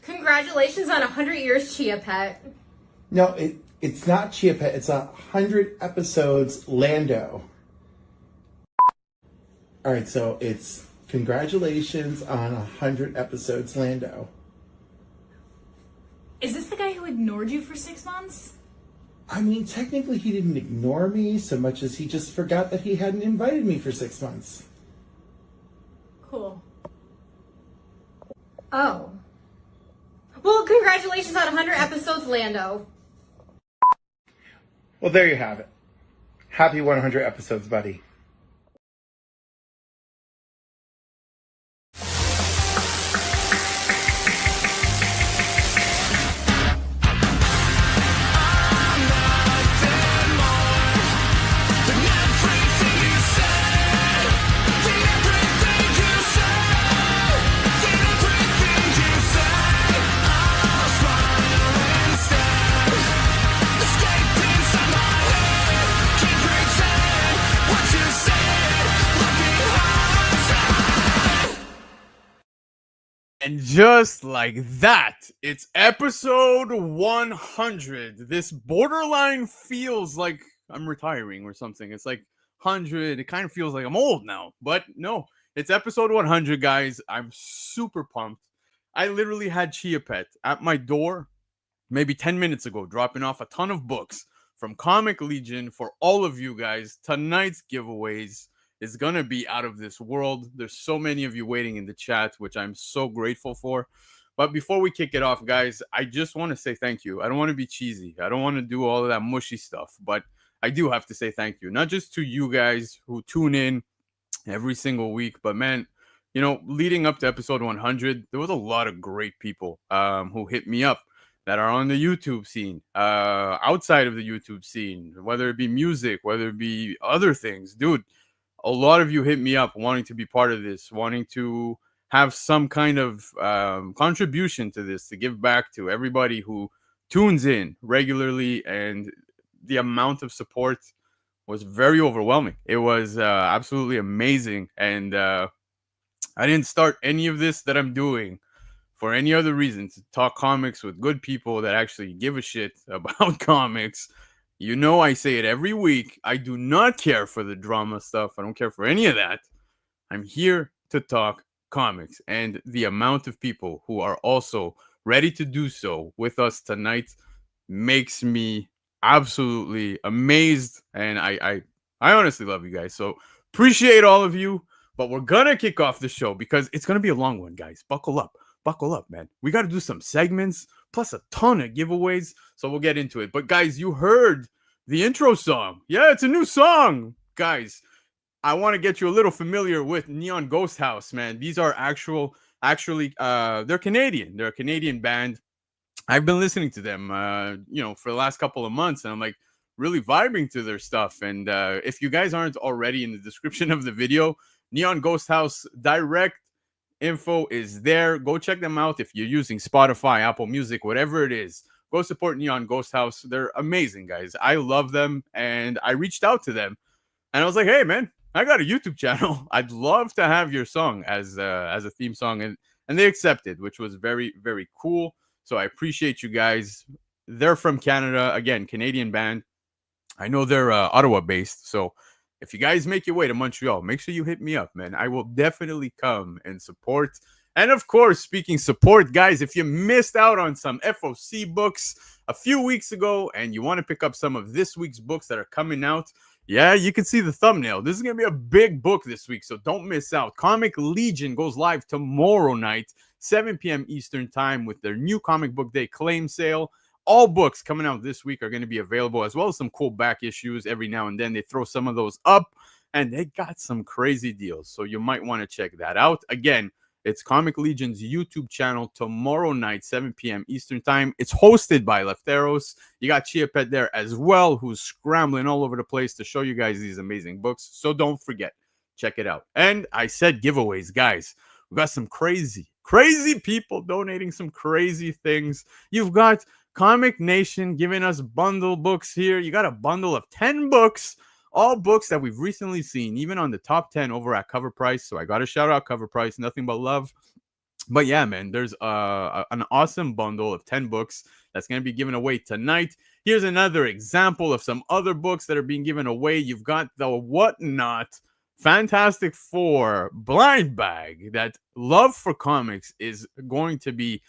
Congratulations on 100 years, Chia Pet. No, it's not Chia Pet. It's 100 episodes, Lando. All right, so it's congratulations on 100 episodes, Lando. Is this the guy who ignored you for 6 months? I mean, technically he didn't ignore me so much as he just forgot that he hadn't invited me for 6 months. Cool. Oh. Well, congratulations on 100 episodes, Lando. Well, there you have it. Happy 100 episodes, buddy. And just like that, it's episode 100. This borderline feels like I'm retiring or something. It's like 100. It kind of feels like I'm old now. But no, it's episode 100, guys. I'm super pumped. I literally had Chia Pet at my door maybe 10 minutes ago, dropping off a ton of books from Comic Legion for all of you guys. Tonight's giveaways is going to be out of this world. There's so many of you waiting in the chat, which I'm so grateful for. But before we kick it off, guys, I just want to say thank you. I don't want to be cheesy. I don't want to do all of that mushy stuff, but I do have to say thank you. Not just to you guys who tune in every single week, but man, you know, leading up to episode 100, there was a lot of great people who hit me up that are on the YouTube scene, outside of the YouTube scene, whether it be music, whether it be other things. Dude, a lot of you hit me up wanting to be part of this, wanting to have some kind of contribution to this, to give back to everybody who tunes in regularly. And the amount of support was very overwhelming. It was absolutely amazing. And I didn't start any of this that I'm doing for any other reason, to talk comics with good people that actually give a shit about comics. You know, I say it every week. I do not care for the drama stuff. I don't care for any of that. I'm here to talk comics. And the amount of people who are also ready to do so with us tonight makes me absolutely amazed. And I honestly love you guys. So appreciate all of you. But we're going to kick off the show because it's going to be a long one, guys. Buckle up. Buckle up, man. We got to do some segments, plus a ton of giveaways. So we'll get into it. But guys, you heard the intro song. Yeah, it's a new song. Guys, I want to get you a little familiar with Neon Ghosthouse, man. These are actually, they're Canadian. They're a Canadian band. I've been listening to them, for the last couple of months, and I'm like really vibing to their stuff. And if you guys aren't already, in the description of the video, Neon Ghosthouse direct info is there. Go check them out if you're using Spotify, Apple Music, whatever it is. Go support Neon Ghosthouse. They're amazing, guys. I love them, and I reached out to them, and I was like, "Hey, man, I got a YouTube channel. I'd love to have your song as a theme song," and they accepted, which was very, very cool. So I appreciate you guys. They're from Canada, again, Canadian band. I know they're Ottawa based, so if you guys make your way to Montreal, make sure you hit me up, man. I will definitely come and support. And of course, speaking support, guys, if you missed out on some FOC books a few weeks ago and you want to pick up some of this week's books that are coming out, yeah, you can see the thumbnail. This is going to be a big book this week, so don't miss out. Comic Legion goes live tomorrow night, 7 p.m. Eastern time, with their new Comic Book Day claim sale. All books coming out this week are going to be available, as well as some cool back issues. Every now and then they throw some of those up, and they got some crazy deals. So you might want to check that out. Again, it's Comic Legion's YouTube channel tomorrow night, 7 p.m. Eastern time. It's hosted by Lefteros. You got Chia Pet there as well, who's scrambling all over the place to show you guys these amazing books. So don't forget, check it out. And I said giveaways, guys. We got some crazy people donating some crazy things. You've got Comic Nation giving us bundle books here. You got a bundle of 10 books, all books that we've recently seen, even on the top 10 over at Covrprice. So I got to shout out Covrprice, nothing but love. But yeah, man, there's an awesome bundle of 10 books that's going to be given away tonight. Here's another example of some other books that are being given away. You've got the Whatnot Fantastic Four blind bag that Love for Comics is going to be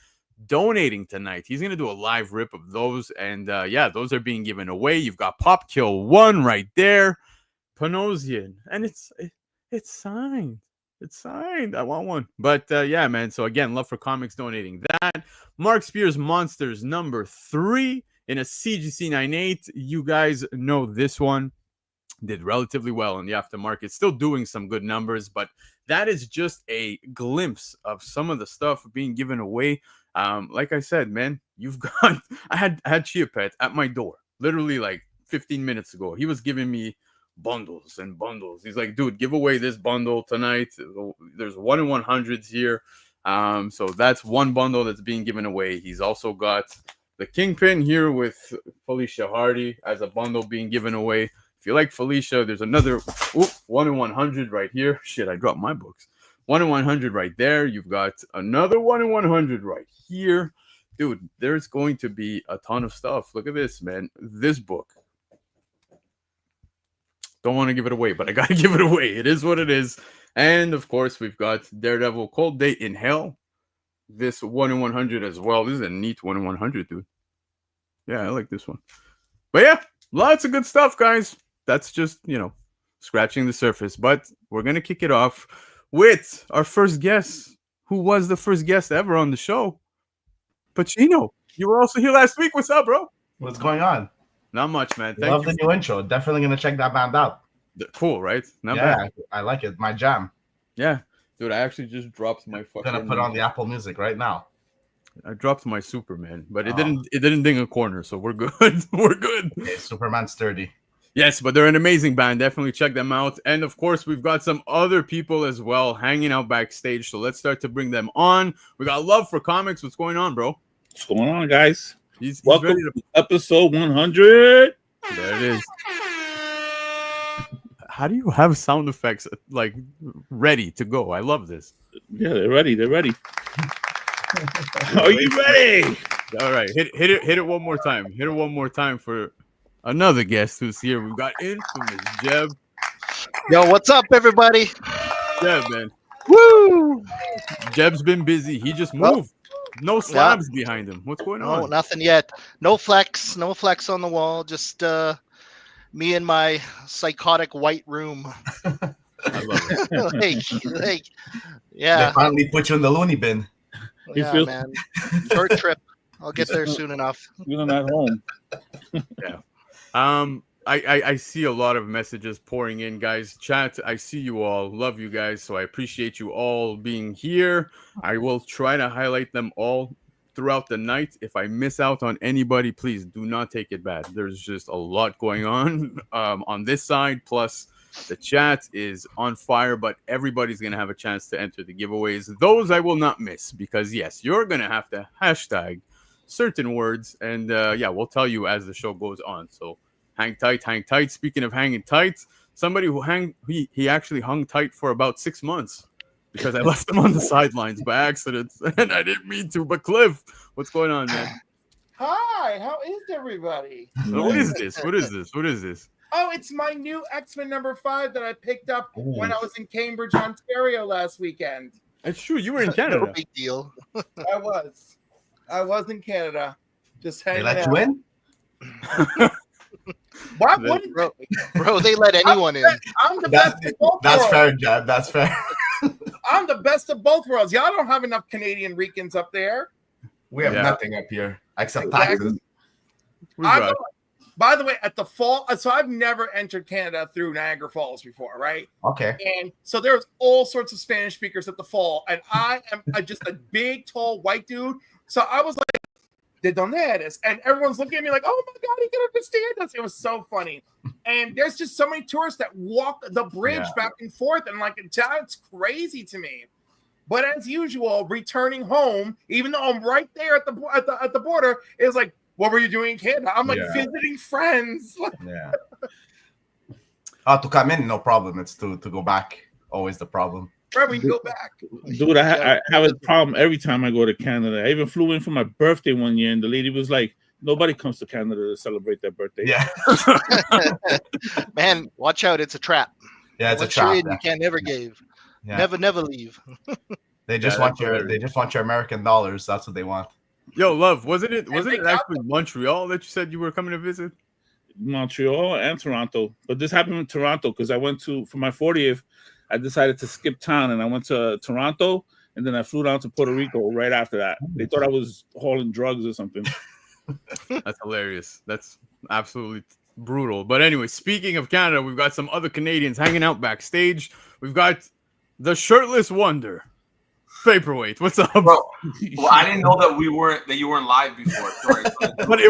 donating tonight. He's going to do a live rip of those. And yeah, those are being given away. You've got Pop Kill 1 right there. Panosian. And it's signed. It's signed. I want one. But yeah, man. So again, Love for Comics donating that. Mark Spears Monsters number 3 in a CGC 98. You guys know this one did relatively well in the aftermarket. Still doing some good numbers, but that is just a glimpse of some of the stuff being given away. Like I said, man, you've got. I had Chia Pet at my door literally like 15 minutes ago. He was giving me bundles and bundles. He's like, dude, give away this bundle tonight. There's 1 in 100s here. So that's one bundle that's being given away. He's also got the Kingpin here with Felicia Hardy as a bundle being given away. If you like Felicia, there's another 1 in 100 right here. Shit, I dropped my books. 1 in 100 right there. You've got another 1 in 100 right here. Dude, there's going to be a ton of stuff. Look at this, man. This book. Don't want to give it away, but I got to give it away. It is what it is. And, of course, we've got Daredevil Cold Day in Hell. This 1 in 100 as well. This is a neat 1 in 100, dude. Yeah, I like this one. But, yeah, lots of good stuff, guys. That's just, scratching the surface. But we're going to kick it off with our first guest, who was the first guest ever on the show. Pacino, you were also here last week. What's up, bro? What's going on? Not much, man. Love the new intro. Definitely gonna check that band out. Cool, right? Not yeah, bad. I like it. My jam. Yeah, dude. I actually just dropped my fucking. Gonna put on the Apple Music right now. I dropped my Superman, but it didn't ding a corner, so we're good. We're good. Okay, Superman sturdy. Yes, but they're an amazing band. Definitely check them out. And of course, we've got some other people as well hanging out backstage. So let's start to bring them on. We got Love for Comics. What's going on, bro? What's going on, guys? He's Welcome ready to episode 100. There it is. How do you have sound effects like ready to go? I love this. Yeah, they're ready. They're ready. Are you ready? All right, hit it one more time. Hit it one more time for another guest who's here. We've got infamous Jeb. Yo, what's up, everybody? Jeb, man. Woo! Jeb's been busy. He just moved. No slabs behind him. What's going on? No, nothing yet. No flex on the wall. Just me in my psychotic white room. I love it. Yeah. They finally put you in the loony bin. You feel- man. Short trip. I'll get there soon enough. Feeling at home. Yeah. I see a lot of messages pouring in, guys. Chat, I see you all. Love you guys. So I appreciate you all being here. I will try to highlight them all throughout the night. If I miss out on anybody, please do not take it bad. There's just a lot going on this side. Plus, the chat is on fire, but everybody's going to have a chance to enter the giveaways. Those I will not miss because, yes, you're going to have to hashtag certain words. And, yeah, we'll tell you as the show goes on. So, hang tight. Speaking of hanging tight, somebody who he actually hung tight for about 6 months because I left him on the sidelines by accident and I didn't mean to. But Cliff, what's going on, man? Hi, how is everybody? What is this? What is this? Oh, it's my new X-Men number 5 that I picked up when I was in Cambridge, Ontario last weekend. It's true. You were in No Canada. big deal. I was in Canada, just They hanging let out. you in? Why wouldn't they? Bro, they let anyone in. I'm the best of both That's worlds. fair, Jeb. That's fair. I'm the best of both worlds. Y'all don't have enough Canadian Ricans up there. We have Yeah. nothing up here except Exactly. taxes. We I got- know. By the way, at the fall, so I've never entered Canada through Niagara Falls before, right? Okay. And so there's all sorts of Spanish speakers at the fall, and I am just a big, tall, white dude. So I was like, "De donde eres?" And everyone's looking at me like, "Oh my god, he can understand us." It was so funny. And there's just so many tourists that walk the bridge Yeah. back and forth, and like it's crazy to me. But as usual, returning home, even though I'm right there at the border, is like, "What were you doing in Canada?" I'm like, Yeah. visiting friends. Yeah. To come in, no problem. It's to go back. Always the problem. forever. You go back. Dude, I have a problem every time I go to Canada. I even flew in for my birthday one year, and the lady was like, "Nobody comes to Canada to celebrate their birthday." Yeah. Man, watch out! It's a trap. Yeah, it's a Once you're trap. in, you can't never give. Yeah. Never leave. They just Yeah, want your American dollars. That's what they want. Yo, love, wasn't it they got actually Montreal that you said you were coming to visit? Montreal and Toronto, but this happened in Toronto because I went to for my 40th. I decided to skip town and I went to Toronto, and then I flew down to Puerto Rico right after that. They thought I was hauling drugs or something. That's hilarious. That's absolutely brutal. But anyway, speaking of Canada, we've got some other Canadians hanging out backstage. We've got the shirtless wonder, Paperweight. What's up? Bro, well, I didn't know that you weren't live before. Sorry. But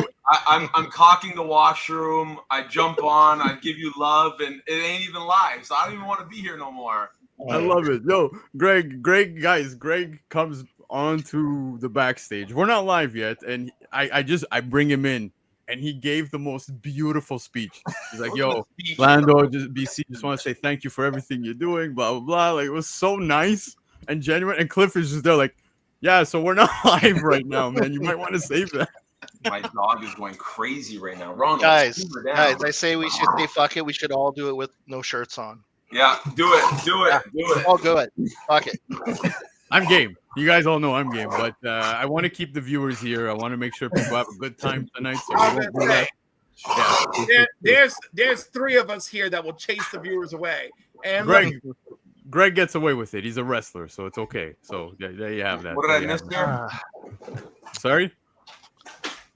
I'm caulking the washroom. I jump on. I give you love, and it ain't even live. So I don't even want to be here no more. I love it. Yo, Greg, guys, Greg comes onto the backstage. We're not live yet, and I bring him in, and he gave the most beautiful speech. He's like, "Yo, Lando, BC, just want to say thank you for everything you're doing." Blah blah blah. Like, it was so nice and genuine. And Cliff is just there, like, "Yeah, so we're not live right now, man. You might want to save that." My dog is going crazy right now. Ronald, Guys, cool her down. I say we should say fuck it. We should all do it with no shirts on. Yeah, do it. All good. Fuck it. I'm game. You guys all know I'm game, but I want to keep the viewers here. I want to make sure people have a good time tonight. So we won't do that. Yeah. There's three of us here that will chase the viewers away. And Greg gets away with it. He's a wrestler, so it's okay. So there you have that. What did I miss there? Sorry?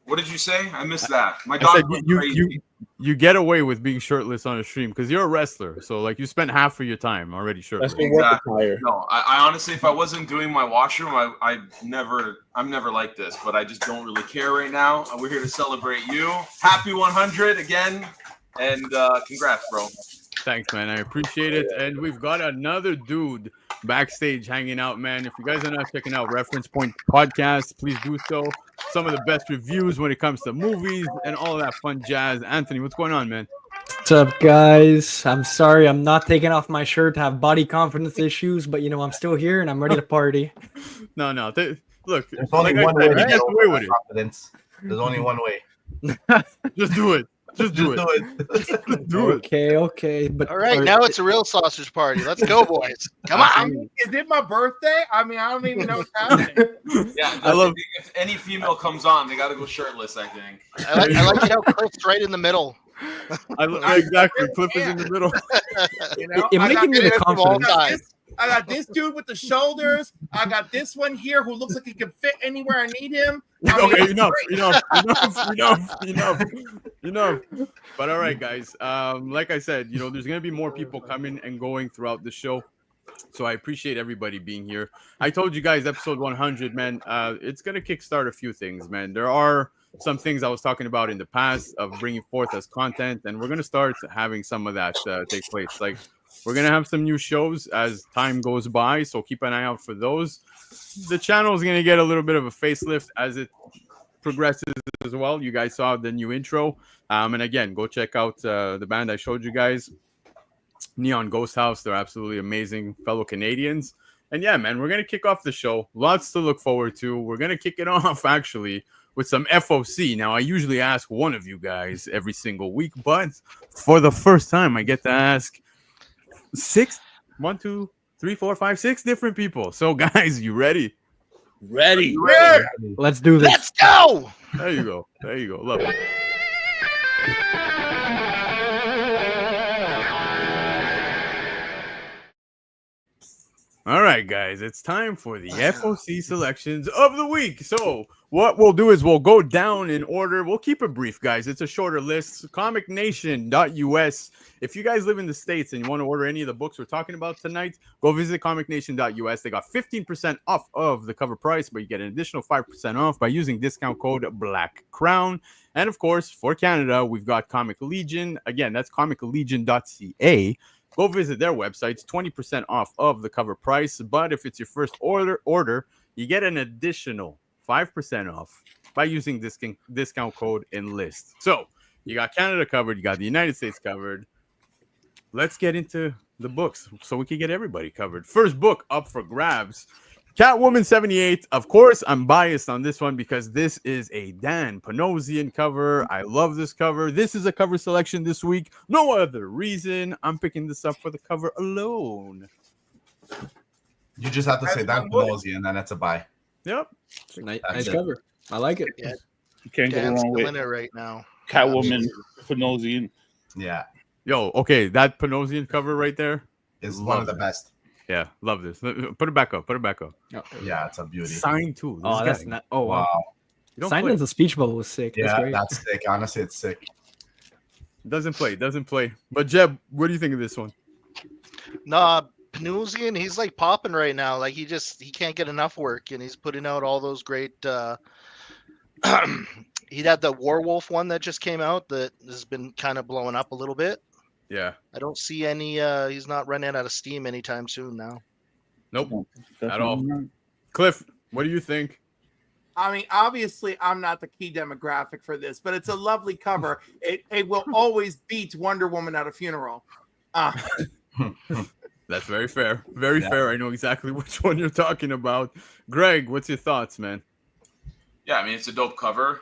What did you say? I missed that. My I dog said went crazy. you get away with being shirtless on a stream because you're a wrestler. So like you spent half of your time already shirtless. That's the work attire. No, I honestly, if I wasn't doing my washroom, I'm never like this. But I just don't really care right now. We're here to celebrate you. Happy 100 again, and congrats, bro. Thanks, man. I appreciate it. And we've got another dude backstage hanging out, man. If you guys are not checking out Reference Point Podcast, please do so. Some of the best reviews when it comes to movies and all of that fun jazz. Anthony, what's going on, man? What's up, guys? I'm sorry I'm not taking off my shirt to have body confidence issues, but you know, I'm still here and I'm ready to party. No. Look, There's only like one I said, way he to gets get away over with it. confidence. There's only one way. Just do it. Just do it. Do it. Okay. But All right, now it's a real sausage party. Let's go, boys. Come on. is it my birthday? I mean, I don't even know what's happening. Yeah, I love- if any female comes on, they got to go shirtless. I think. I like it how Cliff's right in the middle. Exactly. Cliff is in the middle. You know, it I making me the it from all confidence. sides. I got this dude with the shoulders. I got this one here who looks like he can fit anywhere I need him. I mean, Okay, enough. But all right, guys. Like I said, you know, there's gonna be more people coming and going throughout the show. So I appreciate everybody being here. I told you guys, episode 100, man. It's gonna kickstart a few things, man. There are some things I was talking about in the past of bringing forth as content, and we're gonna start having some of that take place. Like, we're gonna have some new shows as time goes by, so keep an eye out for those. The channel is gonna get a little bit of a facelift as it progresses as well. You guys saw the new intro, and again, go check out the band I showed you guys, Neon Ghosthouse. They're absolutely amazing fellow Canadians. And yeah, man, we're gonna kick off the show. Lots to look forward to. We're gonna kick it off actually with some FOC. Now, I usually ask one of you guys every single week, but for the first time, I get to ask 6 different people. So guys, you ready? Ready. Let's do this. Let's go. There you go. Love it. All right, guys, it's time for the FOC selections of the week. So what we'll do is we'll go down in order. We'll keep it brief, guys. It's a shorter list. ComicNation.us. If you guys live in the States and you want to order any of the books we're talking about tonight, go visit ComicNation.us. They got 15% off of the cover price, but you get an additional 5% off by using discount code BLACKCROWN. And of course, for Canada, we've got Comic Legion. Again, that's comiclegion.ca. Go visit their websites, 20% off of the cover price. But if it's your first order, you get an additional 5% off by using discount code ENLIST. So you got Canada covered, you got the United States covered. let's get into the books so we can get everybody covered. First book up for grabs, Catwoman 78. Of course, I'm biased on this one because this is a Dan Panosian cover. I love this cover. This is a cover selection this week. No other reason. I'm picking this up for the cover alone. You just have to say Dan Pelosi, and then it's a buy. Yep. Nice cover. I like it. Yeah, You can't go Dan's wrong killing with it right now. Catwoman, Panosian. Yeah, Yo, okay, that Panosian cover right there. it's one of the best. Yeah, love this. Put it back up. Put it back up. Yeah, it's a beauty. Signed too. This Oh, that's guy. not. Oh, wow. Wow. You don't Signed play. as a speech bubble was sick. That's Yeah, great. that's sick. Honestly, it's sick. Doesn't play. Doesn't play. But Jeb, what do you think of this one? Nah, Panusian, he's like popping right now. Like he can't get enough work, and he's putting out all those great. He had the Warwolf one that just came out that has been kind of blowing up a little bit. Yeah. I don't see any. He's not running out of steam anytime soon now. Nope. At Definitely all. not. Cliff, what do you think? I mean, obviously, I'm not the key demographic for this, but it's a lovely cover. It will always beat Wonder Woman at a funeral. That's very fair. Very fair. I know exactly which one you're talking about. Greg, what's your thoughts, man? Yeah, I mean, it's a dope cover.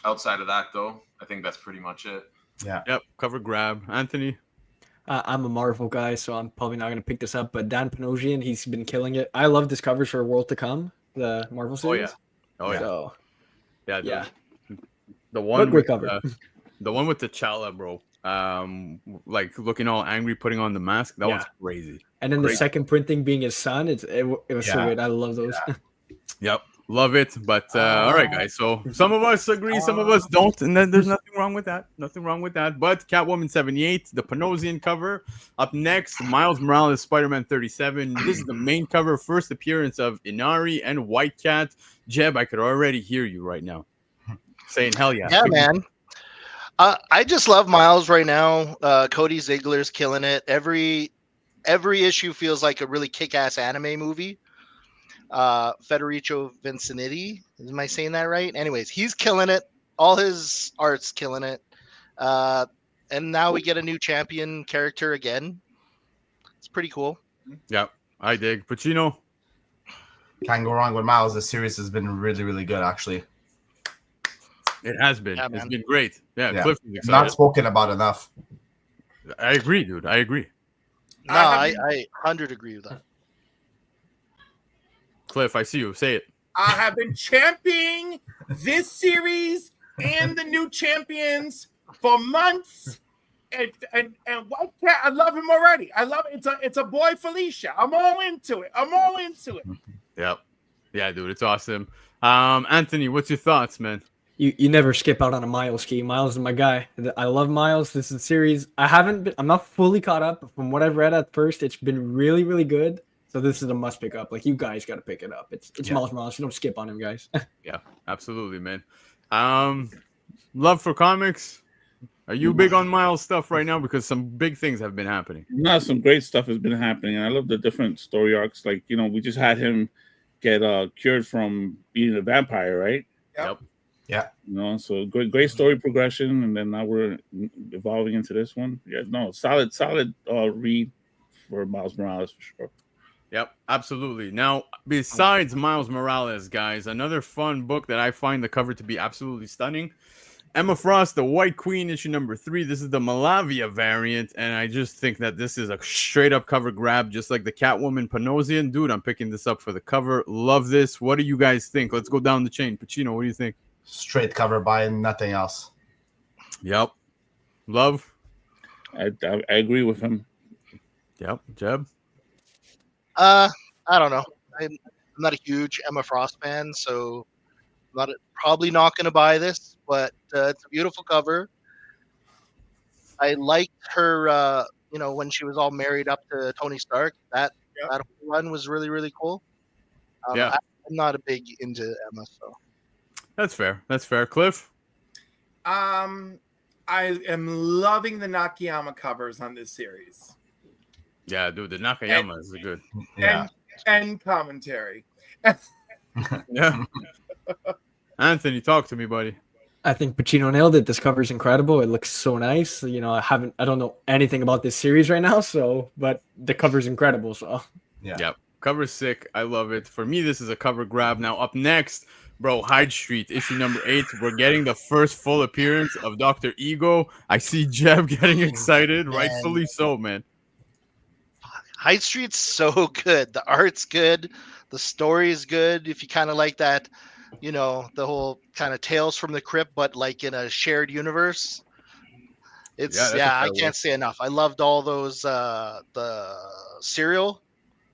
Outside of that, though, I think that's pretty much it. Yeah. Yep. Cover grab. Anthony? I'm a Marvel guy, so I'm probably not going to pick this up. But Dan Panosian, he's been killing it. I love this covers for World to Come, the Marvel Oh, yeah. series. Oh, yeah. So, Yeah. yeah. The one great with cover. the one with T'Challa, bro. Like looking all angry, putting on the mask. That Yeah. one's crazy. And then Great. the second printing being his son, it was so Yeah. good. I love those. Yep. Love it. But all right, guys. So some of us agree, some of us don't, and then there's nothing wrong with that. Nothing wrong with that. But Catwoman 78, the Panosian cover. Up next, Miles Morales, Spider-Man 37. This is the main cover, first appearance of Inari and White Cat. Jeb, I could already hear you right now saying, "Hell yeah!" Yeah, man. I just love Miles right now. Cody Ziegler's killing it. Every issue feels like a really kick-ass anime movie. Federico Vincentitti, am I saying that right? Anyways, he's killing it. All his art's killing it. And now we get a new champion character again. It's pretty cool. Yep, I dig. Pacino. Can't go wrong with Miles. This series has been really, really good, actually. It has been. Yeah, It's man. been great. Yeah, Yeah. Cliff is Not excited. spoken about enough. I agree, dude. I agree. No, I 100 agree with that. Cliff, I see you. Say it. I have been championing this series and the new champions for months. And White Cat, I love him already. I love it. It's a boy Felicia. I'm all into it. Yep. Yeah, dude, it's awesome. Anthony, what's your thoughts, man? You never skip out on a Miles key. Miles is my guy. I love Miles. This is a series. I'm not fully caught up, but from what I've read at first, it's been really, really good. So this is a must pick up. Like, you guys got to pick it up. It's Miles Morales. You don't skip on him, guys. Yeah, absolutely, man. Love for comics. Are you big on Miles stuff right now? Because some big things have been happening. No, some great stuff has been happening, and I love the different story arcs. Like, we just had him get cured from being a vampire, right? Yep. Yeah. So great story progression, and then now we're evolving into this one. Yeah, no, solid read for Miles Morales for sure. Yep, absolutely. Now, besides Miles Morales, guys, another fun book that I find the cover to be absolutely stunning. Emma Frost, The White Queen, issue number 3. This is the Malavia variant, and I just think that this is a straight-up cover grab, just like the Catwoman Panosian. Dude, I'm picking this up for the cover. Love this. What do you guys think? Let's go down the chain. Pacino, what do you think? Straight cover by nothing else. Yep. Love? I agree with him. Yep. Jeb? I don't know. I'm not a huge Emma Frost fan, so probably not going to buy this, but it's a beautiful cover. I liked her, when she was all married up to Tony Stark. That whole run was really, really cool. Yeah. I'm not a big into Emma, so. That's fair. That's fair. Cliff? I am loving the Nakayama covers on this series. Yeah, dude, the Nakayama is good. Yeah. And commentary. Yeah. Anthony, talk to me, buddy. I think Pacino nailed it. This cover is incredible. It looks so nice. You know, I don't know anything about this series right now, but the cover's incredible. So Yeah. Yep. Cover's sick. I love it. For me, this is a cover grab. Now, up next, bro, Hyde Street, issue number 8. We're getting the first full appearance of Dr. Ego. I see Jeb getting excited. Man. Rightfully so, man. High Street's so good. The art's good. The story is good. If you kind of like that, you know, the whole kind of Tales from the Crypt, but like in a shared universe. It's that's a I fair can't say enough. I loved all those the cereal.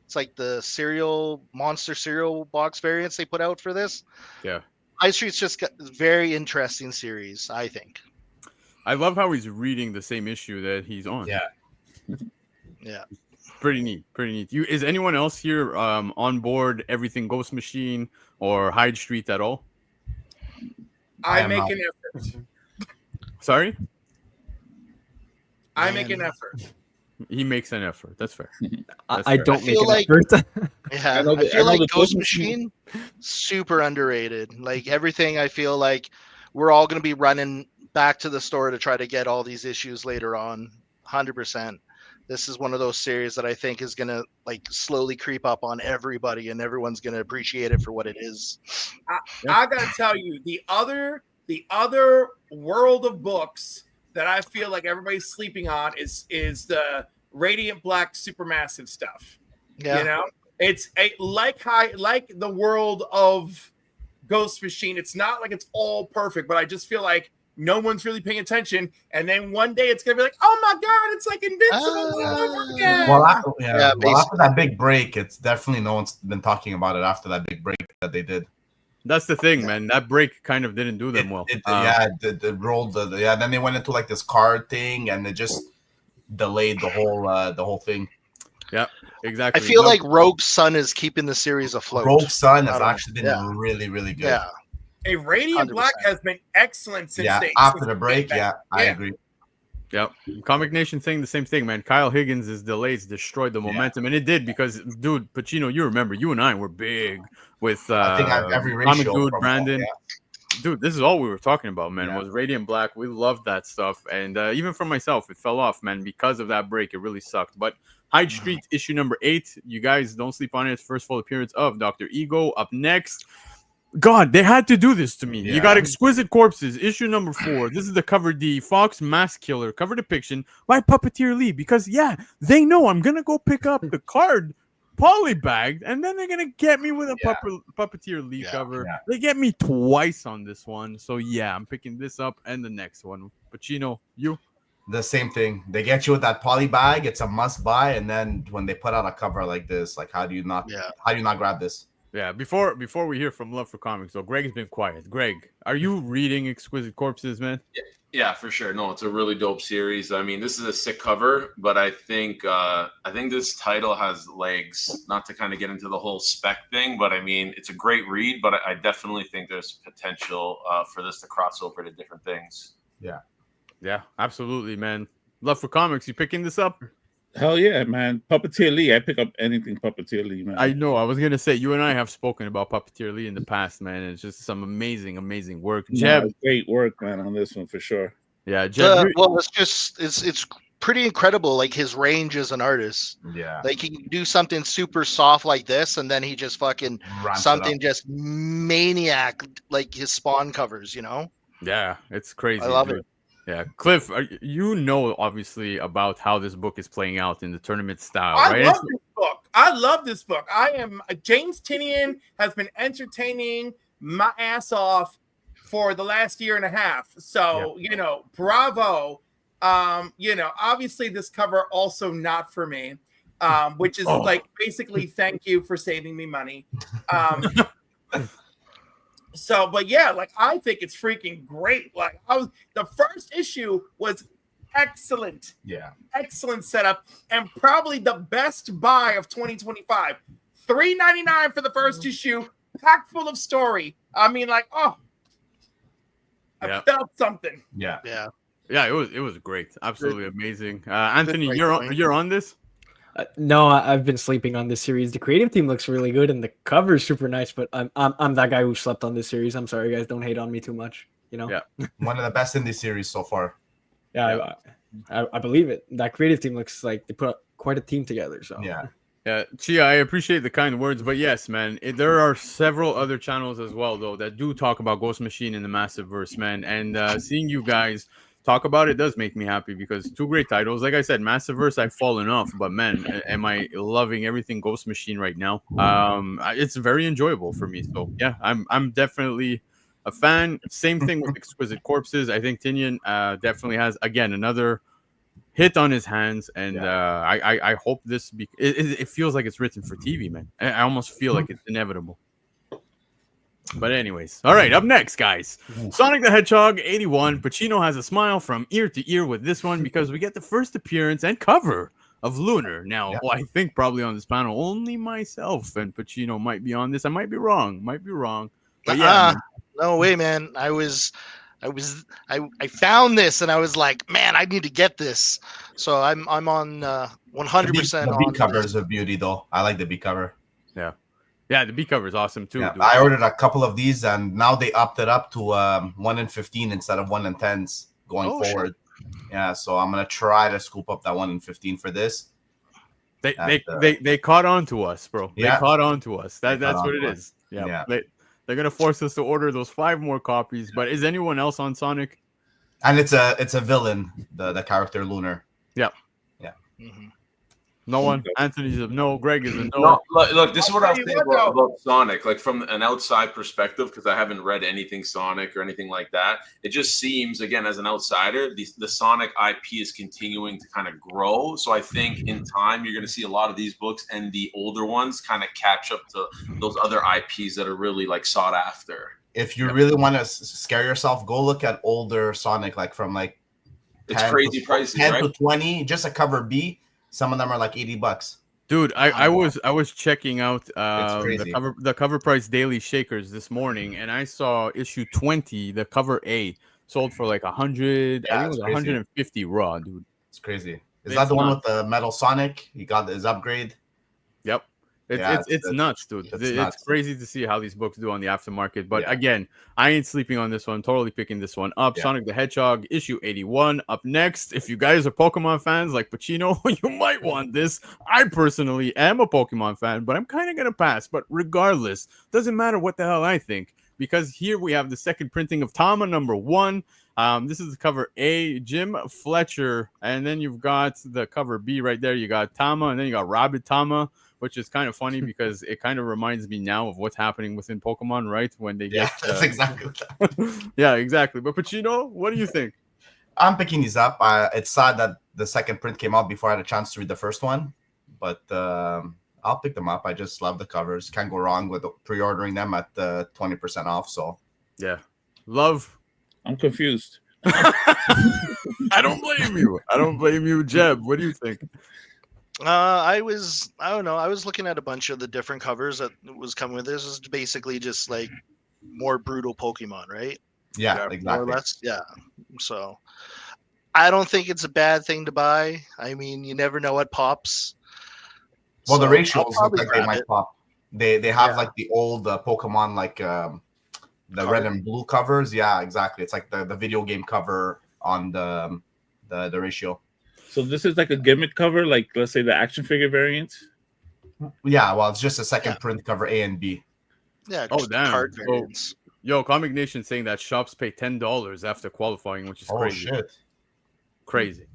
It's like the monster cereal box variants they put out for this. Yeah. High Street's just got a very interesting series, I think. I love how he's reading the same issue that he's on. Yeah. Yeah. Pretty neat. Pretty neat. Is anyone else here on board everything Ghost Machine or Hyde Street at all? I am make not. an effort. Sorry? I make an effort. He makes an effort. That's fair. I don't I make feel an like- effort. Yeah, I I know feel like the Ghost Ghost Machine super underrated. Like everything, I feel like we're all going to be running back to the store to try to get all these issues later on. 100%. This is one of those series that I think is going to like slowly creep up on everybody, and everyone's going to appreciate it for what it is. I gotta tell you, the other world of books that I feel like everybody's sleeping on is the Radiant Black Supermassive stuff. Yeah. You know, it's like the world of Ghost Machine. It's not like it's all perfect, but I just feel like no one's really paying attention. And then one day it's gonna be like, oh my god, it's like Invincible all over again. Well, Yeah, after that big break, it's definitely no one's been talking about it after that big break that they did. That's the thing, man. That break kind of didn't do them well. The rolled then they went into like this card thing, and it just delayed the whole thing. Yeah, I exactly. feel like Rogue Sun is keeping the series afloat. Rogue Sun has I don't know. actually been really, really good. Yeah. A Radiant 100%. Black has been excellent since After the break, I Yeah. agree. Yep. Comic Nation saying the same thing, man. Kyle Higgins' delays destroyed the momentum, and it did because, dude, Pacino, you remember, you and I were big with I think I have every Comic ratio Dude, from Brandon. Dude, this is all we were talking about, man. Yeah. Was Radiant Black. We loved that stuff, and even for myself, it fell off, man, because of that break. It really sucked. But Hyde Street issue number 8, you guys don't sleep on it. It's first full appearance of Dr. Ego. Up next. God, they had to do this to me. Yeah. You got Exquisite Corpses, issue number 4. This is the cover D, Fox Mask Killer, cover depiction by Puppeteer Lee. Because, they know I'm going to go pick up the card polybagged, and then they're going to get me with a Puppeteer Lee cover. Yeah. They get me twice on this one. So, I'm picking this up and the next one. Pacino, you? The same thing. They get you with that poly bag. It's a must buy. And then when they put out a cover like this, like how do you not grab this? Yeah, before we hear from Love for Comics, though, Greg has been quiet. Greg, are you reading Exquisite Corpses, man? Yeah, for sure. No, it's a really dope series. I mean, this is a sick cover, but I think this title has legs. Not to kind of get into the whole spec thing, but I mean, it's a great read. But I definitely think there's potential for this to cross over to different things. Yeah, absolutely, man. Love for Comics, you picking this up? Hell yeah, man. Puppeteer Lee. I pick up anything Puppeteer Lee, man. I know. I was gonna say you and I have spoken about Puppeteer Lee in the past, man. It's just some amazing work. Jeb, great work, man, on this one for sure. Yeah, Jeb. Well, it's pretty incredible. Like his range as an artist. Yeah. Like he can do something super soft like this, and then he just fucking Ramps it something up. just maniac like his Spawn covers. You know. Yeah, it's crazy. I love dude. it. Yeah, Cliff, you know obviously about how this book is playing out in the tournament style, I right? love this book. James Tinian has been entertaining my ass off for the last year and a half. So, bravo. Obviously this cover also not for me, which is like basically thank you for saving me money. So, but yeah, like I think it's freaking great. Like the first issue was excellent. Yeah. Excellent setup and probably the best buy of 2025. $3.99 for the first issue, packed full of story. I mean, like, I felt something. Yeah. It was great. Absolutely amazing. Anthony, you're on this? No, I've been sleeping on this series. The creative team looks really good, and the cover is super nice. But I'm that guy who slept on this series. I'm sorry, guys. Don't hate on me too much. You know. Yeah. One of the best indie series so far. Yeah, I believe it. That creative team looks like they put quite a team together. So Yeah. Yeah, Chia, I appreciate the kind words, but yes, man, there are several other channels as well, though, that do talk about Ghost Machine in the Massive Verse, man. And seeing you guys talk about it does make me happy because two great titles. Like I said, Massive Verse, I've fallen off, but man, am I loving everything Ghost Machine right now? It's very enjoyable for me. So yeah, I'm definitely a fan. Same thing with Exquisite Corpses. I think Tinian definitely has again another hit on his hands, and I hope this it feels like it's written for TV, man. I almost feel like it's inevitable. But anyways, all right, up next, guys, Sonic the Hedgehog 81. Pacino has a smile from ear to ear with this one because we get the first appearance and cover of Lunar. Now, I think probably on this panel only myself and Pacino might be on this. I might be wrong, but yeah, no way, man. I found this and I was like, man, I need to get this. So I'm on 100%. The B covers of beauty, though. I like the B cover. Yeah, the B cover is awesome too. Yeah, I ordered a couple of these, and now they upped it up to 1 in 15 instead of 1 in 10s going forward. Shit. Yeah, so I'm gonna try to scoop up that 1 in 15 for this. They caught on to us, bro. Yeah. They caught on to us. That's what it is. Yeah. They're gonna force us to order those 5 more copies. But is anyone else on Sonic? And it's a villain, the character Lunar. Yeah. Mm-hmm. No one. Anthony's a no. Greg is a no. No, look, this is what I think about Sonic. Like from an outside perspective, because I haven't read anything Sonic or anything like that. It just seems, again, as an outsider, the Sonic IP is continuing to kind of grow. So I think in time you're going to see a lot of these books and the older ones kind of catch up to those other IPs that are really like sought after. If you really want to scare yourself, go look at older Sonic, like from like it's crazy prices, 10 right? to 20, just a cover B. Some of them are like $80. Dude, I was checking out the cover price daily shakers this morning, and I saw issue 20, the cover A, sold for like 100. I think it was 150 raw, dude. It's crazy. Is that the one with the metal Sonic? He got his upgrade. Yep. It's nuts, dude. It's crazy to see how these books do on the aftermarket. But again, I ain't sleeping on this one. Totally picking this one up. Sonic the Hedgehog, issue 81. Up next, if you guys are Pokemon fans like Pacino, you might want this. I personally am a Pokemon fan, but I'm kind of going to pass. But regardless, doesn't matter what the hell I think, because here we have the second printing of Tama #1. This is the cover A, Jim Fletcher. And then you've got the cover B right there. You got Tama, and then you got Rabbit Tama, which is kind of funny because it kind of reminds me now of what's happening within Pokemon, right? When they get that's exactly that. Yeah, exactly. But Pacino, what do you think? I'm picking these up. It's sad that the second print came out before I had a chance to read the first one, but I'll pick them up. I just love the covers. Can't go wrong with pre-ordering them at 20% off. So yeah, love. I'm confused. I don't blame you, Jeb. What do you think? I don't know. I was looking at a bunch of the different covers that was coming with this. Is basically just like more brutal Pokemon, right? Yeah, exactly. More or less. Yeah. So I don't think it's a bad thing to buy. I mean, you never know what pops. Well, the ratios look like they might pop. They have like the old Pokemon, like the red and blue covers. Yeah, exactly. It's like the video game cover on the ratio. So this is like a gimmick cover, like let's say the action figure variant. Yeah, well, it's just a second print cover A and B. Yeah. Oh damn. Card variants. Yo, Comic Nation saying that shops pay $10 after qualifying, which is crazy. Oh shit. Crazy.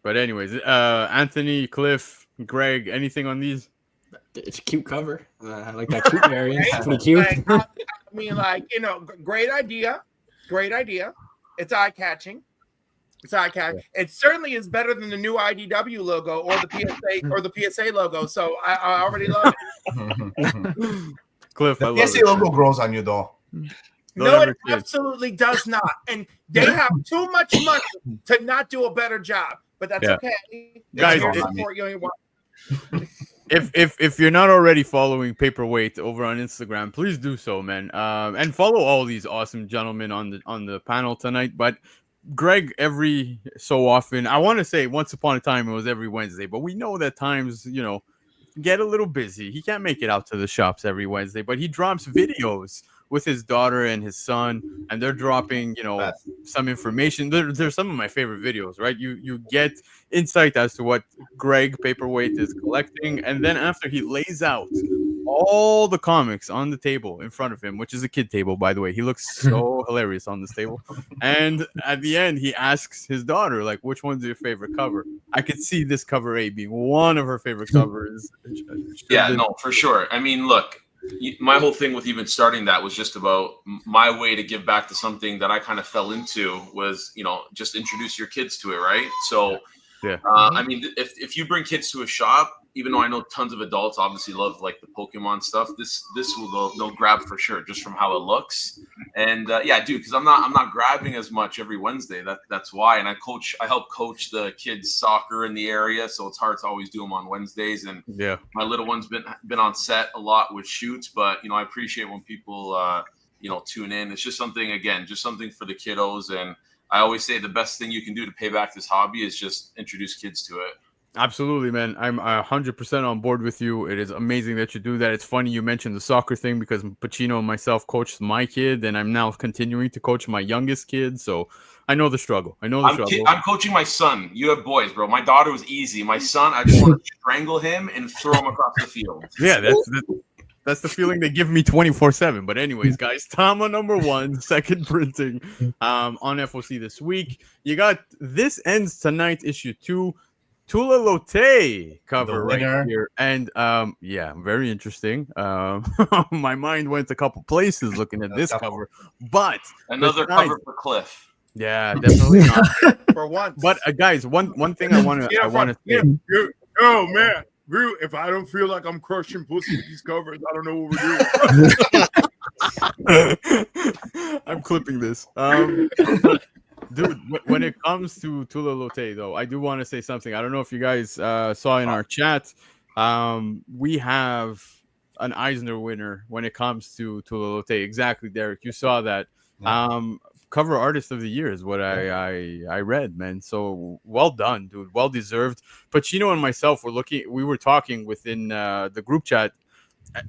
But anyways, Anthony, Cliff, Greg, anything on these? It's a cute cover. I like that cute variant. It's pretty cute. I mean, like, great idea. It's eye-catching. It certainly is better than the new IDW logo or the PSA logo. So I already love it. Cliff, the PSA logo grows on you though. No, it absolutely does not. And they have too much money to not do a better job. But that's okay. Guys, if you're not already following Paperweight over on Instagram, please do so, man. And follow all these awesome gentlemen on the panel tonight. But Greg, every so often, I want to say once upon a time it was every Wednesday, but we know that times, get a little busy. He can't make it out to the shops every Wednesday, but he drops videos with his daughter and his son, and they're dropping, some information. They're some of my favorite videos, right? You get insight as to what Greg Paperweight is collecting, and then after he lays out all the comics on the table in front of him, which is a kid table, by the way. He looks so hilarious on this table. And at the end, he asks his daughter, like, which one's your favorite cover? I could see this cover A being one of her favorite covers. Yeah, no, for sure. I mean, look, my whole thing with even starting that was just about my way to give back to something that I kind of fell into was, just introduce your kids to it, right? So, yeah. I mean, if you bring kids to a shop, even though I know tons of adults obviously love like the Pokemon stuff, this they'll grab for sure just from how it looks. And yeah, dude, because I'm not grabbing as much every Wednesday. That's why. And I help coach the kids soccer in the area, so it's hard to always do them on Wednesdays. And yeah, my little one's been on set a lot with shoots, but I appreciate when people tune in. It's just something for the kiddos. And I always say the best thing you can do to pay back this hobby is just introduce kids to it. Absolutely, man. I'm 100% on board with you. It is amazing that you do that. It's funny you mentioned the soccer thing because Pacino and myself coached my kid, and I'm now continuing to coach my youngest kid. So I know the struggle. I'm coaching my son. You have boys, bro. My daughter was easy. My son, I just want to strangle him and throw him across the field. Yeah, that's the feeling they give me 24/7. But anyways, guys, Tama #1, second printing on FOC this week. You got This Ends Tonight, issue 2. Tula Lotte cover right here. And yeah, very interesting. My mind went a couple places looking at this cover, but another cover for Cliff. Yeah, definitely not. For once. But guys, one thing I want to say. Oh man, Drew, if I don't feel like I'm crushing pussy with these covers, I don't know what we're doing. I'm clipping this. Dude, when it comes to Tula Lotte, though, I do want to say something. I don't know if you guys saw in our chat. We have an Eisner winner when it comes to Tula Lotte. Exactly, Derek. You saw that. Cover Artist of the Year is what I read, man. So well done, dude. Well deserved. Pacino and myself we were talking within the group chat,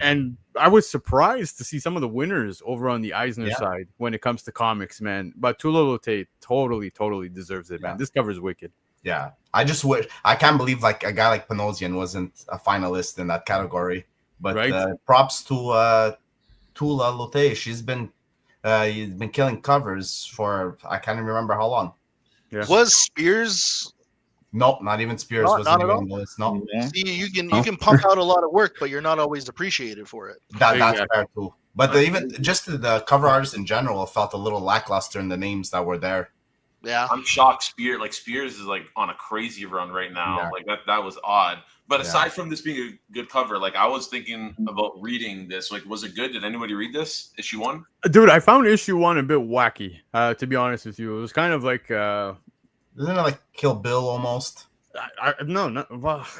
and I was surprised to see some of the winners over on the Eisner side when it comes to comics, man. But Tula Lotte totally deserves it, man. This cover is wicked. Yeah. I can't believe like a guy like Panosian wasn't a finalist in that category. But props to Tula Lotte. He's been killing covers for I can't even remember how long. Yeah. Was Spears? Nope, not even Spears. Not at all. No. See, you can pump out a lot of work, but you're not always appreciated for it. That's fair too. But even just the cover artists in general felt a little lackluster in the names that were there. Yeah, I'm shocked. Spears is like on a crazy run right now. Yeah. Like that was odd. But aside from this being a good cover, like I was thinking about reading this. Like, was it good? Did anybody read this issue 1? Dude, I found issue 1 a bit wacky. To be honest with you, it was kind of like. Isn't it like Kill Bill almost? No,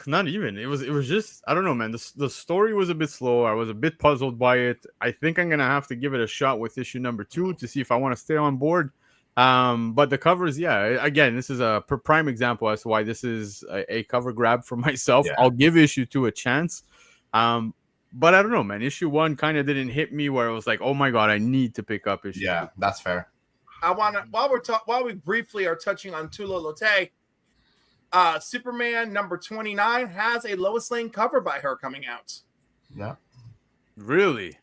not even. It was just I don't know, man. The story was a bit slow. I was a bit puzzled by it. I think I'm gonna have to give it a shot with issue number 2 to see if I want to stay on board. But the covers, again, this is a prime example as to why this is a cover grab for myself. I'll give issue 2 a chance. But I don't know, man. Issue 1 kind of didn't hit me where it was like, oh my god, I need to pick up issue 2. Yeah, that's fair. I want to while we briefly are touching on Tula Lotte, Superman number 29 has a Lois Lane cover by her coming out. Yeah, really?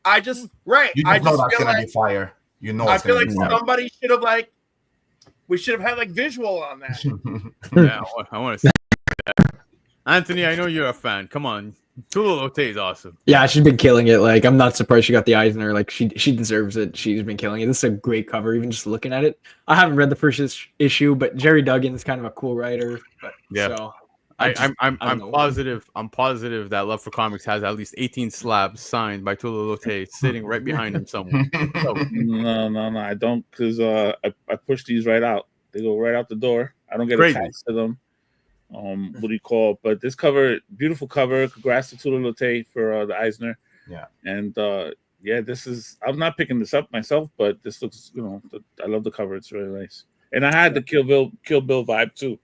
I just know that's gonna be fire. You know, I feel like somebody should have we should have had visual on that. Yeah, I want to see that. Anthony, I know you're a fan. Come on. Tula Lotte is awesome. Yeah, she's been killing it. Like, I'm not surprised she got the Eisner. Like, she deserves it. She's been killing it. This is a great cover, even just looking at it. I haven't read the first issue, but Jerry Duggan's kind of a cool writer. But, yeah, so I'm positive that Love for Comics has at least 18 slabs signed by Tula Lotte sitting right behind him somewhere. No, I don't, because I push these right out. They go right out the door. I don't get attached to them. What do you call it? But this cover, beautiful cover. Congrats to Tula Lotte for the Eisner. Yeah. And this is, I'm not picking this up myself, but this looks, I love the cover. It's really nice. And I had the Kill Bill vibe too.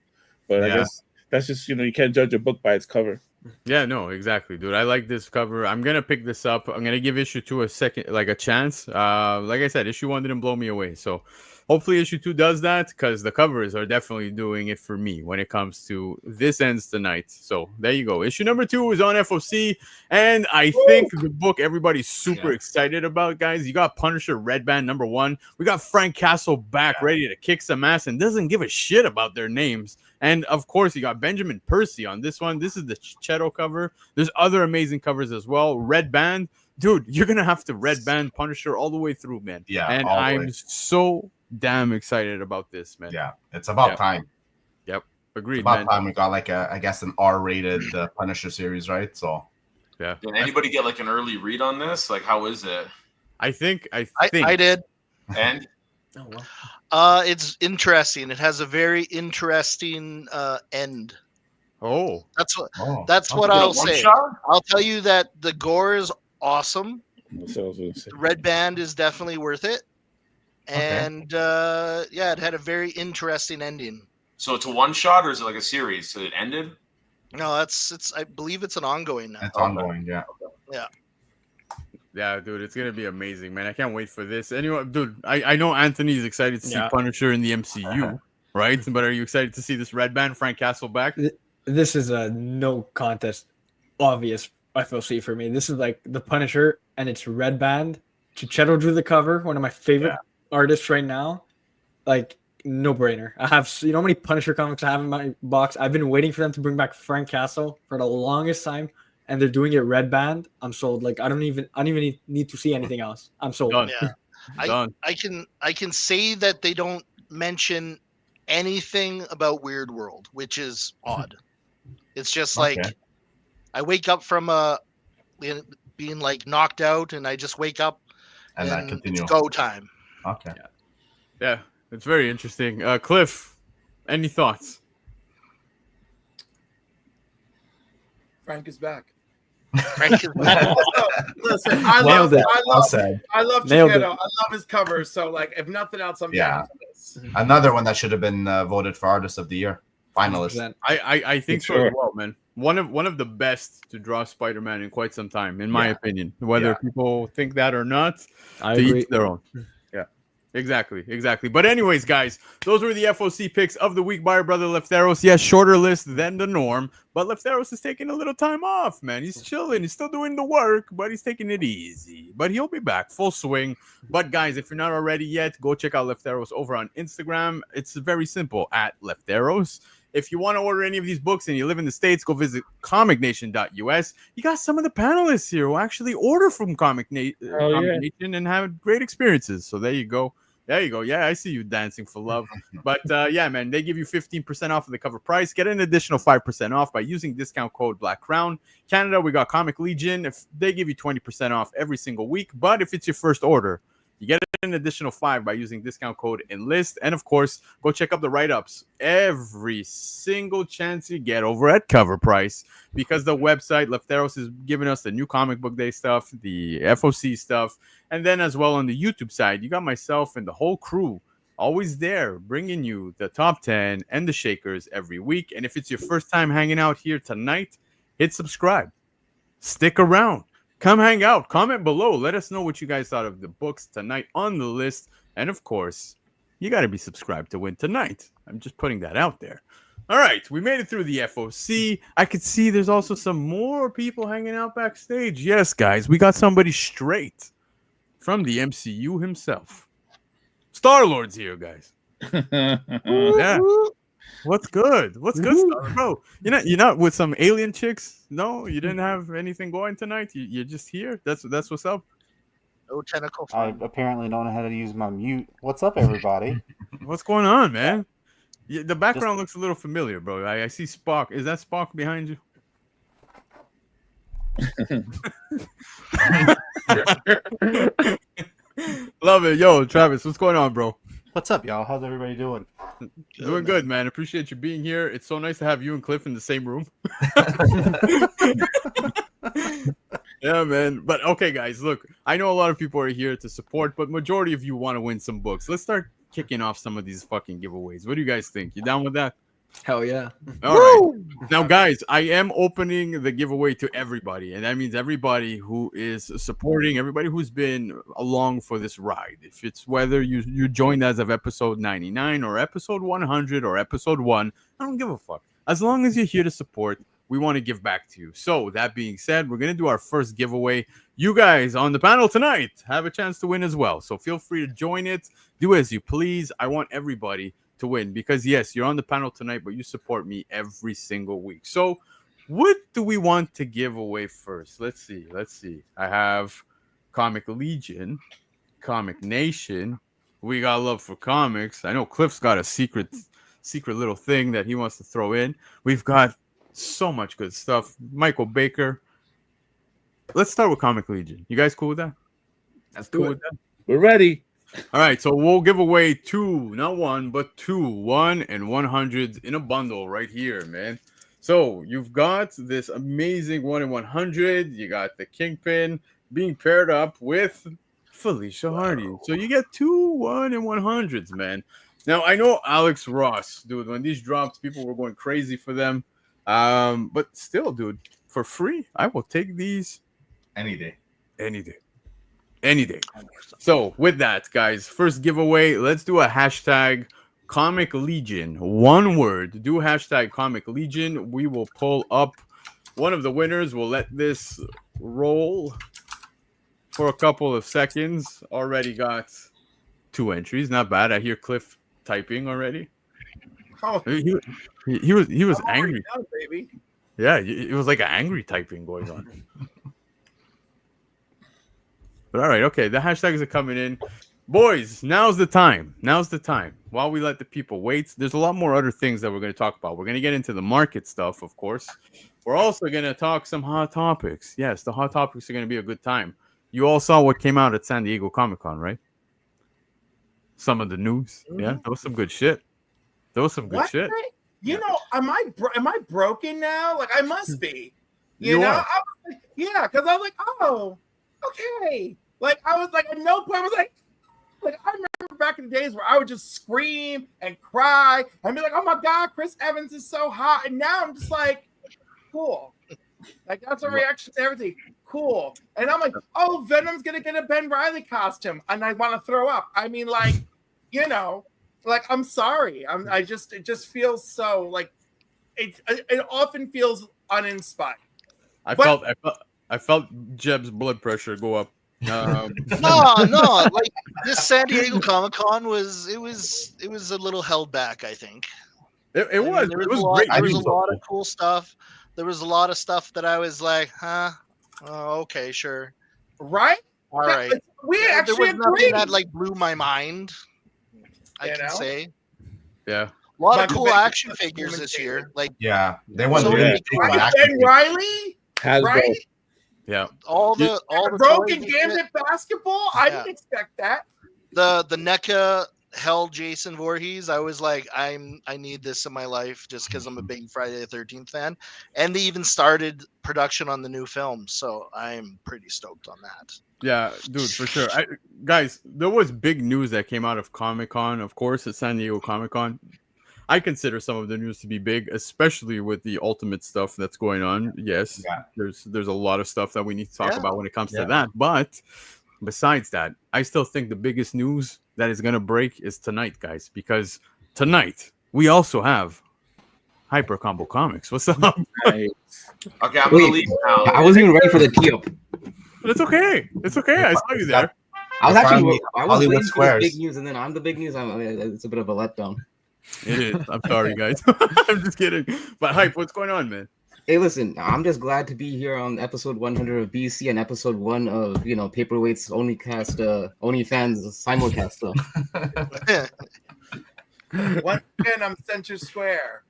But I guess that's just, you can't judge a book by its cover. Yeah, no, exactly, dude. I like this cover. I'm gonna pick this up. I'm gonna give issue 2 a second, like a chance. Like I said, issue 1 didn't blow me away, so hopefully issue 2 does that, because the covers are definitely doing it for me when it comes to This Ends Tonight. So there you go. Issue number 2 is on FOC, and I think the book everybody's super excited about, guys. You got Punisher Red Band number 1. We got Frank Castle back, ready to kick some ass, and doesn't give a shit about their names. And of course, you got Benjamin Percy on this one. This is the Cheto cover. There's other amazing covers as well. Red Band, dude, you're gonna have to Red Band Punisher all the way through, man. Yeah, and I'm so damn excited about this, man. Yeah, it's about time. Yep, agreed. It's about man. time we got like I guess an R-rated Punisher series, right? So yeah. Did anybody get like an early read on this? Like, how is it? I think I did. And Oh well. It's interesting. It has a very interesting end. Oh, That's what oh, what Is it a I'll say. one-shot? I'll tell you that the gore is awesome. That's what I was gonna say. The Red Band is definitely worth it. And yeah, it had a very interesting ending. So it's a one shot, or is it like a series? So it ended. No, it's I believe it's an ongoing now. it's ongoing. Yeah. yeah, dude, it's gonna be amazing, man. I can't wait for this. Anyway, dude, I know Anthony's excited to see Yeah. Punisher in the MCU, right? But are you excited to see this Red Band Frank Castle back? This is a no contest, obvious FOC for me. This is like the Punisher, and it's Red Band. Chichetto drew the cover, one of my favorite artists right now. Like, no brainer. I have, you know how many Punisher comics I have in my box? I've been waiting for them to bring back Frank Castle for the longest time, and they're doing it Red Band. I'm sold. Like, I don't even need to see anything else. I'm sold. Done. Yeah. Done. I can say that they don't mention anything about Weird World, which is odd. It's just like I wake up from being like knocked out, and I just wake up And and continue. it's go time. Okay. Yeah, it's very interesting. Cliff, any thoughts? Frank is back. Frank is back. Listen, I Nailed love it. I love Nailed Chichetto. it. I love his cover. So, like, if nothing else, I'm Yeah. down for this. Another one that should have been voted for Artist of the Year, finalist. 100%. I think so Sure. as well, man. One of the best to draw Spider-Man in quite some time, in my opinion. Whether people think that or not, I to agree. each their own. Yeah, exactly. But anyways, guys, those were the FOC picks of the week by our brother Lefteros. Yes, shorter list than the norm, but Lefteros is taking a little time off, man. He's chilling. He's still doing the work, but he's taking it easy. But he'll be back full swing. But guys, if you're not already yet, go check out Lefteros over on Instagram. It's very simple, at Lefteros. If you want to order any of these books and you live in the States, go visit comicnation.us. You got some of the panelists here who actually order from Comic Nation and have great experiences. So there you go. Yeah, I see you dancing for love. But yeah, man, they give you 15% off of the cover price. Get an additional 5% off by using discount code Black Crown. Canada, we got Comic Legion. If they give you 20% off every single week, but if it's your first order, you get an additional 5 by using discount code ENLIST. And of course, go check out the write-ups every single chance you get over at Covrprice, because the website Lefteros is giving us the new comic book day stuff, the FOC stuff, and then as well on the YouTube side, you got myself and the whole crew always there bringing you the top 10 and the shakers every week. And if it's your first time hanging out here tonight, hit subscribe. Stick around. Come hang out. Comment below. Let us know what you guys thought of the books tonight on the list. And of course, you got to be subscribed to win tonight. I'm just putting that out there. All right. We made it through the FOC. I could see there's also some more people hanging out backstage. Yes, guys. We got somebody straight from the MCU himself. Star-Lord's here, guys. Yeah. What's good? What's good, Star, bro? You're not with some alien chicks? No, you didn't have anything going tonight. You're just here. That's what's up. No tentacle. I apparently don't know how to use my mute. What's up, everybody? What's going on, man? The background looks a little familiar, bro. I see Spock. Is that Spock behind you? Love it. Yo, Travis, what's going on, bro? What's up, y'all? How's everybody doing? Doing good, man. Appreciate you being here. It's so nice to have you and Cliff in the same room. Yeah, man. But okay, guys, look, I know a lot of people are here to support, but majority of you want to win some books. Let's start kicking off some of these fucking giveaways. What do you guys think? You down with that? Hell yeah. All right. Now, guys, I am opening the giveaway to everybody, and that means everybody who is supporting, everybody who's been along for this ride. If it's whether you joined as of episode 99 or episode 100 or episode 1, I don't give a fuck. As long as you're here to support, we want to give back to you. So, that being said, we're going to do our first giveaway. You guys on the panel tonight have a chance to win as well. So, feel free to join it. Do as you please. I want everybody to win because yes, you're on the panel tonight, but you support me every single week. So what do we want to give away first? Let's see. I have Comic Legion, Comic Nation. We got love for comics. I know Cliff's got a secret little thing that he wants to throw in. We've got so much good stuff. Michael Baker. Let's start with Comic Legion. You guys cool with that? That's cool with that. We're ready. All right, so we'll give away 2, not 1, but 2 1 and 100s in a bundle right here, man. So you've got this amazing 1 in 100. You got the Kingpin being paired up with Felicia Hardy. So you get 2 1 and 100s, man. Now I know Alex Ross, dude. When these dropped, people were going crazy for them. But still, dude, for free, I will take these any day. So with that, guys, first giveaway, let's do a hashtag Comic Legion. One word. Do hashtag Comic Legion. We will pull up one of the winners. We'll let this roll for a couple of seconds. Already got 2 entries. Not bad. I hear Cliff typing already. Oh, he was angry. Done, baby. Yeah, it was like an angry typing going on. But all right, okay, the hashtags are coming in. Boys, now's the time. While we let the people wait, there's a lot more other things that we're going to talk about. We're going to get into the market stuff, of course. We're also going to talk some hot topics. Yes, the hot topics are going to be a good time. You all saw what came out at San Diego Comic-Con, right? Some of the news. Yeah, that was some good shit. Shit. You know, am I broken now? Like I must be. You know, are. I was like, yeah, because I was like, oh, okay. Like I was like, at no point was like I remember back in the days where I would just scream and cry and be like, oh my god, Chris Evans is so hot, and now I'm just like, cool. Like that's a reaction to everything. Cool. And I'm like, oh, Venom's gonna get a Ben Reilly costume, and I want to throw up. I mean, like, you know, like I'm sorry. It just feels so like it often feels uninspired. I felt Jeb's blood pressure go up. No, like this San Diego Comic-Con was a little held back, I think. It was. There was, it was a lot, great. there was a lot of cool stuff. There was a lot of stuff that I was like, huh? Oh, okay, sure. Right? All right. There was nothing that like blew my mind. I can say. Yeah. A lot of cool action figures this year. Like they went really cool cool. Ben Reilly, right? Yeah. All the Broken Gambit basketball. I didn't expect that. The NECA held Jason Voorhees. I was like, I need this in my life just because I'm a big Friday the 13th fan. And they even started production on the new film, so I'm pretty stoked on that. Yeah, dude, for sure. Guys, there was big news that came out of Comic-Con, of course, at San Diego Comic-Con. I consider some of the news to be big, especially with the Ultimate stuff that's going on. Yes, there's a lot of stuff that we need to talk about when it comes to that. But besides that, I still think the biggest news that is going to break is tonight, guys, because tonight we also have Hyper Combo Comics. What's up? Okay, I'm going to leave now. I wasn't even ready for the tee up. But it's okay. It's okay. I saw you there. I was actually Hollywood waiting for Squares. this big news, and then I'm the big news. It's a bit of a letdown. It is. I'm sorry, guys. I'm just kidding. But Hype, what's going on, man? Hey, listen, I'm just glad to be here on episode 100 of BC and episode 1 of Paperweight's OnlyFans simulcast. Once again, I'm Center Square.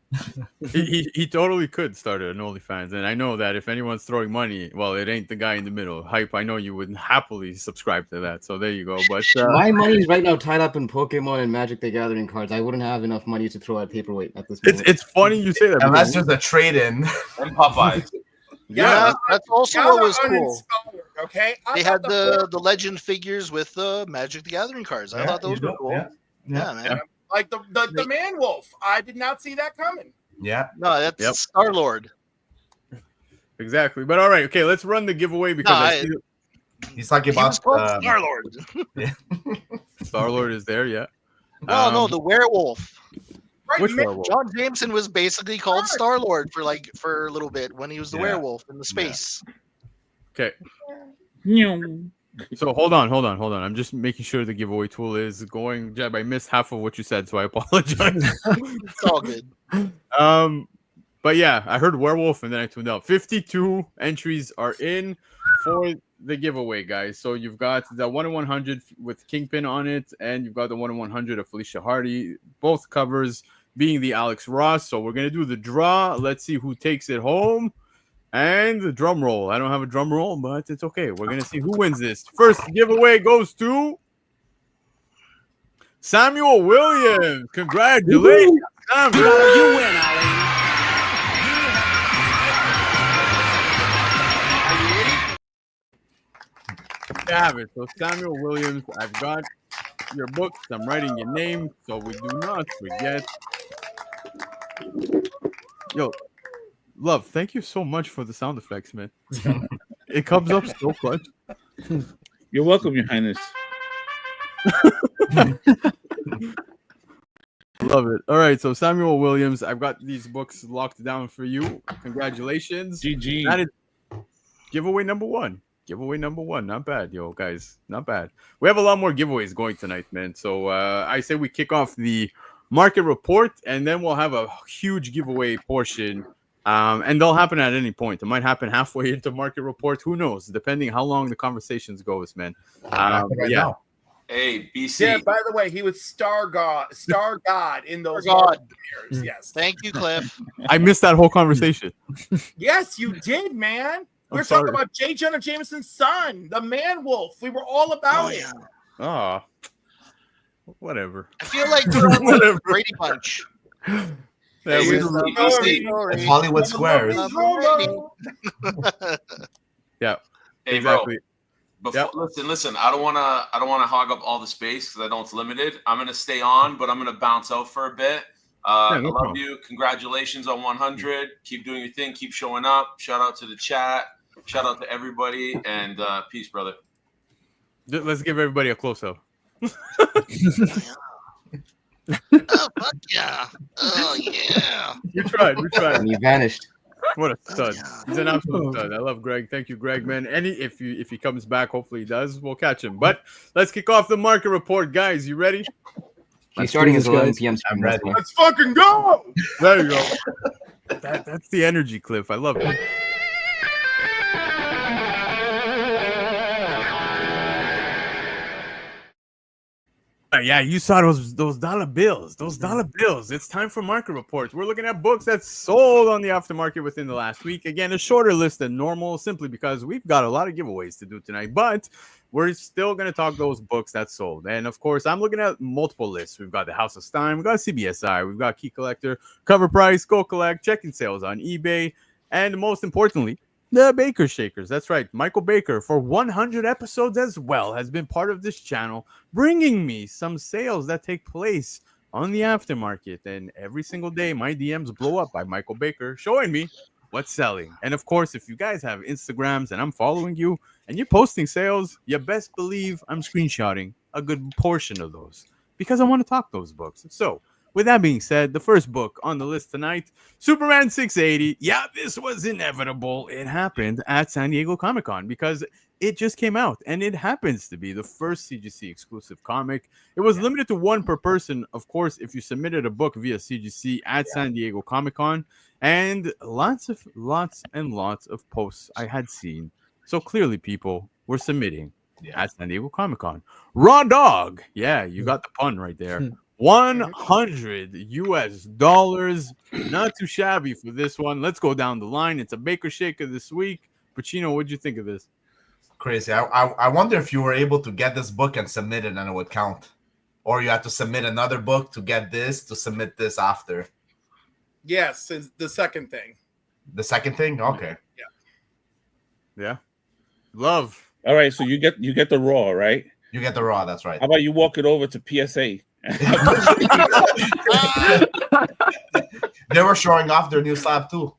He totally could start an OnlyFans, and I know that if anyone's throwing money, well, it ain't the guy in the middle. Hype, I know you would happily subscribe to that, so there you go. But my money is right now tied up in Pokemon and Magic the Gathering cards. I wouldn't have enough money to throw at Paperweight at this moment. It's funny you say that. Unless there's a trade-in. And Popeyes. Yeah, that's also what was cool. Okay, they had the legend figures with the Magic the Gathering cards. I thought those were cool. Yeah, man. Like the man wolf. I did not see that coming. Yeah. No, that's Star Lord. Exactly. But all right, okay, let's run the giveeway because he's talking He was about called Star Lord. Star Lord is there, yeah. No, the werewolf. Right, Which werewolf? John Jameson was basically called Star Lord for a little bit when he was the Yeah. werewolf in the space. Okay. So hold on. I'm just making sure the giveaway tool is going. Jeb, I missed half of what you said, so I apologize. It's all good. But yeah, I heard werewolf and then I tuned out. 52 entries are in for the giveaway, guys. So you've got the 1 in 100 with Kingpin on it, and you've got the 1 in 100 of Felicia Hardy. Both covers being the Alex Ross. So we're gonna do the draw. Let's see who takes it home. And the drum roll. I don't have a drum roll, but it's okay. We're gonna see who wins this. First giveaway goes to Samuel Williams. Congratulations, Samuel. You win, Ali. Have it. So Samuel Williams, I've got your books. I'm writing your name so we do not forget. Yo, Love, thank you so much for the sound effects, man. It comes up so clutch. You're welcome, Your Highness. Love it. All right, so Samuel Williams, I've got these books locked down for you. Congratulations. GG. That is giveaway number one. Giveaway number one. Not bad, yo, guys. Not bad. We have a lot more giveaways going tonight, man. So I say we kick off the market report, and then we'll have a huge giveaway portion. And they'll happen at any point. It might happen halfway into market report. Who knows? Depending how long the conversations goes, man. Yeah. Hey, BC. Yeah, by the way, he was Star God in those God. years. Yes. Thank you, Cliff. I missed that whole conversation. Yes, you did, man. We were talking about J. Jonah Jameson's son, the man wolf. We were all about it. Oh, whatever. I feel like we're on the Brady Bunch. Yeah, Hey, It's Hollywood Squares. Yeah, Hey, exactly. Bro, listen. I don't wanna hog up all the space because I know it's limited. I'm gonna stay on, but I'm gonna bounce out for a bit. I love you. Congratulations on 100. Keep doing your thing. Keep showing up. Shout out to the chat. Shout out to everybody. And peace, brother. Let's give everybody a close up. Oh, fuck yeah. Oh, yeah. We tried. And you vanished. What a stud. He's an absolute stud. I love Greg. Thank you, Greg, man. If he comes back, hopefully he does, we'll catch him. But let's kick off the market report. Guys, you ready? He's starting his 11 p.m. I'm ready. Let's fucking go. There you go. That's the energy, Cliff. I love it. Yeah, you saw those dollar bills. Those dollar bills. It's time for market reports. We're looking at books that sold on the aftermarket within the last week. Again, a shorter list than normal, simply because we've got a lot of giveaways to do tonight. But we're still going to talk those books that sold. And of course, I'm looking at multiple lists. We've got the House of Stein, we've got CBSI, we've got Key Collector, Covrprice, Go Collect, checking sales on eBay, and most importantly, the Baker Shakers. That's right. Michael Baker, for 100 episodes as well, has been part of this channel, bringing me some sales that take place on the aftermarket. And every single day, my DMs blow up by Michael Baker, showing me what's selling. And of course, if you guys have Instagrams and I'm following you and you're posting sales, you best believe I'm screenshotting a good portion of those because I want to talk those books. So with that being said, the first book on the list tonight, Superman 680. Yeah, this was inevitable. It happened at San Diego Comic-Con because it just came out, and it happens to be the first CGC exclusive comic. It was limited to one per person, of course, if you submitted a book via CGC at San Diego Comic-Con, and lots and lots of posts I had seen. So clearly people were submitting at San Diego Comic-Con. Raw Dog. Yeah, you got the pun right there. $100 US. Not too shabby for this one. Let's go down the line. It's a Baker Shaker this week. Pacino, what'd you think of this? Crazy. I wonder if you were able to get this book and submit it and it would count. Or you have to submit another book to get this, to submit this after. Yes, is the second thing. The second thing? Okay. Yeah. Love. All right, so you get the raw, right? You get the raw, that's right. How about you walk it over to PSA They were showing off their new slab too.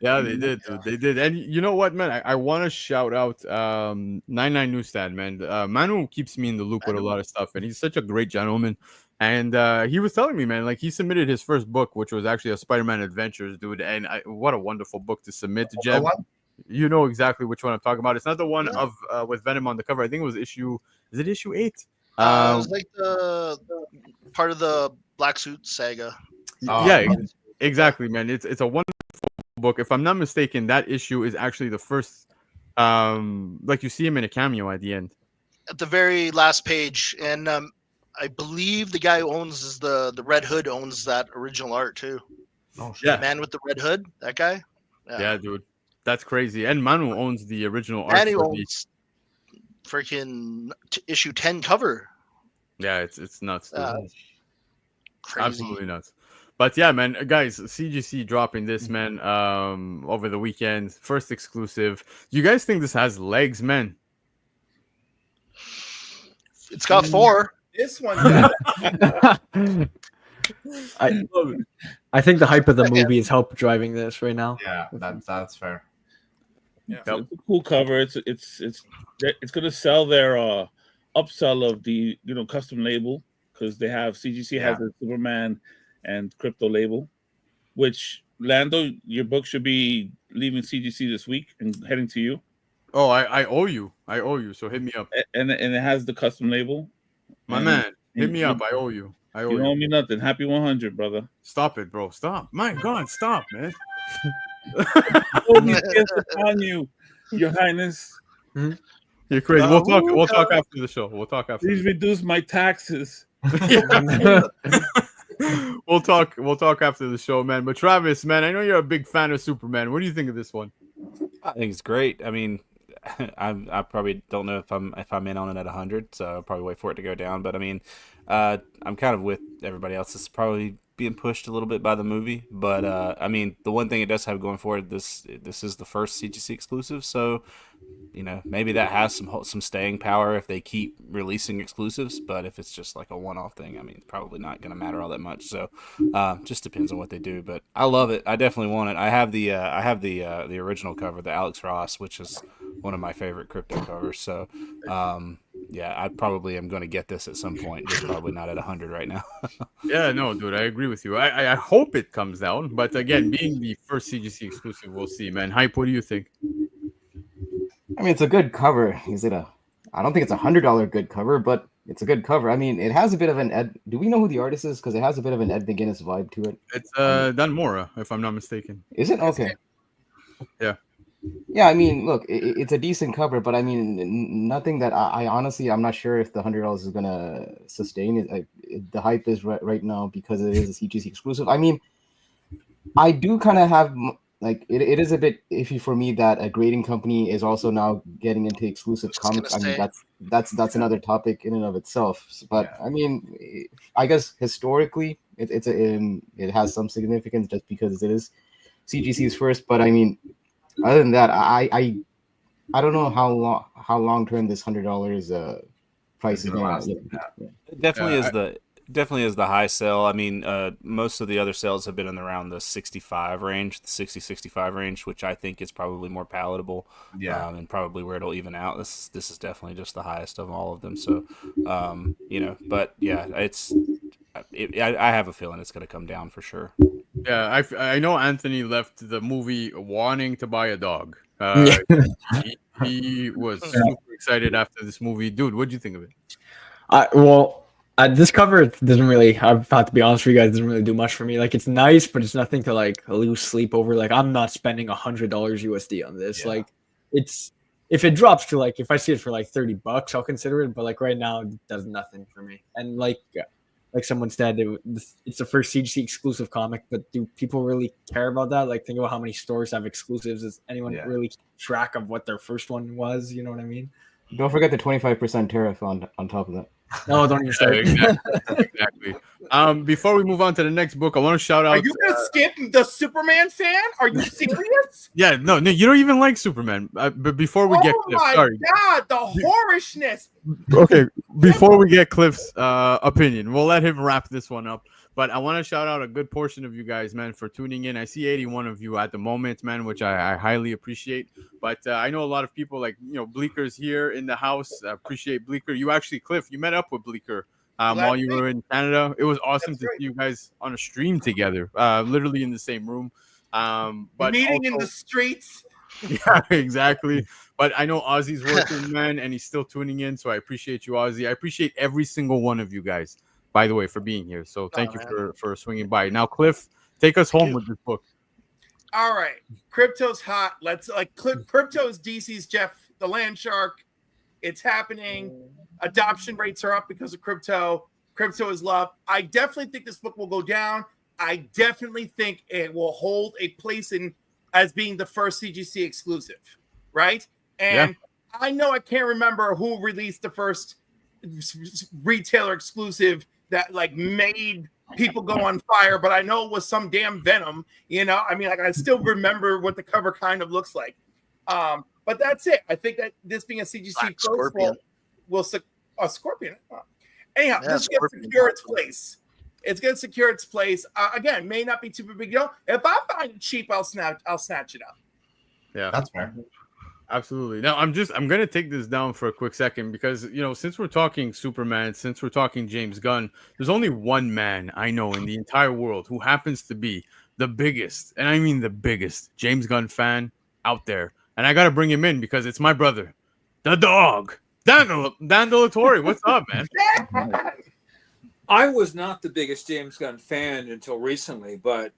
Yeah, they did, dude. They did. And you know what, man? I want to shout out 99 Newsstand, man. Manu keeps me in the loop with a lot of stuff, and he's such a great gentleman. And he was telling me, man, like he submitted his first book, which was actually a Spider-Man Adventures, dude. And what a wonderful book to submit to Jeb. You know exactly which one I'm talking about. It's not the one of with Venom on the cover. I think it was issue 8? It was like the part of the Black Suit saga. Exactly, man. It's a wonderful book. If I'm not mistaken, that issue is actually the first. Like you see him in a cameo at the end. At the very last page, and I believe the guy who owns the Red Hood owns that original art too. Oh shit! Yeah. The man with the red hood, that guy. Yeah, dude, that's crazy. And Manu owns the original art. And he owns freaking issue 10 cover. Yeah, it's nuts. Dude. Crazy. Absolutely nuts. But yeah, man, guys, CGC dropping this, man, over the weekend. First exclusive. Do you guys think this has legs, man? It's got 4. This one, yeah. I think the hype of the movie is help driving this right now. Yeah, that's fair. Yeah, it's a cool cover. It's gonna sell their upsell of the custom label, because they have CGC has a Superman and Crypto label, which Lando, your book should be leaving CGC this week and heading to you. Oh, I owe you. So hit me up. And it has the custom label. My man, hit me up. I owe you. You don't owe me nothing. Happy 100, brother. Stop it, bro. Stop. My God, stop, man. Upon you, Your Highness. You're crazy. We'll talk after the show. Please reduce my taxes. We'll talk after the show, man. But Travis, man, I know you're a big fan of Superman. What do you think of this one? I think it's great. I mean, I probably don't know if I'm in on it at 100, so I'll probably wait for it to go down. But I mean, I'm kind of with everybody else. It's probably being pushed a little bit by the movie, but I mean, the one thing it does have going for it, this is the first CGC exclusive, so maybe that has some staying power if they keep releasing exclusives. But if it's just like a one-off thing, I mean, it's probably not going to matter all that much. So just depends on what they do. But I love it. I definitely want it. I have the original cover, the Alex Ross, which is one of my favorite crypto covers. So yeah, I probably am going to get this at some point. Just probably not at 100 right now. Yeah, no, dude, I agree with you. I hope it comes down, but again, being the first CGC exclusive, we'll see, man. Hype, what do you think? I mean, it's a good cover. I don't think it's $100 good cover, but it's a good cover. I mean, it has a bit of an Ed. Do we know who the artist is? Because it has a bit of an Ed McGuinness vibe to it. It's Dan Mora, if I'm not mistaken. Is it? Okay. Yeah. Yeah, I mean, look, it's a decent cover, but I mean, nothing that I honestly, I'm not sure if the $100 is gonna sustain it. The hype is right now because it is a CGC exclusive. I mean, I do kind of have it is a bit iffy for me that a grading company is also now getting into exclusive comics. I mean, that's another topic in and of itself. But I mean, I guess historically, it has some significance just because it is CGC's first. But I mean, other than that, I don't know how long term this $100 price is going to be. Definitely is the high sell. I mean, most of the other sales have been in around the 65 range, the 60-65 range, which I think is probably more palatable. Yeah, and probably where it'll even out. This is definitely just the highest of all of them. So, but yeah, I have a feeling it's going to come down for sure. Yeah, I know Anthony left the movie wanting to buy a dog. He was super excited after this movie. Dude, what do you think of it? This cover doesn't really, I've had to be honest with you guys, doesn't really do much for me. Like, it's nice, but it's nothing to like lose sleep over. Like, I'm not spending $100 USD on this. Yeah. Like, it's, if it drops to like, if I see it for like $30, I'll consider it. But like right now, it does nothing for me. And like someone said, it's the first CGC exclusive comic, but do people really care about that? Like, think about how many stores have exclusives. Does anyone really keep track of what their first one was? You know what I mean? Don't forget the 25% tariff on top of that. No, don't even start. Exactly. Before we move on to the next book, I want to shout out. Are you gonna skip the Superman fan? Are you serious? Yeah, no, you don't even like Superman. But before we get Cliff, my sorry. God, the whorishness. Okay, before we get Cliff's opinion, we'll let him wrap this one up. But I want to shout out a good portion of you guys, man, for tuning in. I see 81 of you at the moment, man, which I highly appreciate. But I know a lot of people, like, Bleeker's here in the house. I appreciate Bleeker. You actually, Cliff, you met up with Bleeker while you were in Canada. It was awesome to see you guys on a stream together, literally in the same room. But meeting in also, the streets. Yeah, exactly. But I know Ozzy's working, man, and he's still tuning in. So I appreciate you, Ozzy. I appreciate every single one of you guys, by the way, for being here. So thank you for swinging by. Now, Cliff, take us home with this book. All right, crypto's hot. Crypto's DC's Jeff the Land Shark. It's happening. Adoption rates are up because of crypto. Crypto is love. I definitely think this book will go down. I definitely think it will hold a place in as being the first CGC exclusive, right? And I know I can't remember who released the first retailer exclusive that made people go on fire, but I know it was some damn Venom, I mean, I still remember what the cover kind of looks like. But that's it. I think that this being a CGC first will Scorpion. Anyhow, this is going to secure its place. It's going to secure its place. Again, may not be too big deal. If I find it cheap, I'll snatch it up. Yeah, that's fair. Absolutely. Now, I'm going to take this down for a quick second because, since we're talking Superman, since we're talking James Gunn, there's only one man I know in the entire world who happens to be the biggest, and I mean the biggest, James Gunn fan out there. And I got to bring him in because it's my brother, the dog, Dan Delatorre. What's up, man? I was not the biggest James Gunn fan until recently, but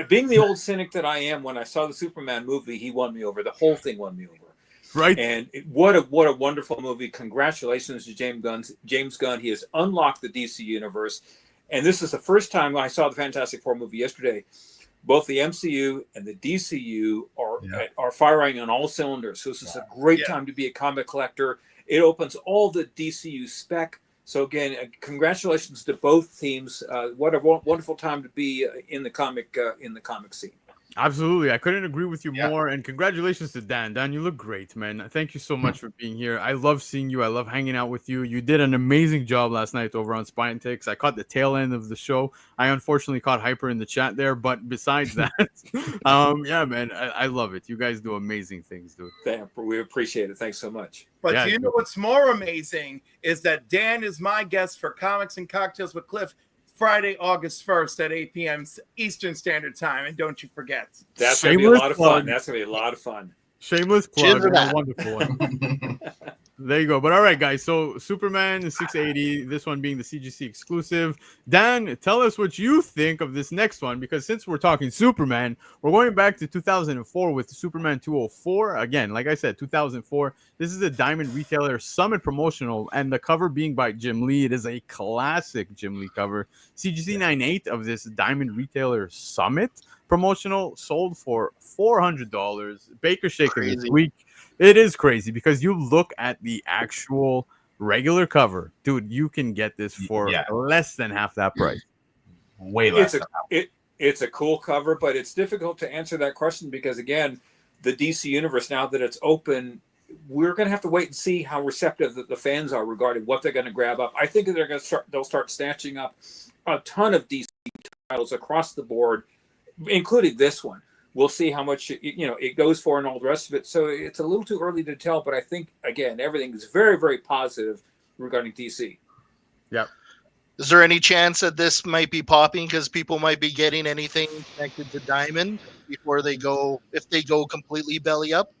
being the old cynic that I am, when I saw the Superman movie, he won me over. The whole thing won me over. Right. And what a wonderful movie. Congratulations to James Gunn. He has unlocked the DC universe. And this is the first time I saw the Fantastic Four movie yesterday. Both the MCU and the DCU are firing on all cylinders. So this is a great time to be a comic collector. It opens all the DCU spec. So again, congratulations to both teams. What a wonderful time to be in the comic scene. Absolutely. I couldn't agree with you more. And congratulations to Dan. Dan, you look great, man. Thank you so much for being here. I love seeing you. I love hanging out with you. You did an amazing job last night over on Spine Takes. I caught the tail end of the show. I unfortunately caught Hyper in the chat there. But besides that, yeah, man, I love it. You guys do amazing things, dude. We appreciate it. Thanks so much. But you know what's more amazing is that Dan is my guest for Comics and Cocktails with Cliff Friday, August 1st at 8 p.m. Eastern Standard Time. And don't you forget. That's going to be a lot of fun. That's going to be a lot of fun. Shameless plug. A wonderful one. There you go. But all right, guys. So Superman 680, this one being the CGC exclusive. Dan, tell us what you think of this next one, because since we're talking Superman, we're going back to 2004 with Superman 204. Again, like I said, 2004. This is a Diamond Retailer Summit promotional, and the cover being by Jim Lee. It is a classic Jim Lee cover. CGC 98 of this Diamond Retailer Summit promotional sold for $400. Baker Shaker this week. It is crazy because you look at the actual regular cover, dude. You can get this for less than half that price. Way less. It's a cool cover, but it's difficult to answer that question because, again, the DC universe, now that it's open, we're going to have to wait and see how receptive the fans are regarding what they're going to grab up. I think they'll start snatching up a ton of DC titles across the board, including this one. We'll see how much it goes for and all the rest of it. So it's a little too early to tell, but I think, again, everything is very, very positive regarding DC. Yep. Is there any chance that this might be popping because people might be getting anything connected to Diamond before they go, if they go completely belly up?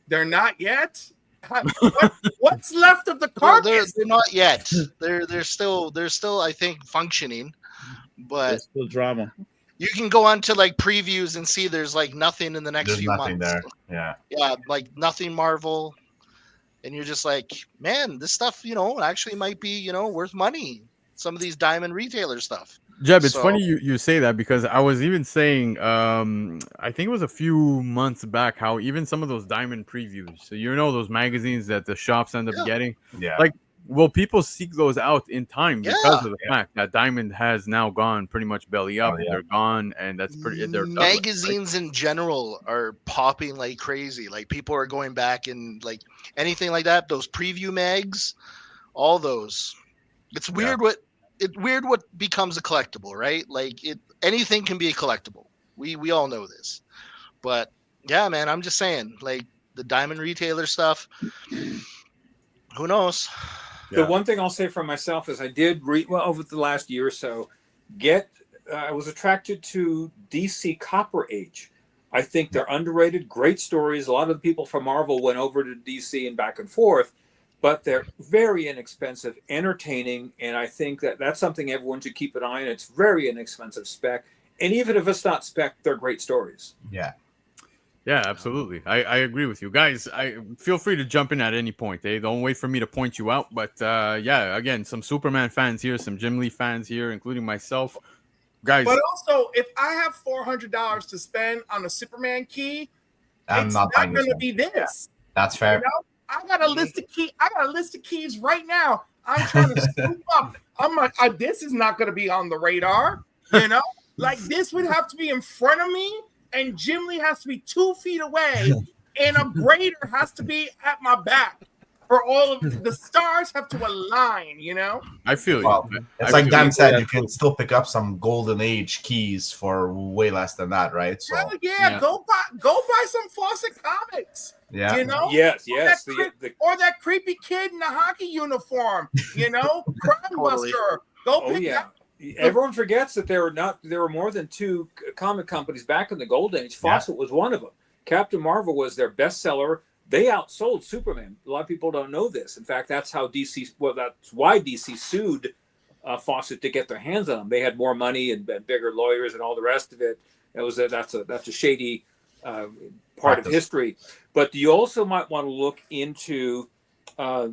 They're not yet. What's left of the carcass? They're not yet. They're still I think functioning, but there's still drama. You can go on to previews and see there's nothing in the next few months. There. Yeah, nothing Marvel, and you're just man, this stuff actually might be worth money. Some of these Diamond Retailer stuff. Jeb, it's funny you say that because I was even saying, I think it was a few months back, how even some of those Diamond previews, so those magazines that the shops end up getting, will people seek those out in time because Yeah. of the fact that Diamond has now gone pretty much belly up? They're gone, and that's pretty. They're done with, right? Magazines in general are popping like crazy. Like people are going back and like anything like that. Those preview mags, all those. It's weird what becomes a collectible, right? Like anything can be a collectible. We all know this, but yeah, man, I'm just saying, like the Diamond retailer stuff. Who knows? The one thing I'll say for myself is I did read over the last year or so. I was attracted to DC Copper Age. I think they're underrated, great stories. A lot of the people from Marvel went over to DC and back and forth, but they're very inexpensive, entertaining, and I think that's something everyone should keep an eye on. It's very inexpensive spec, and even if it's not spec, they're great stories. Yeah. Yeah, absolutely. I agree with you guys. I feel free to jump in at any point. Don't wait for me to point you out. But yeah, again, some Superman fans here, some Jim Lee fans here, including myself, guys. But also, if I have $400 to spend on a Superman key, I'm it's not not buying going this to one. be this. That's fair. You know? I got a list of keys right now. I'm trying to scoop up. I'm like, this is not going to be on the radar. You know, like this would have to be in front of me. And Jim Lee has to be 2 feet away, and a grader has to be at my back. For all of the stars have to align, you know. I feel Well, you. it's like Dan said, you can still pick up some Golden Age keys for way less than that, right? So Hell yeah, go buy some Fawcett comics. yeah, You know, Yes. Or that creepy kid in the hockey uniform. You know, Crime Totally. Buster. Go Oh pick yeah. that. Everyone forgets that there were more than 2 comic companies back in the Golden Age. Fawcett was one of them. Captain Marvel was their bestseller. They outsold Superman. A lot of people don't know this. In fact, that's how DC. Well, that's why DC sued Fawcett to get their hands on them. They had more money and bigger lawyers and all the rest of it. That's a shady part of history. But you also might want to look into now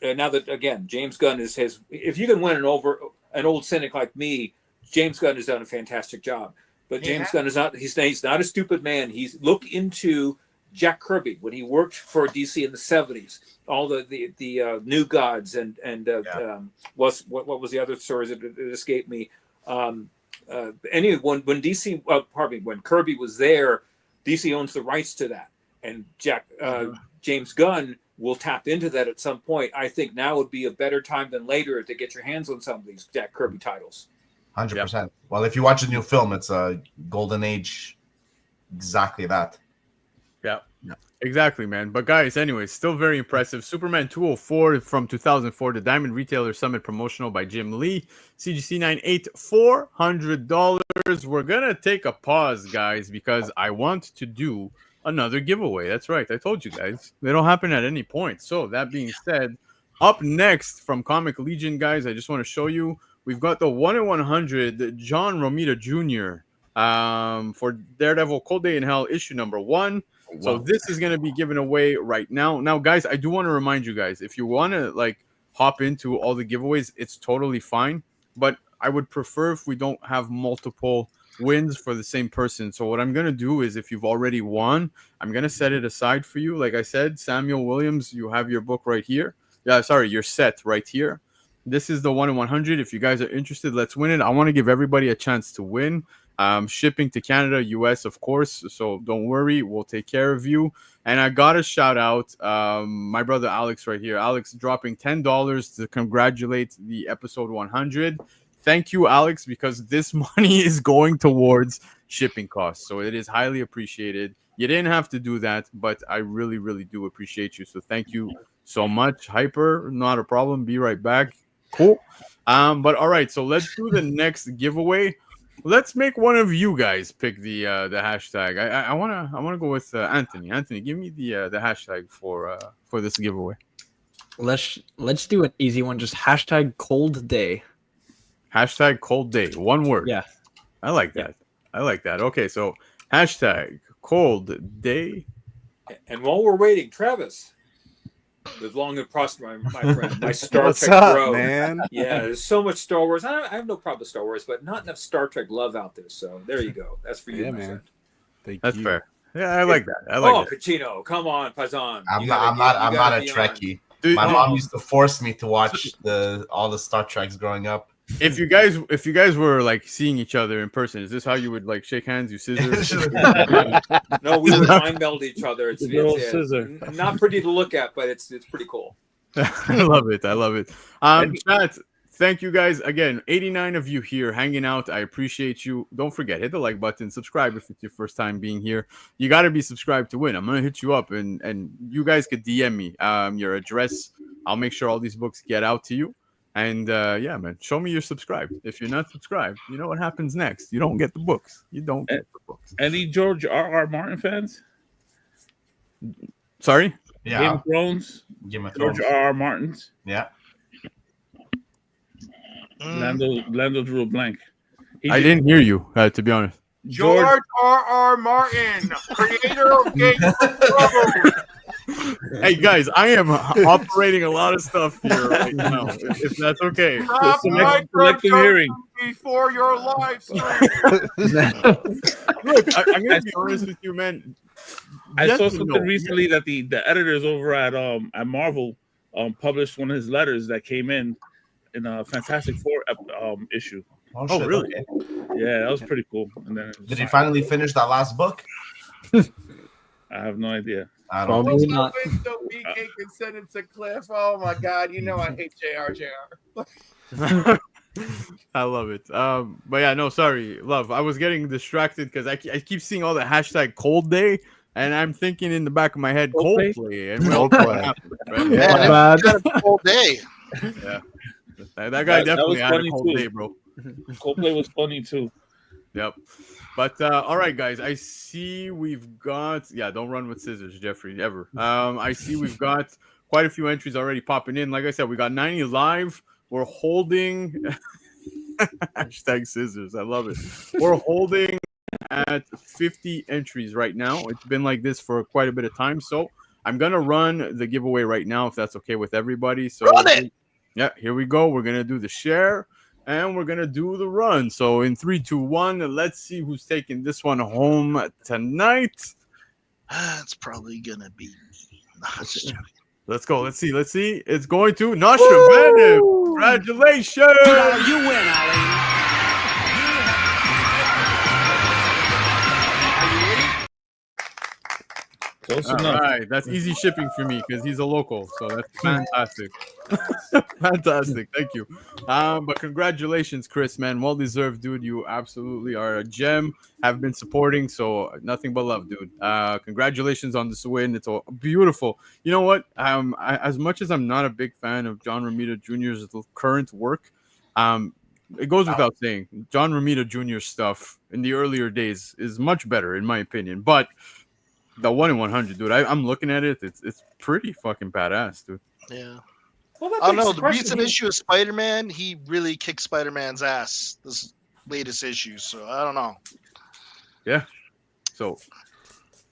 that again James Gunn is his. If you can win an old cynic like me, James Gunn has done a fantastic job. But James Gunn is not. He's not a stupid man. Look into Jack Kirby when he worked for DC in the 70s. All the New Gods and what was the other stories that escaped me. Anyway, when DC, when Kirby was there, DC owns the rights to that, and James Gunn will tap into that at some point. I think now would be a better time than later to get your hands on some of these Jack Kirby titles. 100%. Well, if you watch a new film, it's a Golden Age, exactly that. Yeah. Exactly, man. But guys, anyways, still very impressive. Superman 204 from 2004, the Diamond Retailer Summit promotional by Jim Lee. CGC 98, $400. We're gonna take a pause, guys, because I want to do another giveaway. That's right. I told you guys. They don't happen at any point. So that being said, up next from Comic Legion, guys, I just want to show you. We've got the 1 in 100 John Romita Jr. For Daredevil Cold Day in Hell issue number 1. So this is going to be given away right now. Now, guys, I do want to remind you guys, if you want to hop into all the giveaways, it's totally fine. But I would prefer if we don't have multiple wins for the same person. So what I'm going to do is, if you've already won, I'm going to set it aside for you. Like I said, Samuel Williams, you have your book right here. Yeah, sorry, your set right here. This is the 1 in 100. If you guys are interested, let's win it. I want to give everybody a chance to win. Shipping to Canada, US, of course. So don't worry, we'll take care of you. And I got to shout out my brother Alex right here. Alex dropping $10 to congratulate the episode 100. Thank you, Alex, because this money is going towards shipping costs. So it is highly appreciated. You didn't have to do that, but I really, really do appreciate you. So thank you so much. Hyper, not a problem. Be right back. Cool. But all right, so let's do the next giveaway. Let's make one of you guys pick the hashtag. I wanna go with Anthony. Anthony, give me the hashtag for this giveaway. Let's do an easy one. Just hashtag cold day. Hashtag cold day. One word. Yeah. I like that. I like that. Okay, so hashtag cold day. And while we're waiting, Travis, live long and prosper, my friend. My Star What's Trek up, bro. man? Yeah, there's so much Star Wars. I have no problem with Star Wars, but not enough Star Trek love out there. So there you go. That's for you, Yeah, my man. friend. That's fair. Yeah, I like that. I like Oh, that. Pacino, come on, Pazan. I'm You not gotta a be on. Trekkie. Dude, My mom used to force me to watch all the Star Treks growing up. If you guys were like seeing each other in person, is this how you would like shake hands? You scissors? No, we would mind meld each other. It's, The old it's scissor. not pretty to look at, but it's pretty cool. I love it. I love it. Chat, thank you guys again. 89 of you here hanging out. I appreciate you. Don't forget, hit the like button, subscribe if it's your first time being here. You got to be subscribed to win. I'm gonna hit you up, and you guys could DM me your address. I'll make sure all these books get out to you. And yeah, man, show me you're subscribed. If you're not subscribed, you know what happens next. You don't get the books. You don't get the books. Any George R.R. Martin fans? Sorry? Yeah. Game of Thrones. George R.R. Martin's. Yeah. Lando drew a blank. I didn't hear you, to be honest. George R.R. Martin, creator of Game of Thrones. Hey guys, I am operating a lot of stuff here right now. If that's okay. Stop hearing before your live stream. Look, I'm gonna be honest with you, man. I Yes saw and something no. recently that the editors over at Marvel published one of his letters that came in a Fantastic Four issue. Oh, Oh, really? Okay. Yeah, that was pretty cool. And then Did he finally finish that last book? I have no idea. I don't Probably think not. Wait till BK can send it to Cliff. Oh my God, you know I hate JR. I love it. But yeah, no, sorry, love. I was getting distracted because I keep seeing all the hashtag cold day, and I'm thinking in the back of my head Coldplay? Coldplay, and what happened, right? Man, bad. it's been a full day. Yeah, that guy That was definitely had a funny cold too. day, bro. Coldplay was funny too. Yep. But all right, guys. I see we've got don't run with scissors, Jeffrey, ever. I see we've got quite a few entries already popping in. Like I said, we got 90 live. We're holding hashtag scissors. I love it. We're holding at 50 entries right now. It's been like this for quite a bit of time. So I'm gonna run the giveaway right now if that's okay with everybody. So Run it! Yeah, here we go. We're gonna do the share. And we're going to do the run. So in 3, 2, 1, let's see who's taking this one home tonight. It's probably going to be me. No, I'm just joking. Let's go. Let's see. It's going to Nostradamus. Congratulations. You win, Ali. Close All enough. right. That's easy shipping for me because he's a local. So that's fantastic. Fantastic. Thank you. But congratulations, Chris, man. Well deserved, dude. You absolutely are a gem. Have been supporting. So nothing but love, dude. Congratulations on this win. It's beautiful. You know what? As much as I'm not a big fan of John Romita Jr.'s current work, it goes without saying, John Romita Jr. stuff in the earlier days is much better, in my opinion. But the 1 in 100, dude, I'm looking at it. It's pretty fucking badass, dude. Yeah. Well, that I don't begs know. the The question, recent issue of Spider-Man, he really kicked Spider-Man's ass. This latest issue, so I don't know. Yeah. So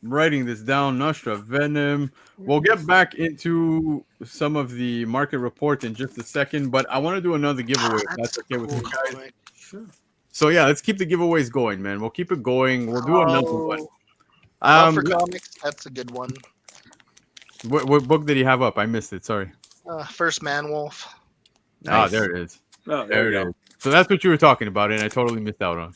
I'm writing this down. Nostra Venom. We'll get back into some of the market report in just a second, but I want to do another giveaway. If that's okay with you guys. Sure. So yeah, let's keep the giveaways going, man. We'll keep it going. We'll do another one. For comics, that's a good one. What book did he have up? I missed it. Sorry. First Man Wolf. Ah, there it is. Oh, There it is. So that's what you were talking about, and I totally missed out on.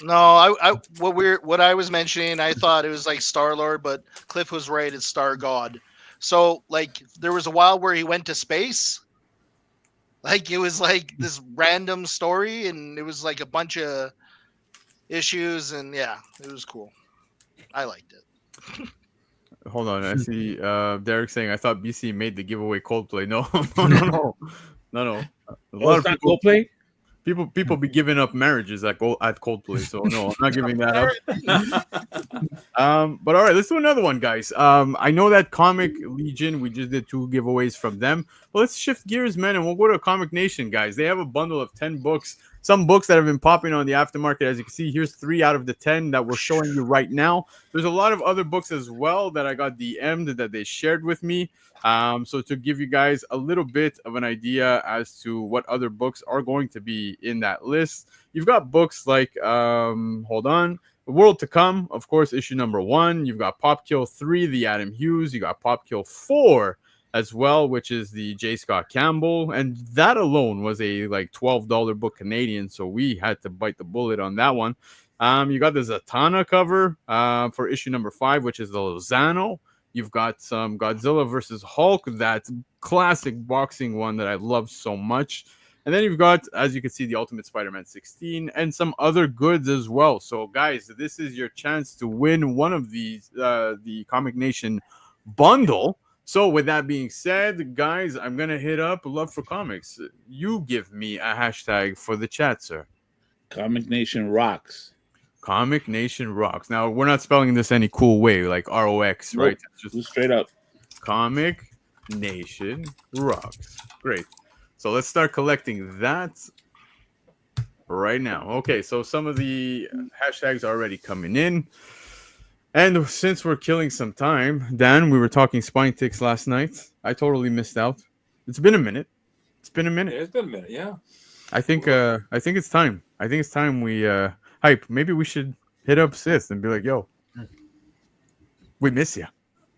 No, what I was mentioning, I thought it was like Star-Lord, but Cliff was right, it's Star God. So like there was a while where he went to space. Like it was like this random story, and it was like a bunch of issues, and yeah, it was cool. I liked it. Hold on, I see Derek saying I thought BC made the giveaway Coldplay. No. A lot of people, Coldplay. people be giving up marriages at Coldplay, so no, I'm not giving that up. But all right, let's do another one, guys. I know that Comic Legion, we just did 2 giveaways from them, but let's shift gears, man, and we'll go to Comic Nation, guys. They have a bundle of 10 books. Some books that have been popping on the aftermarket. As you can see, here's 3 out of the 10 that we're showing you right now. There's a lot of other books as well that I got DM'd that they shared with me. So to give you guys a little bit of an idea as to what other books are going to be in that list, you've got books like, hold on, The World to Come, of course, issue number 1. You've got Pop Kill 3, The Adam Hughes. You got Pop Kill 4, as well, which is the J. Scott Campbell, and that alone was a like $12 book Canadian, so we had to bite the bullet on that one. You got the Zatanna cover for issue number 5, which is the Lozano. You've got some Godzilla versus Hulk, that classic boxing one that I love so much. And then you've got, as you can see, the Ultimate Spider-Man 16 and some other goods as well. So, guys, this is your chance to win one of these, the Comic Nation bundle. So, with that being said, guys, I'm going to hit up Love for Comics. You give me a hashtag for the chat, sir. Comic Nation rocks. Comic Nation rocks. Now, we're not spelling this any cool way, like ROX, right? Nope. It's just straight up. Comic Nation rocks. Great. So let's start collecting that right now. Okay, so some of the hashtags are already coming in. And since we're killing some time, Dan, we were talking spine ticks last night. I totally missed out. It's been a minute. It's been a minute. It's been a minute, yeah. I think it's time. I think it's time we Hype. Maybe we should hit up Sith and be like, yo, we miss you.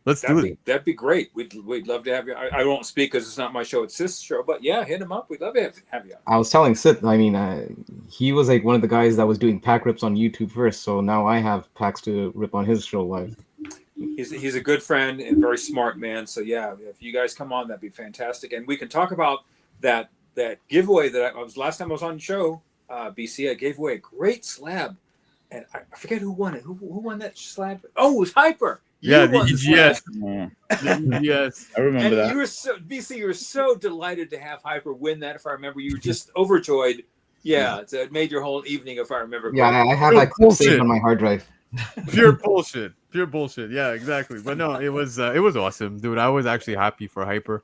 Let's do it. That'd be great. We'd love to have you. I won't speak because it's not my show; it's Sith's show. But yeah, hit him up. We'd love to have you. I was telling Sith. I mean, he was like one of the guys that was doing pack rips on YouTube first. So now I have packs to rip on his show live. He's a good friend and very smart man. So yeah, if you guys come on, that'd be fantastic. And we can talk about that giveaway that I was last time I was on the show. BC, I gave away a great slab, and I forget who won it. Who won that slab? Oh, it was Hyper. Yeah, the EGS. Yes, I remember that. You were BC. You were so delighted to have Hyper win that. If I remember, you were just overjoyed. Yeah, it made your whole evening. If I remember. Yeah, correctly. I have that clip saved on my hard drive. Pure bullshit. Pure bullshit. Yeah, exactly. But no, it was awesome, dude. I was actually happy for Hyper.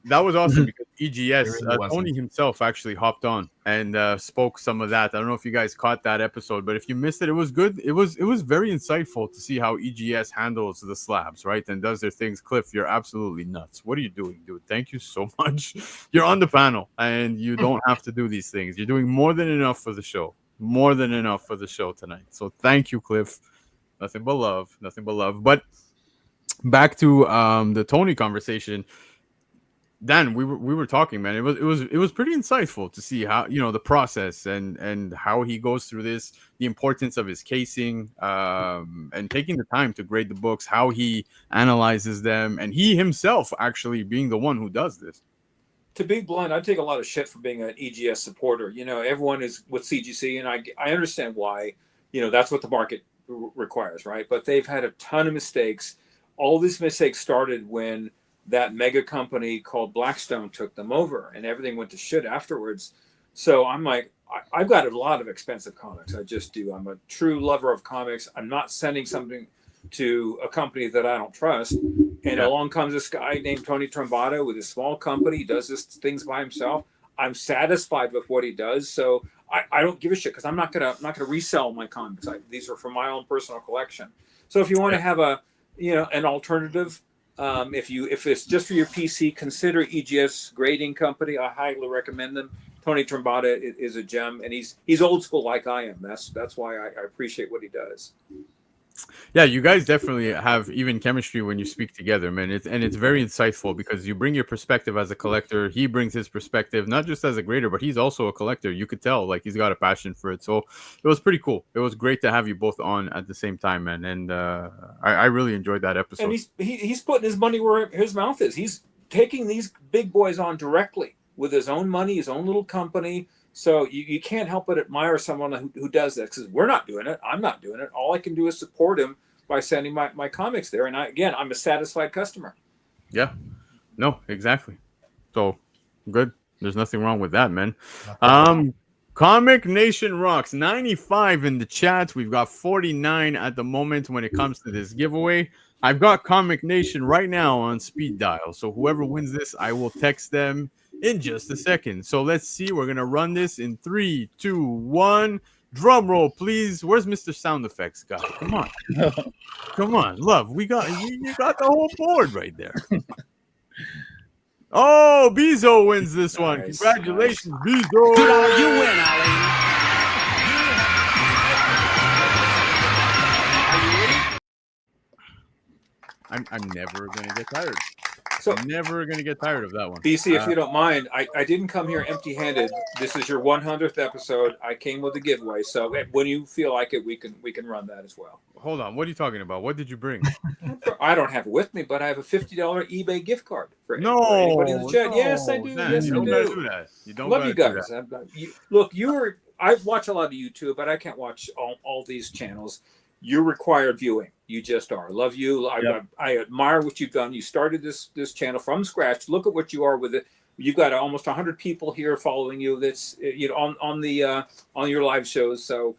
That was awesome because EGS, Tony himself actually hopped on and spoke some of that. I don't know if you guys caught that episode, but if you missed it, it was good. It was very insightful to see how EGS handles the slabs, right, and does their things. Cliff, you're absolutely nuts. What are you doing, dude? Thank you so much. You're on the panel, and you don't have to do these things. You're doing more than enough for the show. More than enough for the show tonight. So thank you, Cliff. Nothing but love. Nothing but love. But back to the Tony conversation. Dan, we were talking, man. It was pretty insightful to see how, the process and how he goes through this, the importance of his casing, and taking the time to grade the books, how he analyzes them, and he himself actually being the one who does this. To be blunt, I take a lot of shit for being an EGS supporter. Everyone is with CGC, and I understand why. That's what the market requires, right? But they've had a ton of mistakes. All these mistakes started when that mega company called Blackstone took them over, and everything went to shit afterwards. So I'm like, I've got a lot of expensive comics. I just do. I'm a true lover of comics. I'm not sending something to a company that I don't trust. And along comes this guy named Tony Trombata with a small company. He does this things by himself. I'm satisfied with what he does. So I don't give a shit because I'm not gonna resell my comics. These are from my own personal collection. So if you want to have an alternative, if it's just for your PC, consider EGS Grading Company. I highly recommend them. Tony Trombata is a gem, and he's old school like I am. That's why I appreciate what he does. Yeah, you guys definitely have even chemistry when you speak together, man. It's very insightful because you bring your perspective as a collector. He brings his perspective, not just as a grader, but he's also a collector. You could tell, like, he's got a passion for it. So it was pretty cool. It was great to have you both on at the same time, man. And I really enjoyed that episode. And he's putting his money where his mouth is. He's taking these big boys on directly with his own money, his own little company. So you can't help but admire someone who does that, because we're not doing it. I'm not doing it. All I can do is support him by sending my comics there. And I'm a satisfied customer. Yeah, no, exactly. So good. There's nothing wrong with that, man. Comic Nation rocks. 95 in the chat. We've got 49 at the moment when it comes to this giveaway. I've got Comic Nation right now on speed dial. So whoever wins this, I will text them in just a second. So let's see. We're gonna run this in 3, 2, 1. Drum roll, please. Where's Mr. Sound Effects guy? Come on, come on, love. You got the whole board right there. Oh, Bezo wins this one. Congratulations, Bezo. You win, Ali. I'm never gonna get tired. So Never gonna get tired of that one. BC, if you don't mind, I didn't come here empty-handed. This is your 100th episode. I came with a giveaway, so when you feel like it, we can run that as well. Hold on, what are you talking about? What did you bring? I don't have it with me, but I have a $50 eBay gift card for No, anybody in the chat. no, Yes, I do. Dan, Yes, you I don't do. gotta do that. You don't Love gotta you do guys. Look, I watch a lot of YouTube, but I can't watch all these channels. You're required viewing. You just are. Love you. I admire what you've done. You started this channel from scratch. Look at what you are with it. You've got almost 100 people here following you. That's on your live shows. So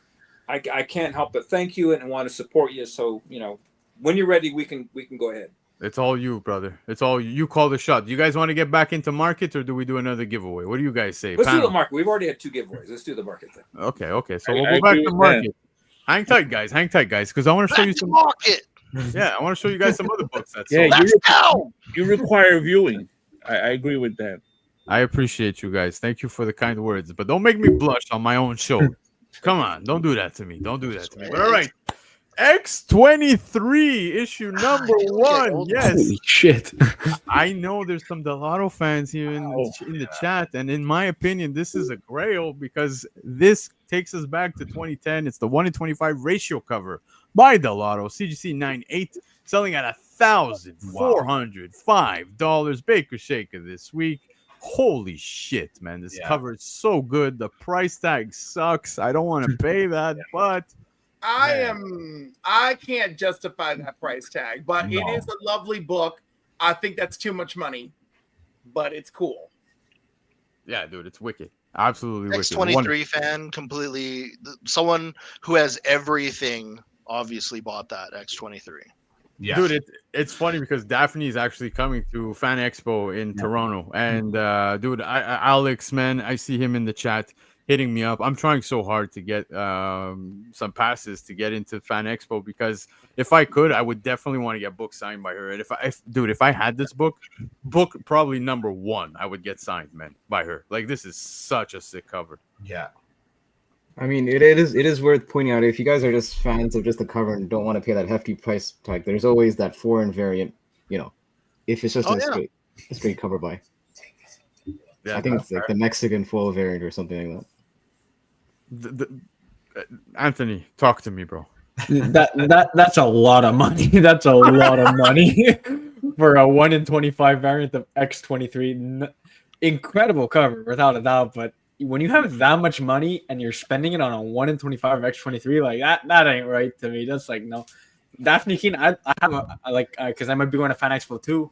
I can't help but thank you and want to support you. So when you're ready, we can go ahead. It's all you, brother. It's all you. You call the shot. Do you guys want to get back into market, or do we do another giveaway? What do you guys say? Let's do Panel? the market. We've already had 2 giveaways. Let's do the market thing. Okay. So I we'll go back agree to with market. Hang tight, guys, because I want to show you some. Market. Yeah, I want to show you guys some other books. You require viewing. I agree with that. I appreciate you guys. Thank you for the kind words, but don't make me blush on my own show. Come on, don't do that to me. Don't do that to me. But all right, X23 issue number 1. Yes. Holy shit. I know there's some Delato fans here in the chat, and in my opinion, this is a grail because this takes us back to 2010. It's the 1-in-25 ratio cover by Delato, CGC 98, selling at $1,405. Baker Shaker this week. Holy shit, man! This cover is so good. The price tag sucks. I don't want to pay that, but I can't justify that price tag, but it is a lovely book. I think that's too much money, but it's cool. Yeah, dude, it's wicked. Absolutely wicked. X23 fan, completely. Someone who has everything obviously bought that X23. Yeah. Dude, it's funny because Daphne is actually coming to Fan Expo in Toronto, and dude, Alex, man, I see him in the chat hitting me up. I'm trying so hard to get some passes to get into Fan Expo because if I could, I would definitely want to get books signed by her. And if I had this book probably number 1, I would get signed, man, by her. Like, this is such a sick cover. Yeah. I mean, it is worth pointing out, if you guys are just fans of just the cover and don't want to pay that hefty price tag, there's always that foreign variant, if it's just a straight cover buy. Yeah, I think it's like the Mexican foil variant or something like that. Anthony, talk to me, bro. That's a lot of money. That's a lot of money for a 1-in-25 variant of X23. Incredible cover, without a doubt, but when you have that much money and you're spending it on a 1-in-25 X23, like that ain't right to me. That's like, no. Daphne Keane, I have because I might be going to Fan Expo too.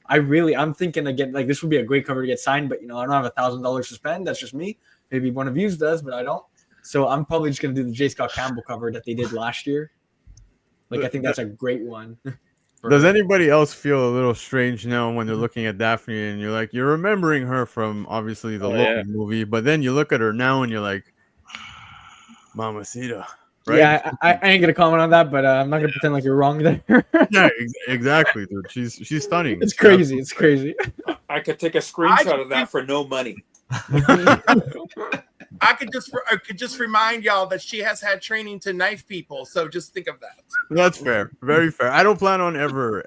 I'm thinking again, like, this would be a great cover to get signed, but I don't have $1,000 to spend. That's just me. Maybe one of you does, but I don't. So I'm probably just gonna do the J. Scott Campbell cover that they did last year. Like, I think that's a great one. Does anybody else feel a little strange now when they're looking at Daphne and you're remembering her from obviously the Logan movie, but then you look at her now and you're like, Mamacita, right? Yeah, I ain't gonna comment on that, but I'm not gonna pretend like you're wrong there. Yeah, exactly, dude. She's stunning. It's crazy. It's crazy. I could take a screenshot of that for no money. I could just remind y'all that she has had training to knife people, so just think of that. That's fair, very fair. I don't plan on ever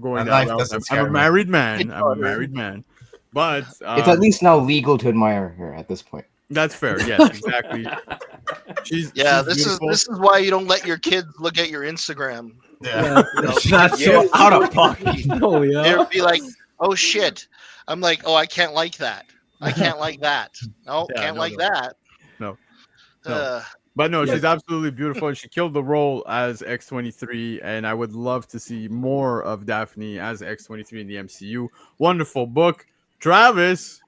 going that route. I'm a married man. But it's at least now legal to admire her at this point. That's fair. Yes, exactly. She's this is why you don't let your kids look at your Instagram. Yeah, that's so out of pocket. Oh yeah, they'd be like, "Oh shit!" I'm like, "Oh, I can't like that. I can't like that. No, can't like that." No. But no, she's absolutely beautiful, and she killed the role as X23, and I would love to see more of Daphne as X23 in the MCU. Wonderful book. Travis,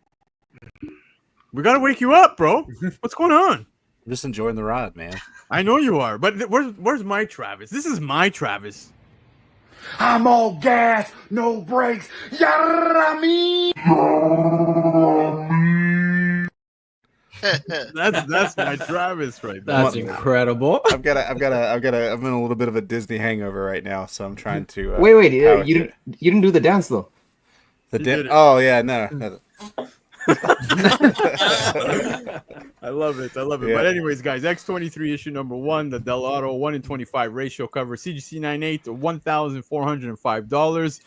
we got to wake you up, bro. What's going on? I'm just enjoying the ride, man. I know you are, but where's my Travis? This is my Travis. I'm all gas, no brakes. Yarami. That's my Travis right there. That's incredible. I'm in a little bit of a Disney hangover right now, so I'm trying to. Wait, you didn't do the dance though. Oh yeah, no. I love it. Yeah. But anyways, guys, X23 issue number 1, the Delato 1-in-25 ratio cover, CGC 98, $1,405.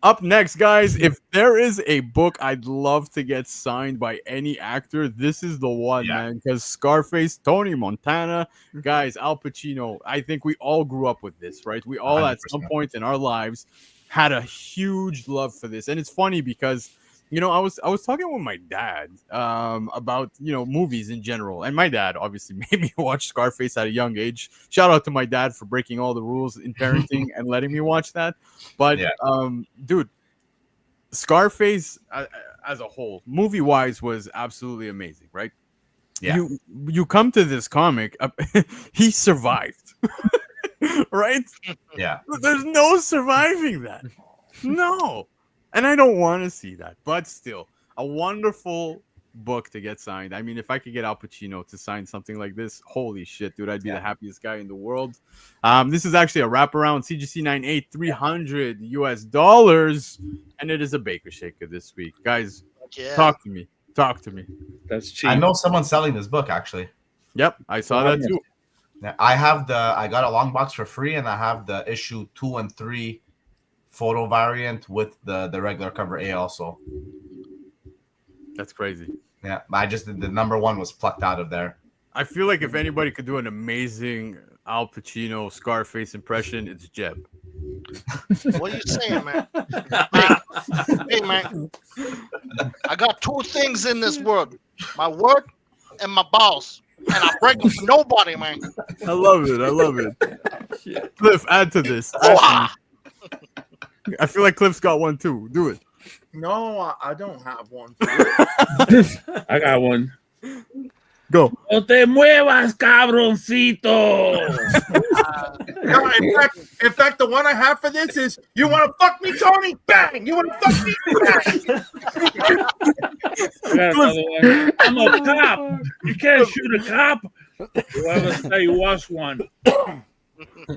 Up next, guys, if there is a book I'd love to get signed by any actor, this is the one, man. Because Scarface, Tony Montana, guys, Al Pacino. I think we all grew up with this, right? We all, at some 100%. point in our lives, had a huge love for this, and it's funny because I was talking with my dad about movies in general, and my dad obviously made me watch Scarface at a young age. Shout out to my dad for breaking all the rules in parenting and letting me watch that. But dude, Scarface as a whole, movie wise, was absolutely amazing, right? Yeah. You come to this comic, he survived, right? Yeah. There's no surviving that. No. And I don't want to see that, but still, a wonderful book to get signed. I mean, if I could get Al Pacino to sign something like this, holy shit, dude, I'd be the happiest guy in the world. This is actually a wraparound CGC 98 $300 US, and it is a Baker Shaker this week. Guys, talk to me. Talk to me. That's cheap. I know someone selling this book actually. Yep, I saw that too. Yeah, I got a long box for free, and I have the issue 2 and 3 photo variant with the regular cover A also. That's crazy. Yeah, I just the number 1 was plucked out of there. I feel like if anybody could do an amazing Al Pacino Scarface impression, it's Jeb. What are you saying, man? Hey, man. I got 2 things in this world: my word and my balls, and I break them for nobody, man. I love it. I love it. Cliff, add to this. I feel like Cliff's got one too. Do it. No, I don't have one. I got one. Go. No te muevas, cabroncito. No, in fact, the one I have for this is, you want to fuck me, Tony? Bang! You want to fuck me? Bang! I got another one. I'm a cop. You can't shoot a cop. Whoever say you was one.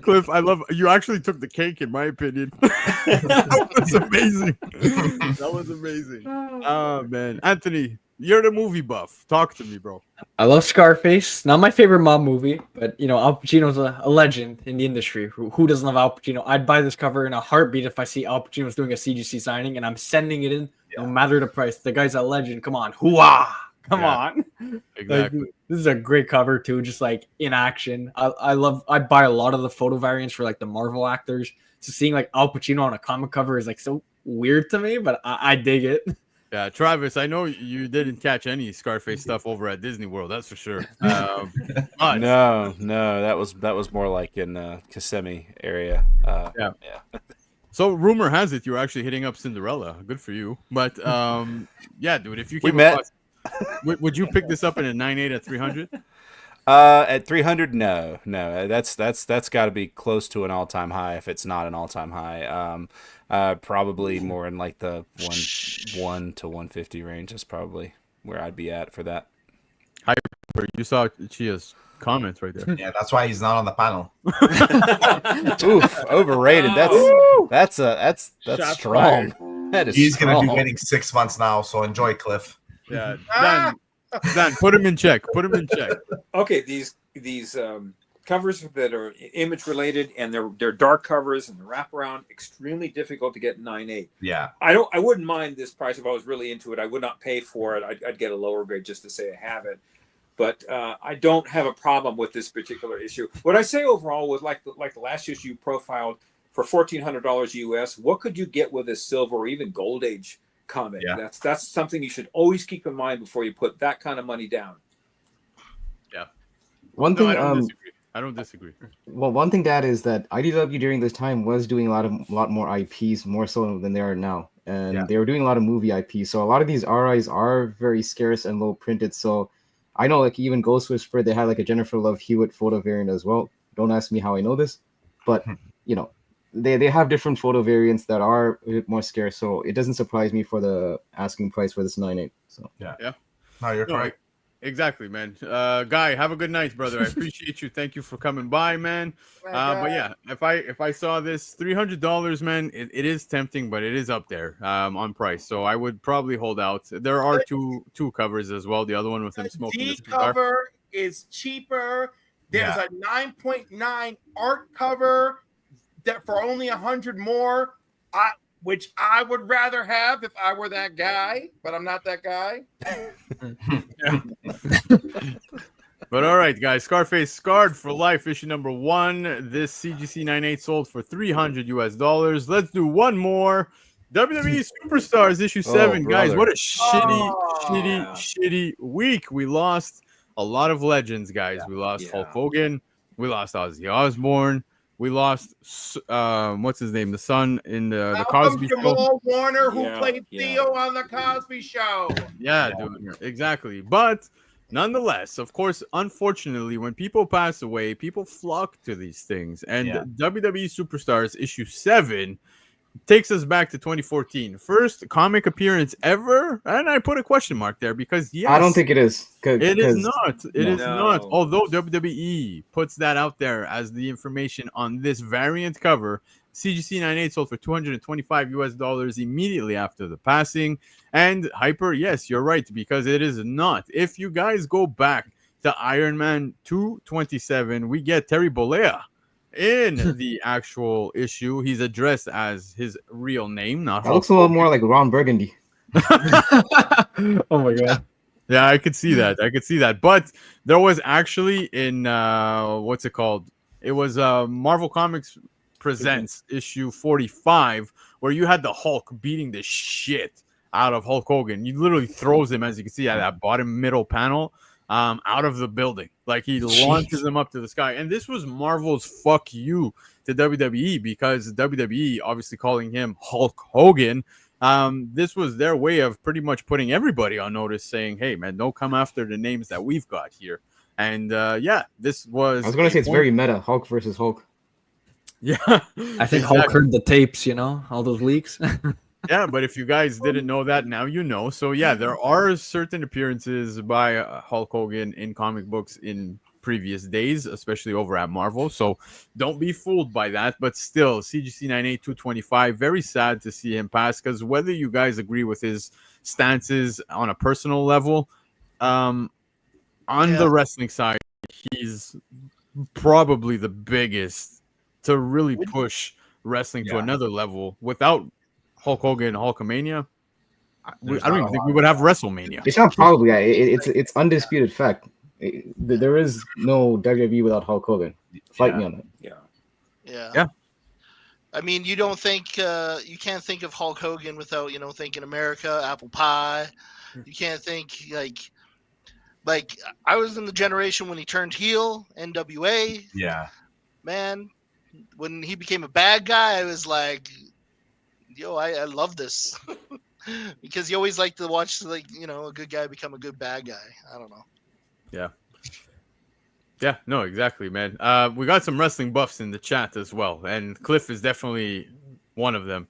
Cliff, I love you. Actually took the cake, in my opinion. That was amazing. That was amazing. Oh man, Anthony, you're the movie buff. Talk to me, bro. I love Scarface. Not my favorite mob movie, but Al Pacino's a legend in the industry. Who doesn't love Al Pacino? I'd buy this cover in a heartbeat if I see Al Pacino's doing a CGC signing, and I'm sending it in no matter the price. The guy's a legend. Come on, hooah! Come on. Exactly. Like, this is a great cover too, just like in action. I'd buy a lot of the photo variants for like the Marvel actors. So seeing like Al Pacino on a comic cover is like so weird to me, but I dig it. Yeah, Travis, I know you didn't catch any Scarface stuff over at Disney World, that's for sure. No, that was more like in Kissimmee area. Yeah. So rumor has it you're actually hitting up Cinderella. Good for you. But yeah, dude, if you came across, would you pick this up in a 9.8 at 300? At 300, no. That's got to be close to an all-time high. If it's not an all-time high, probably more in like the 1 to 150 range is probably where I'd be at for that. You saw Chia's comments right there. Yeah, that's why he's not on the panel. Oof, overrated. That's strong. That is. He's strong. gonna be waiting 6 months now, so enjoy, Cliff. Yeah, Dan, put him in check. Put him in check. Okay, these covers that are image related and they're dark covers and the wraparound, extremely difficult to get 9.8. Yeah, I wouldn't mind this price if I was really into it. I would not pay for it. I'd get a lower grade just to say I have it. But I don't have a problem with this particular issue. What I say overall was like the last issue you profiled for $1,400 US. What could you get with a silver or even gold age comic? Yeah. That's something you should always keep in mind before you put that kind of money down. Yeah. One thing, I don't disagree. Well, one thing that is that IDW during this time was doing a lot more IPs, more so than they are now, and they were doing a lot of movie IPs. So a lot of these RIs are very scarce and low printed. So I know, like even Ghost Whisperer, they had like a Jennifer Love Hewitt photo variant as well. Don't ask me how I know this, but they have different photo variants that are a bit more scarce. So it doesn't surprise me for the asking price for this 9.8. So yeah. No, you're correct. Exactly, man. Guy, have a good night, brother. I appreciate you. Thank you for coming by, man. But yeah, if I saw this $300, man, it is tempting, but it is up there on price. So I would probably hold out. There are two covers as well. The other one with him smoking the cigar. cover is cheaper. There's a 9.9 art cover that for only 100 more. which I would rather have if I were that guy, but I'm not that guy. But all right, guys, Scarface Scarred for Life issue number 1. This CGC 98 sold for $300 US. Let's do one more. WWE Superstars issue 7, guys. What a shitty week. We lost a lot of legends, guys. We lost Hulk Hogan. We lost Ozzy Osbourne. We lost what's his name? The son in the Cosby Show. Jamal Warner, who played Theo on the Cosby Show. Yeah, dude, exactly. But nonetheless, of course, unfortunately, when people pass away, people flock to these things. And WWE Superstars issue 7 takes us back to 2014. First comic appearance ever, and I put a question mark there because yes, I don't think it is. It is not. It is not. Although WWE puts that out there as the information on this variant cover, CGC 98 sold for $225 US immediately after the passing. And Hyper, yes, you're right, because it is not. If you guys go back to Iron Man 227, we get Terry Bollea in the actual issue. He's addressed as his real name, not That looks a little more like Ron Burgundy. Oh my god. Yeah, I could see that. I could see that. But there was actually in what's it called? It was Marvel Comics Presents issue 45, where you had the Hulk beating the shit out of Hulk Hogan. He literally throws him, as you can see at that bottom middle panel, out of the building. Like he launches him up to the sky. And this was Marvel's fuck you to WWE, because WWE obviously calling him Hulk Hogan. This was their way of pretty much putting everybody on notice, saying, hey man, don't come after the names that we've got here. And this was, I was gonna say it's very meta, Hulk versus Hulk. Yeah, I think Hulk heard the tapes, all those leaks. Yeah, but if you guys didn't know that, now you know. So yeah, there are certain appearances by Hulk Hogan in comic books in previous days, especially over at Marvel. So don't be fooled by that. But still, CGC 98 225, very sad to see him pass, because whether you guys agree with his stances on a personal level, on the wrestling side, he's probably the biggest to really push wrestling to another level. Without Hulk Hogan, Hulkamania, I don't even think we would have WrestleMania. It's not probably. It's undisputed fact. There is no WWE without Hulk Hogan. Fight me on that. Yeah. I mean, you don't think you can't think of Hulk Hogan without thinking America, apple pie. You can't think like I was in the generation when he turned heel, NWA. Yeah. Man, when he became a bad guy, I was like, yo, I love this. Because you always like to watch a good guy become a good bad guy. I don't know. Yeah, no, exactly, man. We got some wrestling buffs in the chat as well, and Cliff is definitely one of them.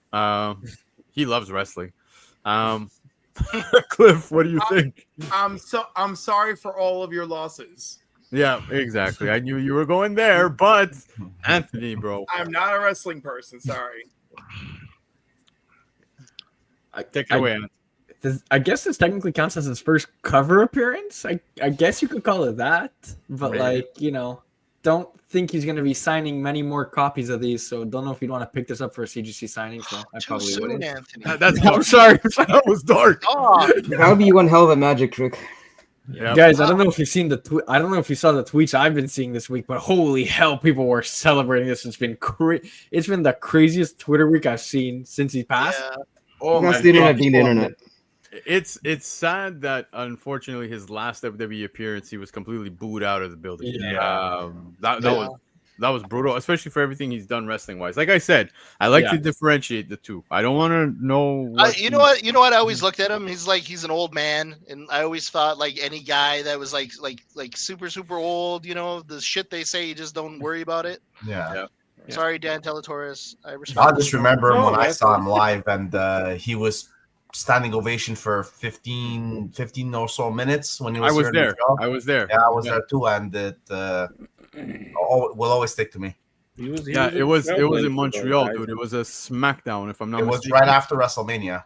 He loves wrestling. Cliff, what do you think? I'm sorry for all of your losses. Yeah, exactly. I knew you were going there, but Anthony, bro, I'm not a wrestling person. Sorry. Take it away, Anthony. I guess this technically counts as his first cover appearance. I guess you could call it that, but don't think he's going to be signing many more copies of these. So don't know if you'd want to pick this up for a CGC signing. So I probably wouldn't. I'm sorry, that was dark. That would be one hell of a magic trick. Yep. Guys, I don't know if you've seen I don't know if you saw the tweets I've been seeing this week, but holy hell, people were celebrating this. It's been it's been the craziest Twitter week I've seen since he passed. Yeah. Oh That's the internet being the internet. It's sad that unfortunately his last WWE appearance he was completely booed out of the building. Yeah. That was brutal, especially for everything he's done wrestling wise. Like I said, I like to differentiate the two. I don't want to know. You know what? I always looked at him. He's an old man, and I always thought like any guy that was like super old. The shit they say, you just don't worry about it. Yeah. Sorry, Dan Teletoris. I respect. I just remember him when I saw him live, and he was standing ovation for 15 or so minutes when he was there. I was there. Yeah, I was there too, and it will always stick to me. It was in Montreal, dude. It was a SmackDown, if I'm not mistaken. It was right after WrestleMania.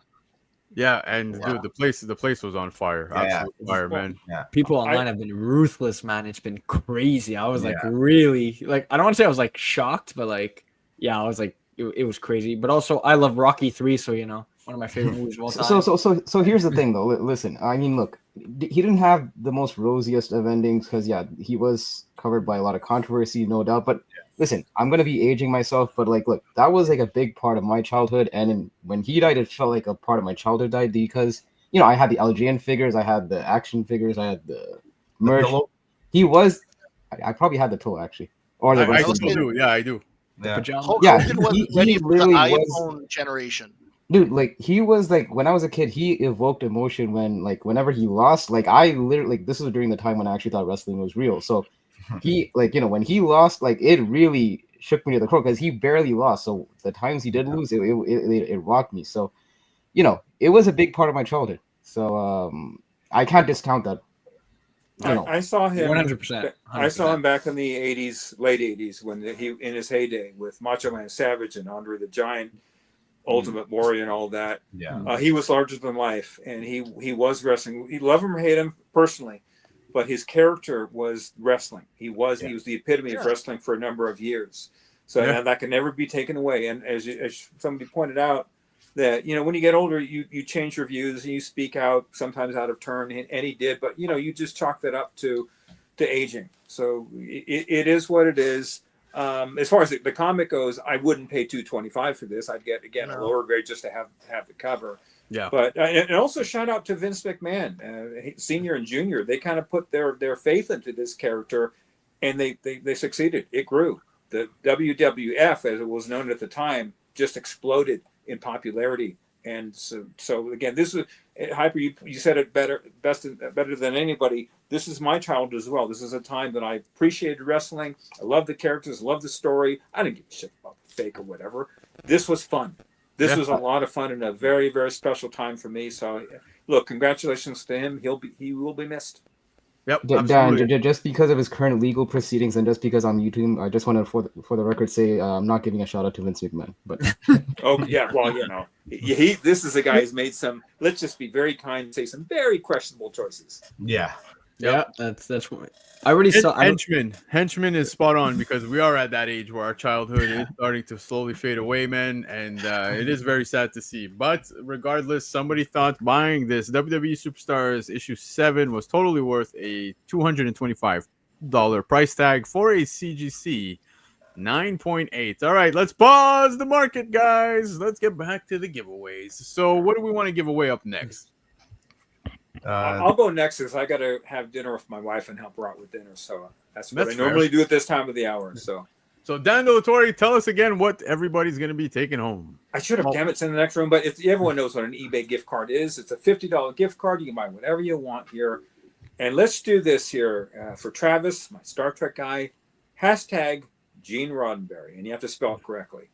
Yeah, and dude, the place was on fire. Absolute fire, man. Yeah. People online have been ruthless, man. It's been crazy. I was really I don't want to say I was like shocked, but I was like it was crazy. But also, I love Rocky 3, so one of my favorite movies of all time. So here's the thing, though. Listen, I mean, look, he didn't have the most rosiest of endings because, yeah, he was covered by a lot of controversy, no doubt. But listen, I'm gonna be aging myself, but like, look, that was like a big part of my childhood, and when he died, it felt like a part of my childhood died because I had the LJN figures, I had the action figures, I had the merch. He was, I probably had the toe actually, or the I still do. Yeah, I do. The pajama. Hulk Yeah, Hogan wasn't he ready for the literally iPhone generation. Dude, like he was like when I was a kid, he evoked emotion whenever he lost. Like I literally this was during the time when I actually thought wrestling was real. So he when he lost, like it really shook me to the core because he barely lost. So the times he did lose, it rocked me. So it was a big part of my childhood. So I can't discount that. I saw him 100%. I saw him back in the '80s, late '80s, when he in his heyday with Macho Man Savage and Andre the Giant, Ultimate Warrior, and all that. Yeah, he was larger than life, and he was wrestling. You love him or hate him personally, but his character was wrestling. He was the epitome of wrestling for a number of years. So and that can never be taken away. And as somebody pointed out, that when you get older, you change your views and you speak out, sometimes out of turn, and he did. But you just chalk that up to aging. So it is what it is. As far as the comic goes, I wouldn't pay $225 for this. I'd get a lower grade just to have the cover. Yeah. But and also shout out to Vince McMahon, senior and junior. They kind of put their faith into this character, and they succeeded. It grew. The WWF, as it was known at the time, just exploded in popularity. And so again, this is Hyper. You said it better than anybody. This is my childhood as well. This is a time that I appreciated wrestling. I love the characters, love the story. I didn't give a shit about the fake or whatever. This was fun. This was a lot of fun and a very, very special time for me. So look, congratulations to him. He will be missed. Yep. Dan, just because of his current legal proceedings and just because on YouTube, I just want to, for the record, say I'm not giving a shout out to Vince McMahon. But oh yeah, well this is a guy who's made some. Let's just be very kind and say some very questionable choices. Yeah. Yeah, that's what I already saw. Henchman is spot on because we are at that age where our childhood is starting to slowly fade away, man, and it is very sad to see. But regardless, somebody thought buying this WWE Superstars issue 7 was totally worth a $225 price tag for a CGC 9.8. All right, let's pause the market, guys. Let's get back to the giveaways. So, what do we want to give away up next? I'll go next because I got to have dinner with my wife and help her out with dinner. So that's what I normally do at this time of the hour. So Dan Delatorre, tell us again what everybody's going to be taking home. I should have, damn it, it's in the next room. But everyone knows what an eBay gift card is. It's a $50 gift card. You can buy whatever you want here. And let's do this here for Travis, my Star Trek guy. Hashtag Gene Roddenberry, and you have to spell it correctly.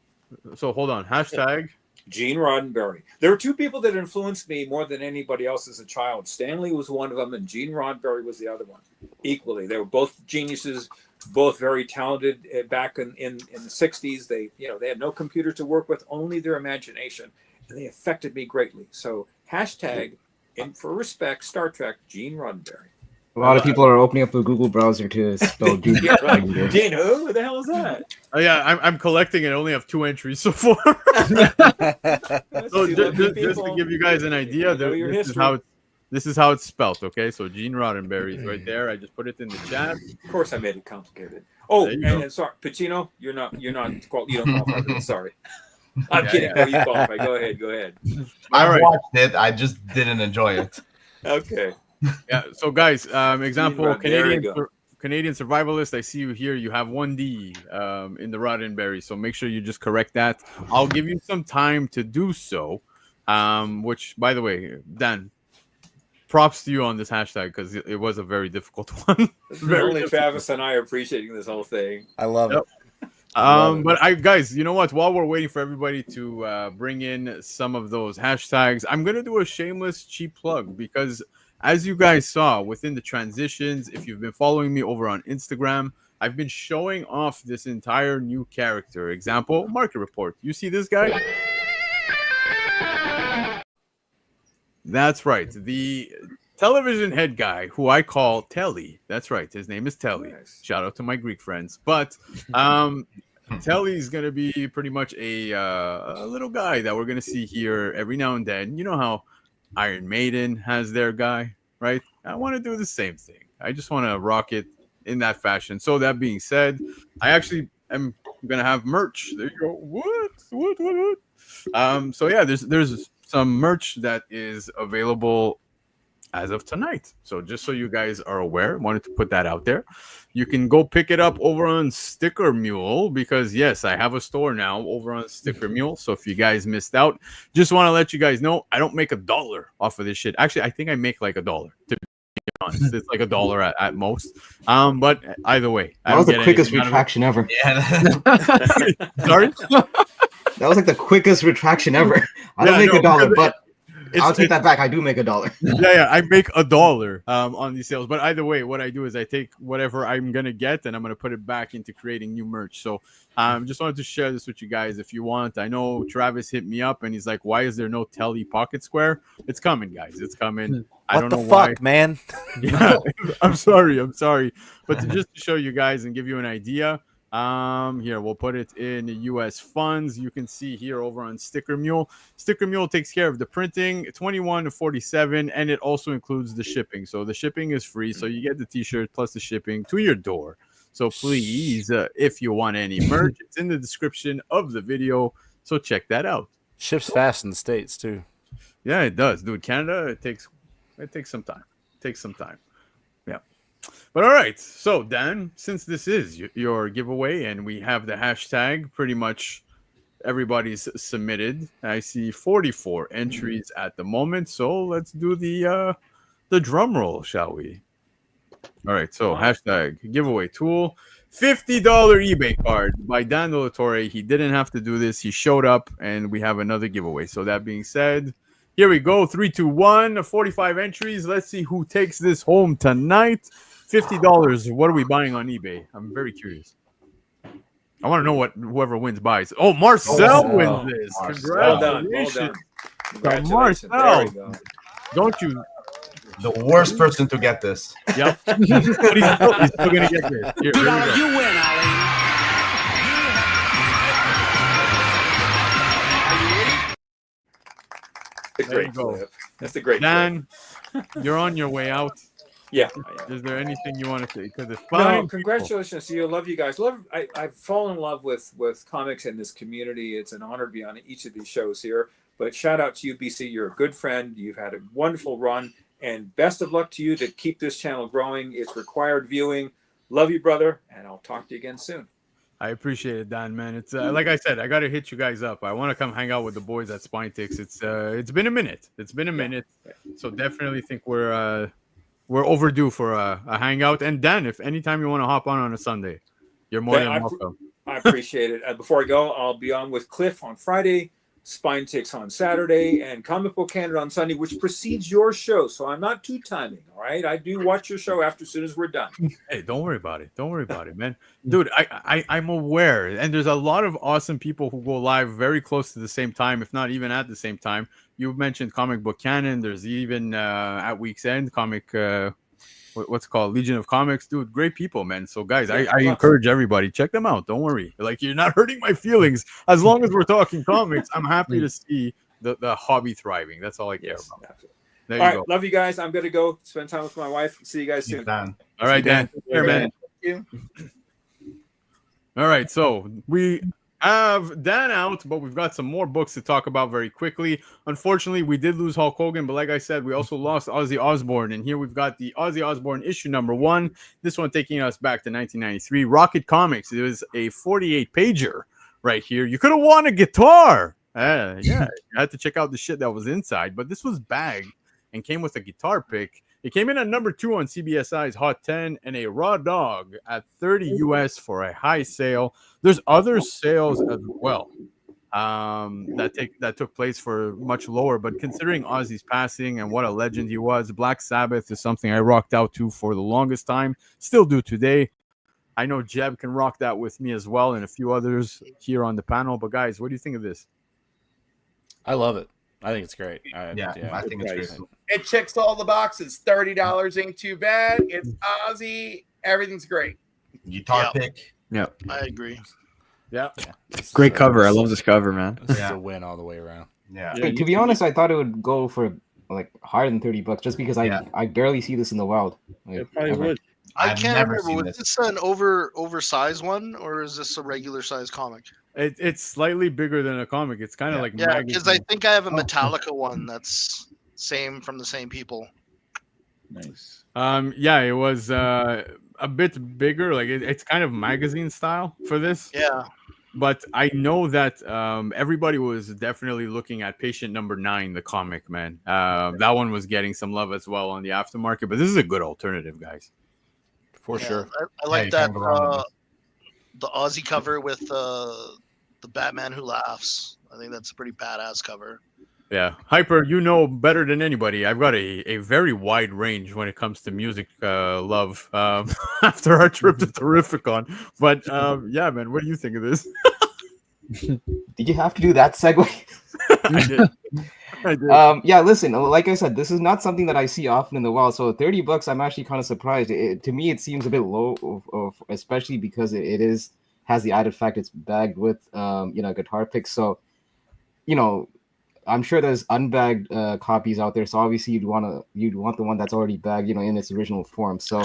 So hold on. Hashtag Gene Roddenberry. There were two people that influenced me more than anybody else as a child. Stanley was one of them, and Gene Roddenberry was the other one. Equally, they were both geniuses, both very talented. Back in the '60s, they had no computer to work with, only their imagination, and they affected me greatly. So hashtag, and for respect, Star Trek, Gene Roddenberry. A lot of people are opening up the Google browser to spell Gene. Yeah, right. Gene, who the hell is that? Oh yeah, I'm collecting it. I only have 2 entries so far. So just to give you guys an idea, this is how it's spelt. Okay, so Gene Roddenberry is right there. I just put it in the chat. Of course, I made it complicated. Oh, and sorry, Pacino, you don't qualify for this. Sorry, I'm kidding. Yeah. No, you qualify. Go ahead. I watched it. I just didn't enjoy it. Okay. Yeah. So guys, example Canadian survivalist. I see you here. You have 1D in the Roddenberry. So make sure you just correct that. I'll give you some time to do so. Which, by the way, Dan, props to you on this hashtag because it was a very difficult one. Only Travis and I are appreciating this whole thing. I love it. But guys, you know what? While we're waiting for everybody to bring in some of those hashtags, I'm gonna do a shameless cheap plug because, as you guys saw within the transitions, if you've been following me over on Instagram, I've been showing off this entire new character. Example, market report. You see this guy? That's right. The television head guy who I call Telly. That's right. His name is Telly. Nice. Shout out to my Greek friends. But Telly's gonna be pretty much a little guy that we're gonna see here every now and then. You know how Iron Maiden has their guy, right? I want to do the same thing. I just want to rock it in that fashion. So that being said, I actually am gonna have merch. There you go. What? So yeah, there's some merch that is available as of tonight. So just so you guys are aware, wanted to put that out there. You can go pick it up over on Sticker Mule because yes, I have a store now over on Sticker Mule. So if you guys missed out, just want to let you guys know I don't make $1 off of this shit. Actually, I think I make like $1. To be honest, it's like $1 at most. But either way, that was the quickest retraction ever. Yeah. Sorry. That was like the quickest retraction ever. I don't make $1, but I'll take that back. I do make $1. Yeah, I make $1 on these sales. But either way, what I do is I take whatever I'm gonna get and I'm gonna put it back into creating new merch. So just wanted to share this with you guys if you want. I know Travis hit me up and he's like, "Why is there no Telly Pocket Square?" It's coming, guys. It's coming. I don't know why, man. Yeah, I'm sorry. But just to show you guys and give you an idea. Here we'll put it in US funds. You can see here over on Sticker Mule. Sticker Mule takes care of the printing, $21 to $47, and it also includes the shipping. So the shipping is free. So you get the t-shirt plus the shipping to your door. So please, if you want any merch, it's in the description of the video. So check that out. Ships fast in the States too. Yeah, it does, dude. Canada, it takes some time. Yeah. But all right, so Dan, since this is your giveaway and we have the hashtag, pretty much everybody's submitted. I see 44 entries at the moment, so let's do the drum roll, shall we? All right, so hashtag giveaway tool, $50 eBay card by Dan De La Torre. He didn't have to do this. He showed up, and we have another giveaway. So that being said, here we go. 3, 2, 1, 45 entries. Let's see who takes this home tonight. $50. What are we buying on eBay? I'm very curious. I want to know what whoever wins buys. Oh, Marcel wins this. Congratulations. Congratulations. Marcel. Don't you? The worst person to get this. Yep. But he's still going to get this. Here we go. You win, Ali. There you go. That's a great Dan, you're on your way out. Yeah. Is there anything you want to say? Because it's No, fine. congratulations to you. Love you guys. I've fallen in love with comics in this community. It's an honor to be on each of these shows here. But shout out to you, BC. You're a good friend. You've had a wonderful run. And best of luck to you to keep this channel growing. It's required viewing. Love you, brother. And I'll talk to you again soon. I appreciate it, Dan, man. It's like I said, I got to hit you guys up. I want to come hang out with the boys at Spinetix. It's been a minute. So definitely think we're overdue for a hangout. And Dan, if anytime you want to hop on a Sunday, you're more than welcome. I appreciate it. Before I go, I'll be on with Cliff on Friday, Spinetix on Saturday, and Comic Book Canada on Sunday, which precedes your show. So I'm not two timing. All right, I do watch your show as soon as we're done. Hey, don't worry about it, man. Dude, I'm aware, and there's a lot of awesome people who go live very close to the same time, if not even at the same time. You mentioned Comic Book Canon. There's even at Week's End comic. What's it called? Legion of Comics, dude. Great people, man. So, guys, I encourage everybody, check them out. Don't worry. Like, you're not hurting my feelings. As long as we're talking comics, I'm happy to see the hobby thriving. That's all I care about. Absolutely. There All you right, go. love you guys. I'm gonna go spend time with my wife. See you guys soon. Dan. All right, Dan. Here, man. Thank you. All right, so we have Dan out, but we've got some more books to talk about very quickly. Unfortunately, we did lose Hulk Hogan, but like I said, we also lost Ozzy Osbourne, and here we've got the Ozzy Osbourne issue number 1. This one taking us back to 1993. Rocket Comics. It was a 48-pager right here. You could have won a guitar. Yeah, you had to check out the shit that was inside, but this was bagged and came with a guitar pick. It came in at number 2 on CBSI's Hot 10 and a raw dog at 30 US for a high sale. There's other sales as well that took place for much lower, but considering Ozzy's passing and what a legend he was, Black Sabbath is something I rocked out to for the longest time, still do today. I know Jeb can rock that with me as well and a few others here on the panel. But guys, what do you think of this? I love it. I think it's great. I think it's great. It checks all the boxes. $30 ain't too bad. It's Ozzy. Everything's great. Guitar pick. Yeah, I agree. Yeah. Great cover. I love this cover, man. This is a win all the way around. Yeah. Wait, to be honest, I thought it would go for like higher than $30 just because I barely see this in the wild. Like, It probably ever. would. I I've can't never remember. seen Was this. this an oversized one or is this a regular size comic? It's slightly bigger than a comic. It's kind of like Yeah, because I magazine. think I have a Metallica one that's from the same people. Nice. Yeah, it was a bit bigger. Like it's kind of magazine style for this. Yeah. But I know that everybody was definitely looking at Patient Number 9, the comic, man. That one was getting some love as well on the aftermarket. But this is a good alternative, guys. For sure. I like that the Aussie cover with the Batman Who Laughs. I think that's a pretty badass cover. Yeah, Hyper, you know better than anybody. I've got a very wide range when it comes to music love after our trip to Terrificon. But yeah, man, what do you think of this? Did you have to do that segue? I did. I did. Yeah, listen, like I said, this is not something that I see often in the wild. So $30, I'm actually kind of surprised. To me, it seems a bit low, especially because it has the added fact it's bagged with guitar picks. So, I'm sure there's unbagged copies out there. So obviously you'd want the one that's already bagged, in its original form. So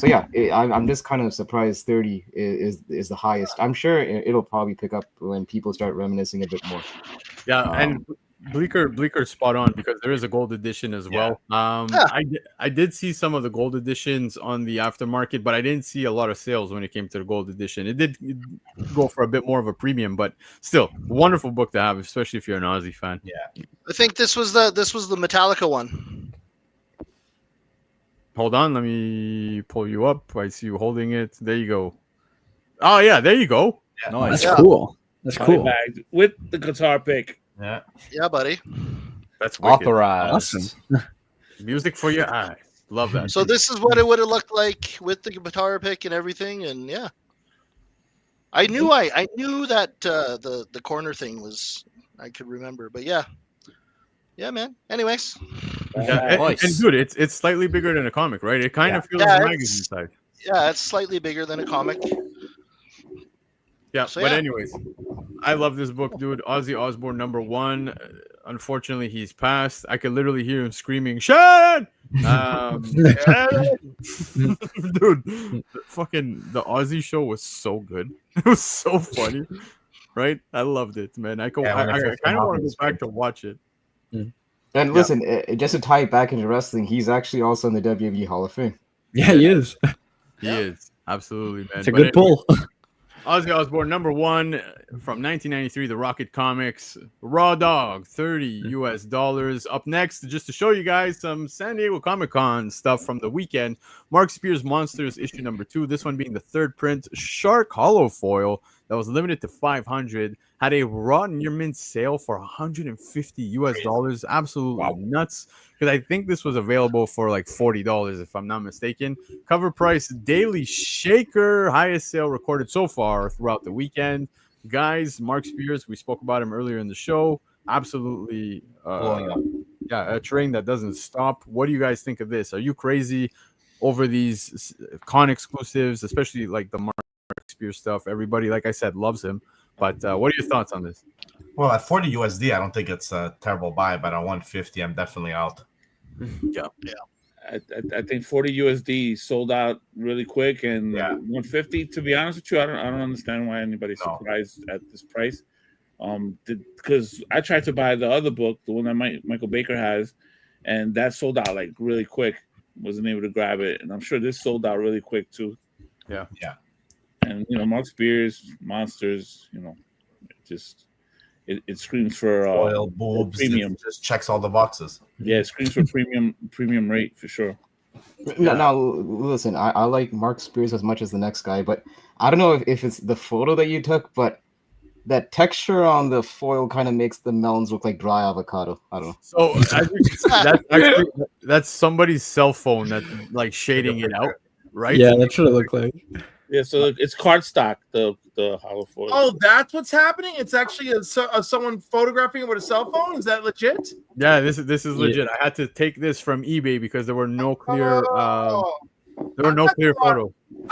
yeah, I'm just kind of surprised 30 is the highest. I'm sure it'll probably pick up when people start reminiscing a bit more. Yeah, and Bleeker's spot on because there is a gold edition as well. I did see some of the gold editions on the aftermarket, but I didn't see a lot of sales when it came to the gold edition. It did go for a bit more of a premium, but still, wonderful book to have, especially if you're an Aussie fan. Yeah, I think this was the Metallica one. Hold on, let me pull you up. I see you holding it. There you go. Oh yeah, there you go. Yeah. Nice. That's cool. That's cool. Bagged with the guitar pick. Yeah, buddy. That's wicked. Authorized. Awesome. Music for your eyes. Love that. So this is what it would have looked like with the guitar pick and everything, and yeah, I knew that the corner thing was I could remember, but yeah, man. Anyways, Yeah, Nice. and dude, it's slightly bigger than a comic, right? It kind of feels Yeah, like a it's- magazine size. yeah, it's slightly bigger than a comic. Yeah, So, but yeah. anyways, I love this book, dude. Ozzy Osbourne #1. Unfortunately, he's passed. I could literally hear him screaming, "Shut!" Dude, the Ozzy show was so good. It was so funny, right? I loved it, man. I kind of want to go back to watch it. And listen, just to tie it back into wrestling, he's actually also in the WWE Hall of Fame. Yeah, he is. He is absolutely, man. It's a But good pull. Ozzy Osbourne #1 from 1993, the Rocket Comics, Raw Dog, $30 US. Up next, just to show you guys some San Diego Comic-Con stuff from the weekend, Mark Spears Monsters issue #2. This one being the third print Shark Hollow foil that was limited to 500. Had a raw near mint sale for $150 US. Absolutely nuts. Because I think this was available for like $40, if I'm not mistaken. Cover price daily shaker, highest sale recorded so far throughout the weekend. Guys, Mark Spears, we spoke about him earlier in the show. Absolutely, a train that doesn't stop. What do you guys think of this? Are you crazy over these con exclusives, especially like the Mark Spears stuff? Everybody, like I said, loves him. But what are your thoughts on this? Well, at 40 USD, I don't think it's a terrible buy, but at 150, I'm definitely out. Yeah. I think 40 USD sold out really quick, and 150. To be honest with you, I don't understand why anybody's surprised at this price. Because I tried to buy the other book, the one that Michael Baker has, and that sold out like really quick. Wasn't able to grab it, and I'm sure this sold out really quick too. Yeah. And Mark Spears Monsters, it screams for oil, boobs, premium. It just checks all the boxes. Yeah, it screams for premium rate for sure. Now, listen, I like Mark Spears as much as the next guy, but I don't know if it's the photo that you took, but that texture on the foil kind of makes the melons look like dry avocado. I don't know. So that's somebody's cell phone that's like shading it out, right? Yeah, that's what it looked like. Yeah, so it's cardstock, the hollow foil. Oh, that's what's happening. It's actually someone photographing it with a cell phone. Is that legit? Yeah, this is legit. I had to take this from eBay because there were no clear photos.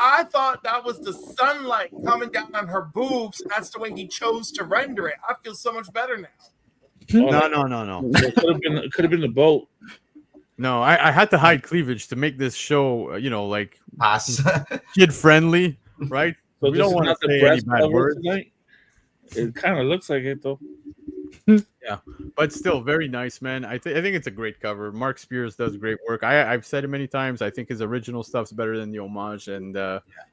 I thought that was the sunlight coming down on her boobs, and that's the way he chose to render it. I feel so much better now. No. It could have been the boat. No, I had to hide cleavage to make this show, like pass kid friendly, right? So we don't want to say any bad words. Tonight? It kind of looks like it though. Yeah, but still very nice, man. I think it's a great cover. Mark Spears does great work. I've said it many times. I think his original stuff's better than the homage. And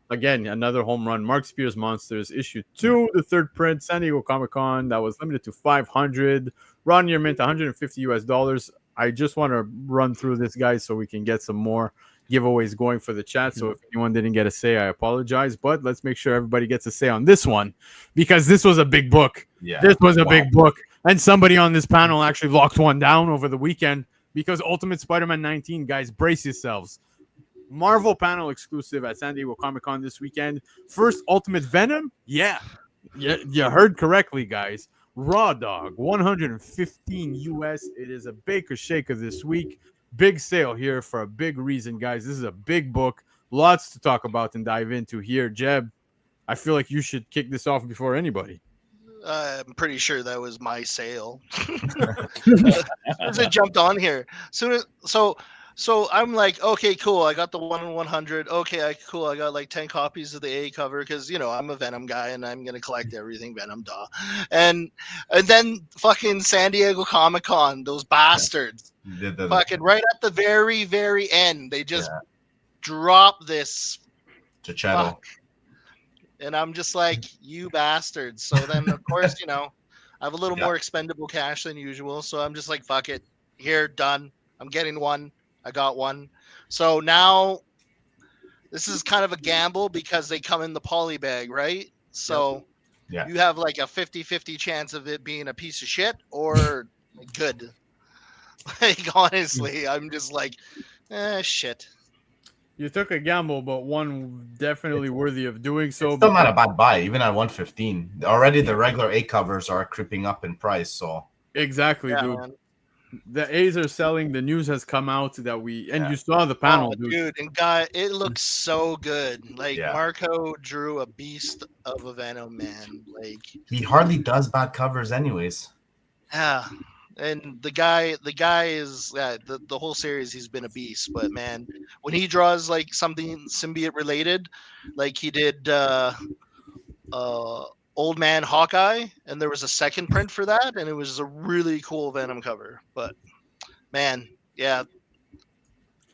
again, another home run. Mark Spears Monsters issue 2, the third print, San Diego Comic-Con. That was limited to 500. Raw near mint, $150. I just want to run through this, guys, so we can get some more giveaways going for the chat. So if anyone didn't get a say, I apologize. But let's make sure everybody gets a say on this one, because this was a big book. Yeah. This was a big book. And somebody on this panel actually locked one down over the weekend, because Ultimate Spider-Man 19, guys, brace yourselves. Marvel panel exclusive at San Diego Comic-Con this weekend. First Ultimate Venom? Yeah. You heard correctly, guys. Raw Dog, 115 US. It is a Baker Shaker this week. Big sale here for a big reason, guys. This is a big book. Lots to talk about and dive into here. Jeb, I feel like you should kick this off before anybody. I'm pretty sure that was my sale. As it jumped on here. So I'm like, okay, cool. I got the 1 in 100. Okay, cool. I got like 10 copies of the A cover because I'm a Venom guy and I'm gonna collect everything Venom. And then fucking San Diego Comic-Con, those bastards. Fucking right at the very, very end, they just drop this. Chichetto. And I'm just like, you bastards. So then, of course, I have a little more expendable cash than usual. So I'm just like, fuck it. Here, done. I'm getting one. I got one. So now this is kind of a gamble because they come in the poly bag, right? So you have like a 50-50 chance of it being a piece of shit or good. Like, honestly, I'm just like, shit. You took a gamble, but one definitely worthy of doing so. It's still not a bad buy, even at 115. Already the regular A covers are creeping up in price. So exactly, dude. Man. The A's are selling. The news has come out that you saw the panel, dude. And guy, it looks so good. Like Marco drew a beast of a Venom, man. Like he hardly does bad covers, anyways. Yeah. And the guy is the whole series. He's been a beast, but man, when he draws like something symbiote related, like he did Old Man Hawkeye, and there was a second print for that, and it was a really cool Venom cover. But man,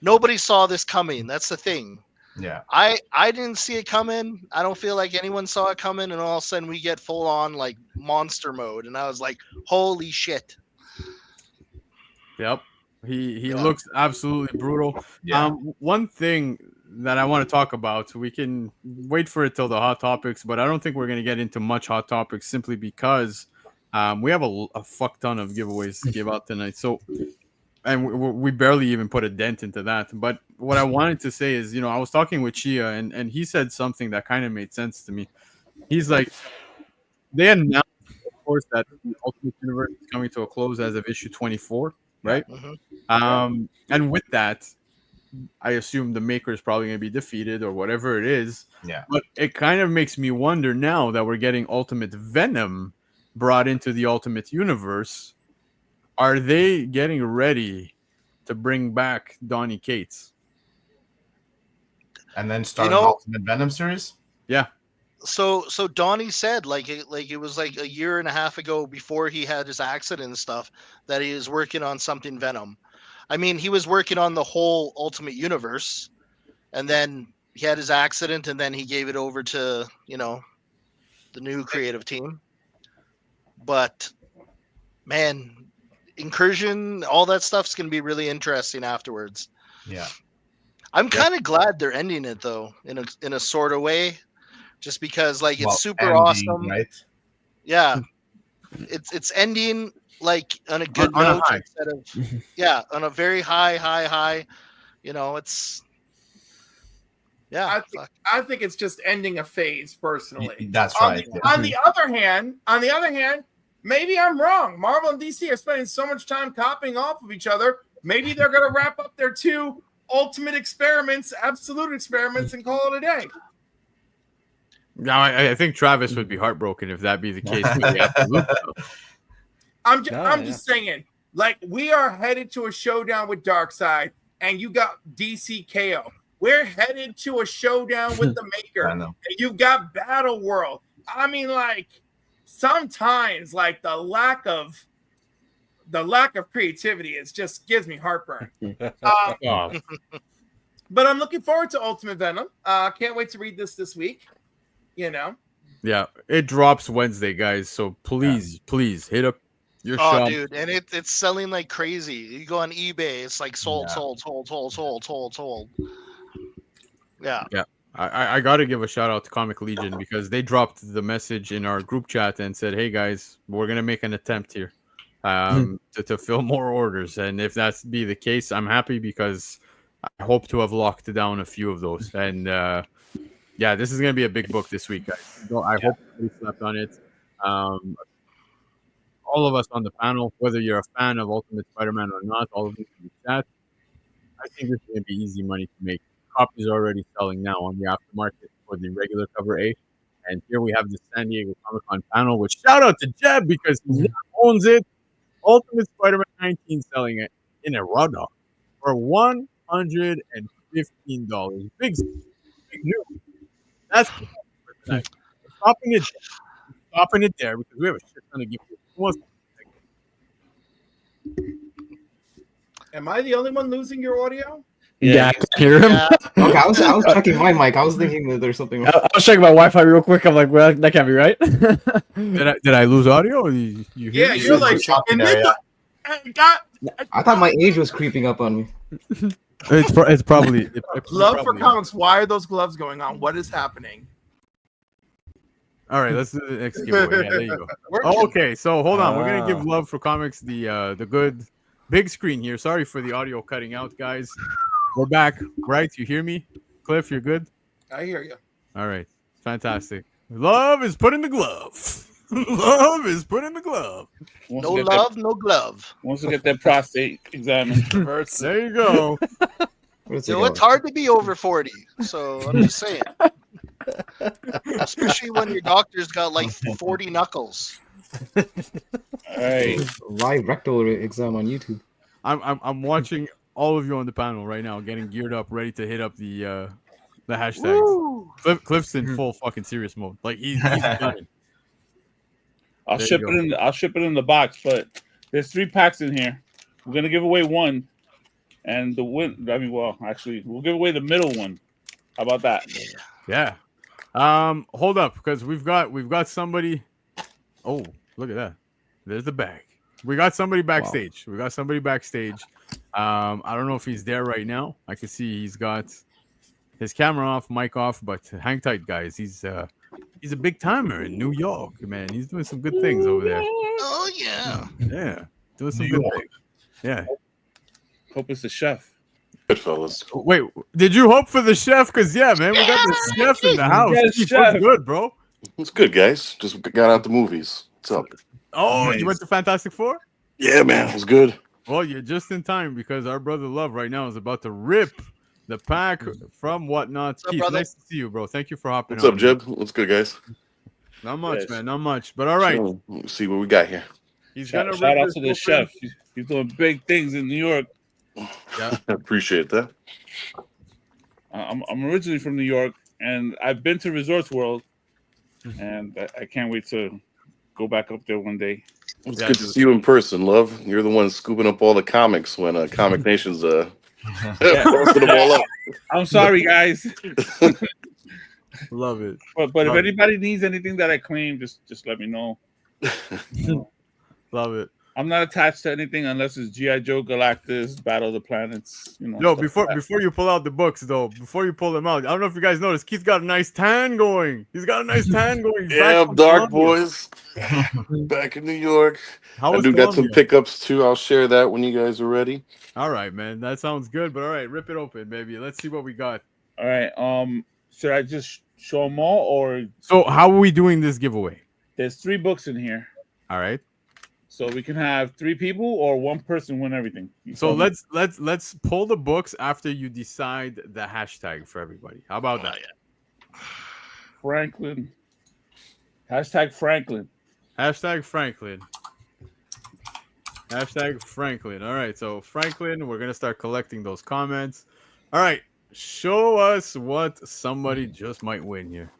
nobody saw this coming. That's the thing. Yeah, I didn't see it coming. I don't feel like anyone saw it coming, and all of a sudden we get full on like monster mode, and I was like, holy shit. Yep. He looks absolutely brutal. Yeah. One thing that I want to talk about, we can wait for it till the hot topics, but I don't think we're going to get into much hot topics simply because we have a fuck ton of giveaways to give out tonight. So, and we barely even put a dent into that. But what I wanted to say is, I was talking with Chia and he said something that kind of made sense to me. He's like, they announced, of course, that the Ultimate Universe is coming to a close as of issue 24. Right. Mm-hmm. And with that, I assume the maker is probably going to be defeated or whatever it is. Yeah. But it kind of makes me wonder now that we're getting Ultimate Venom brought into the Ultimate Universe. Are they getting ready to bring back Donny Cates? And then start an Ultimate Venom series? Yeah. So Donnie said like it was like a year and a half ago before he had his accident and stuff that he was working on something Venom. I mean, he was working on the whole Ultimate Universe, and then he had his accident, and then he gave it over to the new creative team. But man, Incursion, all that stuff's gonna be really interesting afterwards. Yeah, I'm kind of glad they're ending it though, in a sort of way. Just because it's super awesome, right? Yeah, it's ending like on a good note instead of on a very high. It's I think it's just ending a phase personally. That's right. On the other hand, maybe I'm wrong. Marvel and DC are spending so much time copying off of each other. Maybe they're gonna wrap up their 2 ultimate experiments, absolute experiments, and call it a day. Now, I think Travis would be heartbroken if that be the case. With the absolute stuff. I'm just saying, like, we are headed to a showdown with Darkseid, and you got DC KO. We're headed to a showdown with the Maker, and you've got Battle World. I mean, like, sometimes, like, the lack of creativity is just gives me heartburn. But I'm looking forward to Ultimate Venom. Can't wait to read this week. You know. Yeah, it drops Wednesday, guys. So please hit up your shop. Dude, and it's selling like crazy. You go on eBay, it's like sold. Yeah. Yeah. I got to give a shout out to Comic Legion because they dropped the message in our group chat and said, "Hey guys, we're gonna make an attempt here to fill more orders." And if that's be the case, I'm happy because I hope to have locked down a few of those. And yeah, this is gonna be a big book this week, guys. So I hope we slept on it. All of us on the panel, whether you're a fan of Ultimate Spider-Man or not, all of you in the chat, I think this is gonna be easy money to make. Copies are already selling now on the aftermarket for the regular cover A. And here we have the San Diego Comic-Con panel, which shout out to Jeb because he owns it. Ultimate Spider-Man 19 selling it in a raw dog for $115. Big news. That's for tonight. We're stopping it there because we have a shit ton of giveaways. Am I the only one losing your audio? Yeah, I can hear him. Okay, I was checking my mic. I was thinking that there's something. I was checking my Wi-Fi real quick. I'm like, well, that can't be right. Did I lose audio? Or you hear me? You're like, I thought my age was creeping up on me. It's probably Love for comics. Why are those gloves going on? What is happening? All right, let's do the next giveaway. Yeah, there you go. Okay, so hold on. We're gonna give Love for Comics the good big screen here. Sorry for the audio cutting out, guys. We're back, right? You hear me, Cliff? You're good. I hear you. All right, fantastic. Love is put in the glove. Love is put in the glove. No love, no glove. Wants to get that prostate examined. There you go. It's hard to be over 40, so I'm just saying. Especially when your doctor's got like 40 knuckles. All right. Live rectal exam on YouTube. I'm watching all of you on the panel right now, getting geared up, ready to hit up the hashtags. Cliff's in full fucking serious mode. Like he's done. I'll ship it in the box, but there's 3 packs in here. We're gonna give away one, and the win. I mean, well, actually, we'll give away the middle one. How about that? Yeah. Hold up, because we've got somebody. Oh, look at that. There's the bag. We got somebody backstage. Wow. We got somebody backstage. I don't know if he's there right now. I can see he's got his camera off, mic off, but hang tight, guys. He's a big timer in New York, man. He's doing some good things over there. Oh yeah. Yeah, doing some good things. Yeah. Hope it's the chef. Good fellas. Wait, did you hope for the chef? Because yeah, man, we got the chef in the house. He's good, bro. It's good, guys. Just got out the movies. What's up? Oh, Nice. You went to Fantastic Four? Yeah, man, it was good. Well, you're just in time because our brother Love right now is about to rip the pack from Whatnot. What's up, Keith, brother? nice to see you, bro. Thank you for hopping What's on. up, Jeb? What's good, guys? Not much, man. Not much. But all right. So, let's see what we got here. He's Shout gonna out rip to this the open. chef. He's doing big things in New York. Yeah. I appreciate that. I'm originally from New York, and I've been to Resorts World, and I can't wait to go back up there one day. It's good to see you in person, Love. You're the one scooping up all the comics when Comic Nation's posting them all up. I'm sorry, guys. Love it. But if anybody needs anything that I claim, just let me know. Love it. I'm not attached to anything unless it's G.I. Joe, Galactus, Battle of the Planets. You know. Yo, stuff like that. before you pull out the books, though, before you pull them out, I don't know if you guys noticed, Keith's got a nice tan going. He's got a nice tan going. Yeah, I'm dark, boys. Back in New York. How I was do got some Colombia? pickups too. I'll share that when you guys are ready. All right, man. That sounds good. But all right, rip it open, baby. Let's see what we got. All right. Should I just show them all, or So how are we doing this giveaway? there's 3 books in here? All right. So we can have 3 people or 1 person win everything. So let's pull the books after you decide the hashtag for everybody. How about that? Franklin. Hashtag Franklin. Hashtag Franklin. Hashtag Franklin. All right, so Franklin, we're gonna start collecting those comments. All right, show us what somebody just might win here.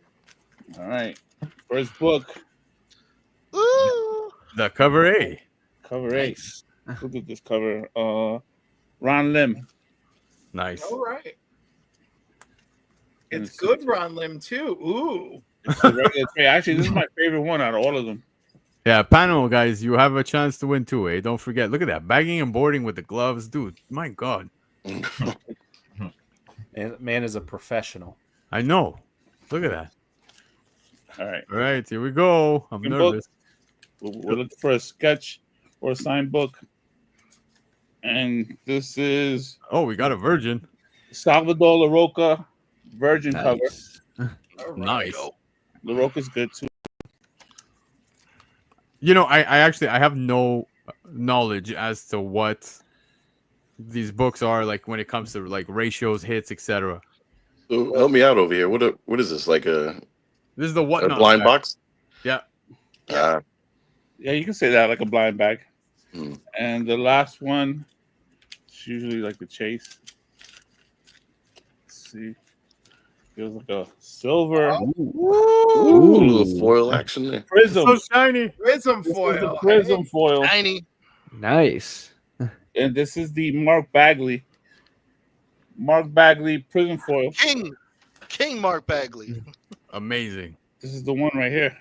All right, first book. Ooh. The cover A. Cover A. Look at this cover. Ron Lim. Nice. All right. It's good, Ron Lim, too. Ooh. Actually, this is my favorite one out of all of them. Yeah, panel guys, you have a chance to win too, eh? Don't forget. Look at that. Bagging and boarding with the gloves. Dude, my God. Man is a professional. I know. Look at that. All right. All right, here we go. I'm nervous. We're looking for a sketch or a signed book. And this is... Oh, we got a virgin. Salvador LaRocca virgin cover. Nice. LaRocca's good too. You know, I actually have no knowledge as to what these books are like when it comes to like ratios, hits, etc. So help me out over here. What is this? Like this is the whatnot a blind bag. box? Yeah. Yeah, you can say that, like a blind bag. And the last one, it's usually like the chase. Let's see. Feels like a silver. Ooh, a little foil action there. Prism. So shiny. Prism This is foil. the prism foil. Shiny. Nice. And this is the Mark Bagley. Mark Bagley prism foil. King Mark Bagley. Amazing. This is the one right here.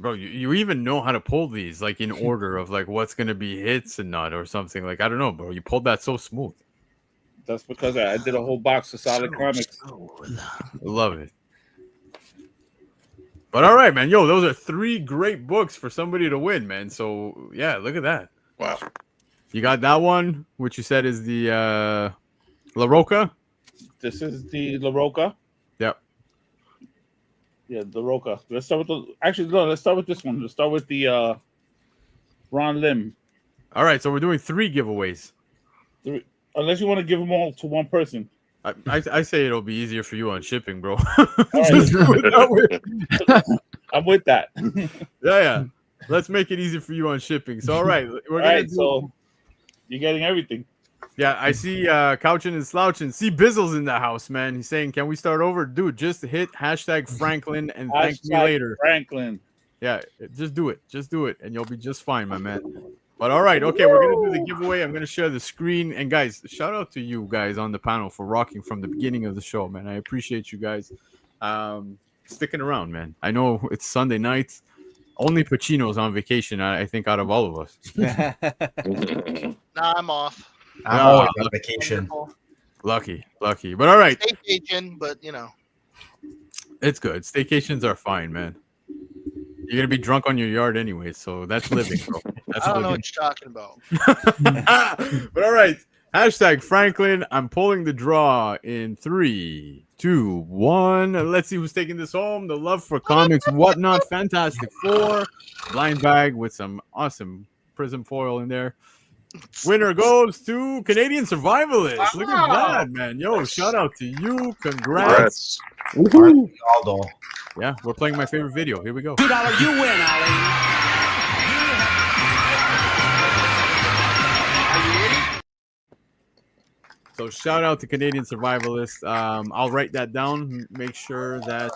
Bro, you even know how to pull these like in order of like what's gonna be hits and not or something. Like I don't know, bro. You pulled that so smooth. That's because I did a whole box of solid comics. Love it. But all right, man. Yo, those are 3 great books for somebody to win, man. So yeah, look at that. Wow. You got that one, which you said is the LaRocca. This is the LaRocca. Yep. Yeah, LaRocca. Let's start with let's start with this one. Let's start with the Ron Lim. All right, so we're doing 3 giveaways. Unless you want to give them all to one person. I say it'll be easier for you on shipping, bro. Right. I'm with that. Yeah. Let's make it easy for you on shipping. So, all right, we're gonna do... So you're getting everything. Yeah, I see Couching and Slouching. See Bizzle's in the house, man. He's saying, can we start over? Dude, just hit hashtag Franklin and thank me later. Franklin. Yeah, just do it. Just do it, and you'll be just fine, my man. But all right, okay, we're going to do the giveaway. I'm going to share the screen. And, guys, shout out to you guys on the panel for rocking from the beginning of the show, man. I appreciate you guys sticking around, man. I know it's Sunday night. Only Pacino's on vacation, I think, out of all of us. Nah, I'm off. I'm always on vacation. Lucky. But all right. Staycation, but, you know. It's good. Staycations are fine, man. You're going to be drunk on your yard anyway, so that's living, bro. That's I don't know living. what you're talking about. But all right. Hashtag Franklin. I'm pulling the draw in 3, 2, 1. Let's see who's taking this home. The Love for Comics Whatnot Fantastic Four blind bag with some awesome prism foil in there. Winner goes to Canadian Survivalist. Look at that, man. Yo, shout out to you. Congrats. Aldo. Yeah, we're playing my favorite video. Here we go. $2 you win, Ali. So shout out to Canadian Survivalist. I'll write that down. Make sure that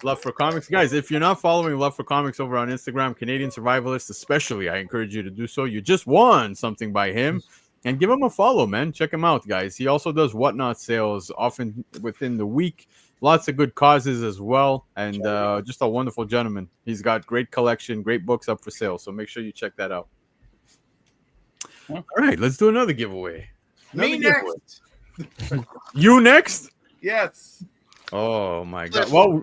Love for Comics. Guys, if you're not following Love for Comics over on Instagram, Canadian Survivalist especially, I encourage you to do so. You just won something by him. And give him a follow, man. Check him out, guys. He also does Whatnot sales often within the week. Lots of good causes as well. And just a wonderful gentleman. He's got great collection, great books up for sale. So make sure you check that out. All right, let's do another giveaway. Me next. You next? Yes. Oh, my God. Well,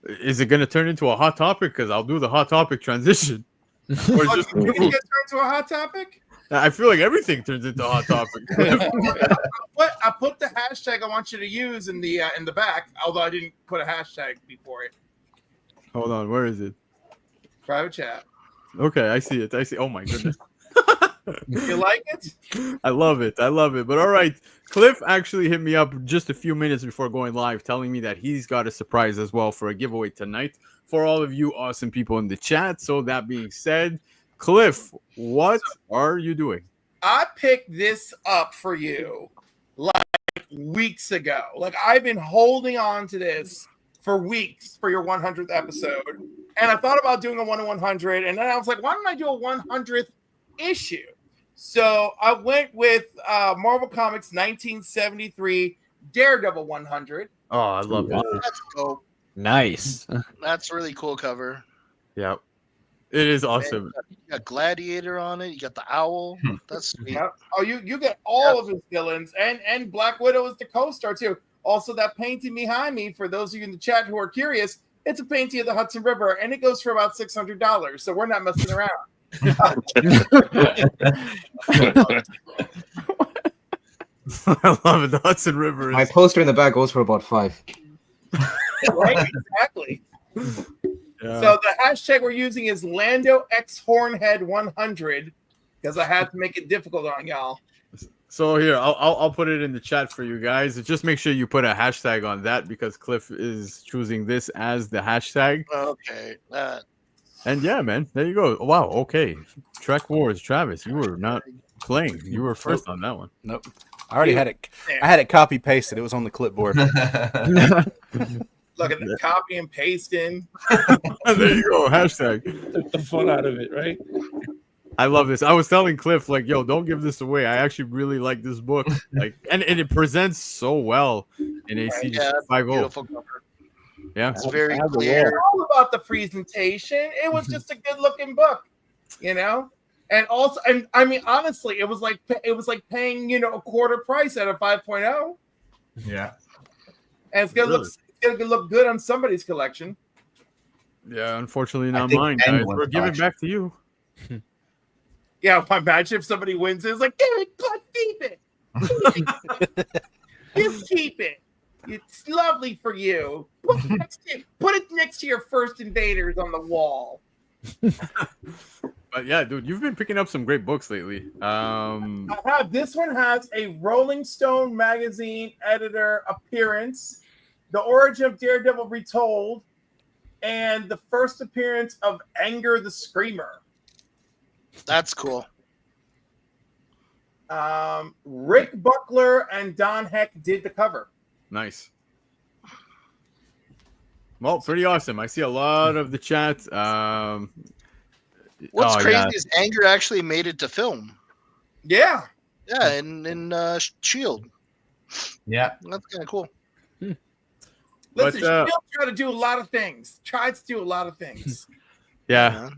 is it going to turn into a hot topic? Because I'll do the hot topic transition. Or just Did it get turned to a hot topic? I feel like everything turns into a hot topic. I put the hashtag I want you to use in the back, although I didn't put a hashtag before it. Hold on, where is it? Private chat. Okay, I see it. I see. Oh my goodness. You like it? I love it. I love it. But all right, Cliff actually hit me up just a few minutes before going live, telling me that he's got a surprise as well for a giveaway tonight for all of you awesome people in the chat. So that being said, Cliff, what are you doing? I picked this up for you like weeks ago. Like I've been holding on to this for weeks for your 100th episode. And I thought about doing a 1-100. And then I was like, why don't I do a 100th issue? So I went with Marvel Comics 1973 Daredevil 100. Oh, I love it. That's dope. Nice. That's a really cool cover. Yeah. It is awesome. You got Gladiator on it. You got the owl. That's sweet. Yep. Oh, you get all of his villains, and Black Widow is the co-star too. Also, that painting behind me, for those of you in the chat who are curious, it's a painting of the Hudson River, and it goes for about $600. So we're not messing around. I love it. The Hudson River. My poster in the back goes for about $5. Right, exactly. Yeah. So the hashtag we're using is Lando X Hornhead 100 because I had to make it difficult on y'all. So here, I'll put it in the chat for you guys. Just make sure you put a hashtag on that because Cliff is choosing this as the hashtag. Okay. And yeah, man, there you go. Wow. Okay. Trek Wars, Travis, you were not playing. You were first on that one. Nope. I already had it. I had it copy pasted. It was on the clipboard. Look at the copy and pasting. There you go. Hashtag. Took the fun out of it, right? I love this. I was telling Cliff, like, yo, don't give this away. I actually really like this book. Like, and it presents so well in AC 50. Beautiful cover. Yeah. It's very It's clear. all about the presentation. It was just a good looking book, you know? And also, and I mean, honestly, it was like paying, a quarter price at a 5.0. Yeah. And it's gonna look good on somebody's collection. Yeah, unfortunately not think mine, guys. anyone's We're giving collection. back to you. Yeah, imagine if somebody wins it. It's like, keep it. Just keep it. It's lovely for you. Put it next to your First Invaders on the wall. But yeah, dude, you've been picking up some great books lately. This one has a Rolling Stone magazine editor appearance, the origin of Daredevil retold, and the first appearance of Anger the Screamer. That's cool. Rick Buckler and Don Heck did the cover. Nice. Well, pretty awesome. I see a lot of the chat. What's crazy is Anger actually made it to film. Yeah. Yeah, in Shield. Yeah. That's kind of cool. Listen, But, Shield tried to do a lot of things. Tried to do a lot of things. Yeah.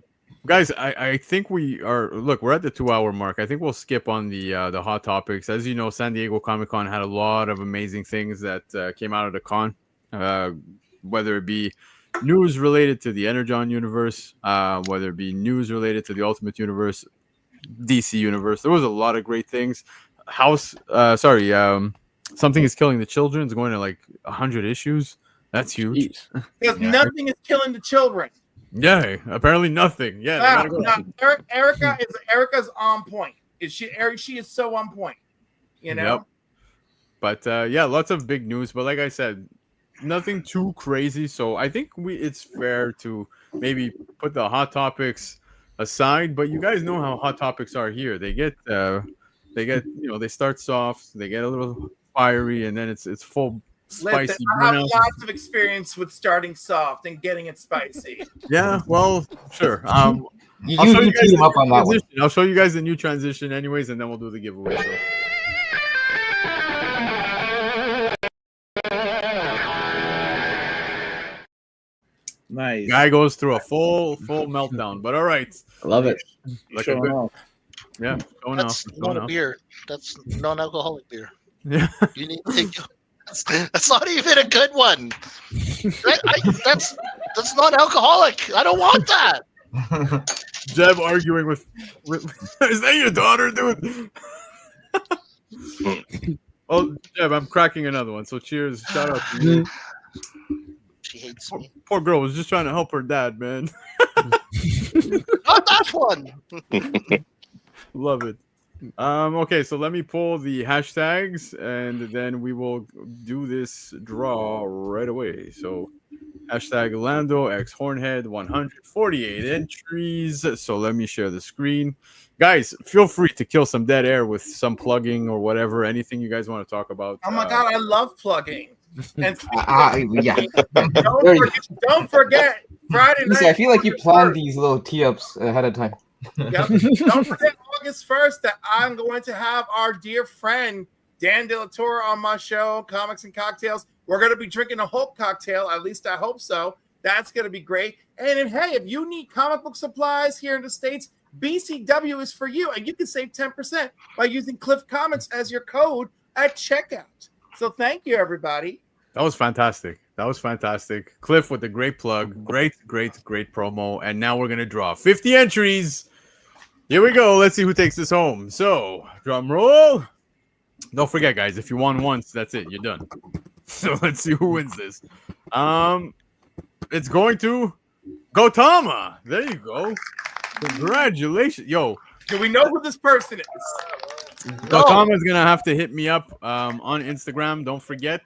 Guys, I think we are. Look, we're at the 2-hour mark. I think we'll skip on the hot topics. As you know, San Diego Comic-Con had a lot of amazing things that came out of the con, whether it be news related to the Energon universe, whether it be news related to the Ultimate Universe, DC Universe. There was a lot of great things. Something is Killing the Children is going to like 100 issues. That's huge. Because nothing is killing the children. Yeah, apparently nothing. Yeah, Erica's on point. She is so on point. You know. Yep. But yeah, lots of big news. But like I said, nothing too crazy. So I think it's fair to maybe put the hot topics aside. But you guys know how hot topics are here. They get they start soft, they get a little fiery, and then it's full spicy. Listen, I have lots of experience with starting soft and getting it spicy. Yeah, well, sure. I'll show you guys the new transition anyways, and then we'll do the giveaway. So. Nice. Guy goes through a full meltdown, but all right. I love it. Like Showing off. Yeah, showing That's off. not a beer. That's non-alcoholic beer. Yeah. You need to take. That's not even a good one. That's non-alcoholic. I don't want that. Jeb arguing with is that your daughter, dude? Oh, Jeb, I'm cracking another one. So cheers. Shout out to you. She hates me. Poor girl was just trying to help her dad, man. Not that one. Love it. Okay, so let me pull the hashtags and then we will do this draw right away. So hashtag Lando X Hornhead 148 entries. So let me share the screen. Guys, feel free to kill some dead air with some plugging or whatever, anything you guys want to talk about. Oh my god, I love plugging. And Yeah. don't forget Friday night. Listen, I feel like you planned these little tee-ups ahead of time. Yep. Don't forget August 1st that I'm going to have our dear friend Dan De La Torre on my show, Comics and Cocktails. We're going to be drinking a Hulk cocktail. At least I hope so. That's going to be great. And then, hey, if you need comic book supplies here in the States, BCW is for you. And you can save 10% by using Cliff Comics as your code at checkout. So thank you, everybody. That was fantastic. That was fantastic. Cliff with a great plug. Great promo. And now we're going to draw 50 entries. Here we go. Let's see who takes this home. So, drum roll. Don't forget, guys, if you won once, that's it. You're done. So let's see who wins this. It's going to Gautama. There you go. Congratulations. Yo. Do we know who this person is? Gautama is going to have to hit me up on Instagram. Don't forget.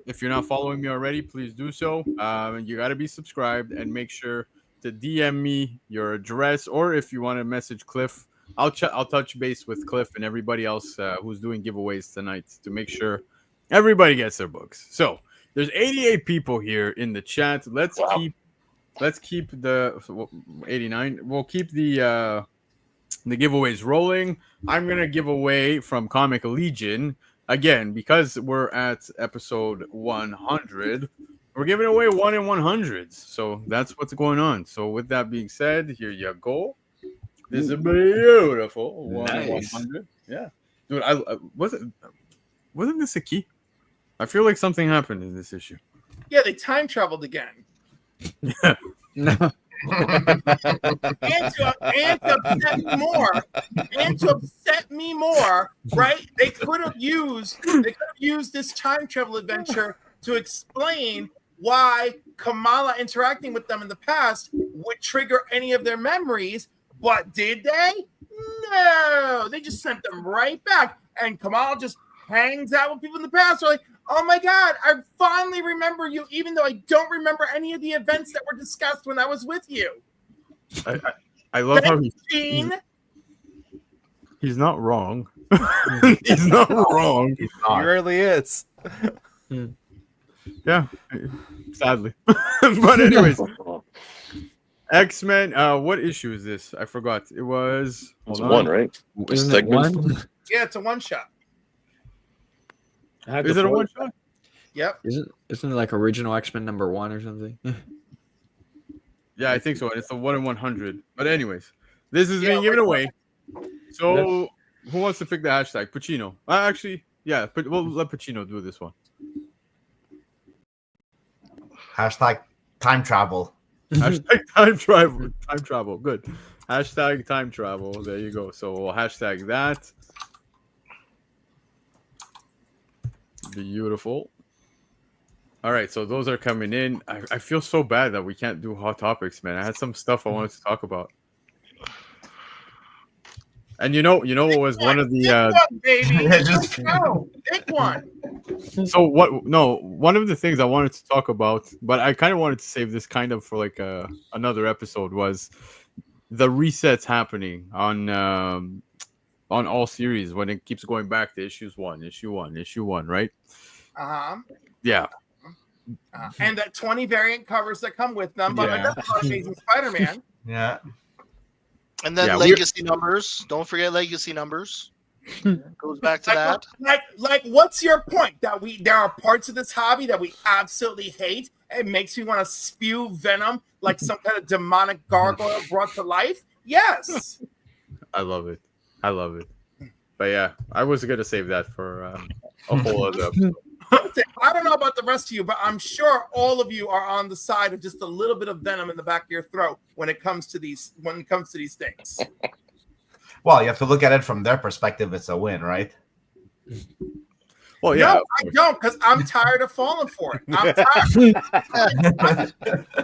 If you're not following me already, please do so. You got to be subscribed and make sure to DM me your address, or if you want to message Cliff, I'll touch base with Cliff and everybody else who's doing giveaways tonight to make sure everybody gets their books. So there's 88 people here in the chat. Let's keep the 89. We'll keep the giveaways rolling. I'm gonna give away from Comic Legion again because we're at episode 100. We're giving away 1 in 100s. So that's what's going on. So with that being said, here you go. This is beautiful. 1 in 100. Yeah. Dude, I wasn't this a key? I feel like something happened in this issue. Yeah, they time traveled again. Yeah. and to upset me more, right? They could have used this time travel adventure to explain why Kamala interacting with them in the past would trigger any of their memories, but did they? No, they just sent them right back. And Kamala just hangs out with people in the past. They're like, oh my God, I finally remember you, even though I don't remember any of the events that were discussed when I was with you. I love how he's not wrong. He's not wrong. He really is. Yeah, sadly. But anyways, X-Men. What issue is this? I forgot. It was one, right? Isn't it one? Yeah, it's a one shot. Is it a one shot? Yep. Isn't it like original X-Men #1 or something? Yeah, I think so. It's a 1 in 100. But anyways, this is being given away. So who wants to pick the hashtag? Pacino. Actually, yeah. We'll let Pacino do this one. Hashtag time travel. Hashtag time travel. Time travel. Good. Hashtag time travel. There you go. So we'll hashtag that. Beautiful. All right, so those are coming in. I feel so bad that we can't do hot topics, man. I had some stuff I wanted to talk about. And you know what was one of the pick one. So one of the things I wanted to talk about, but I kind of wanted to save this kind of for like another episode, was the resets happening on all series when it keeps going back to issue one, right? Yeah. And that 20 variant covers that come with them, but that's not Amazing Spider-Man. Yeah. And then legacy numbers. Don't forget legacy numbers. Goes back to that. Like, what's your point? That there are parts of this hobby that we absolutely hate. It makes me want to spew venom like some kind of demonic gargoyle brought to life. Yes. I love it. But yeah, I was gonna save that for a whole other episode. I don't know about the rest of you, but I'm sure all of you are on the side of just a little bit of venom in the back of your throat when it comes to these things. Well, you have to look at it from their perspective. It's a win, right? Well, yeah. No, I don't, because I'm tired of falling for it. I'm tired.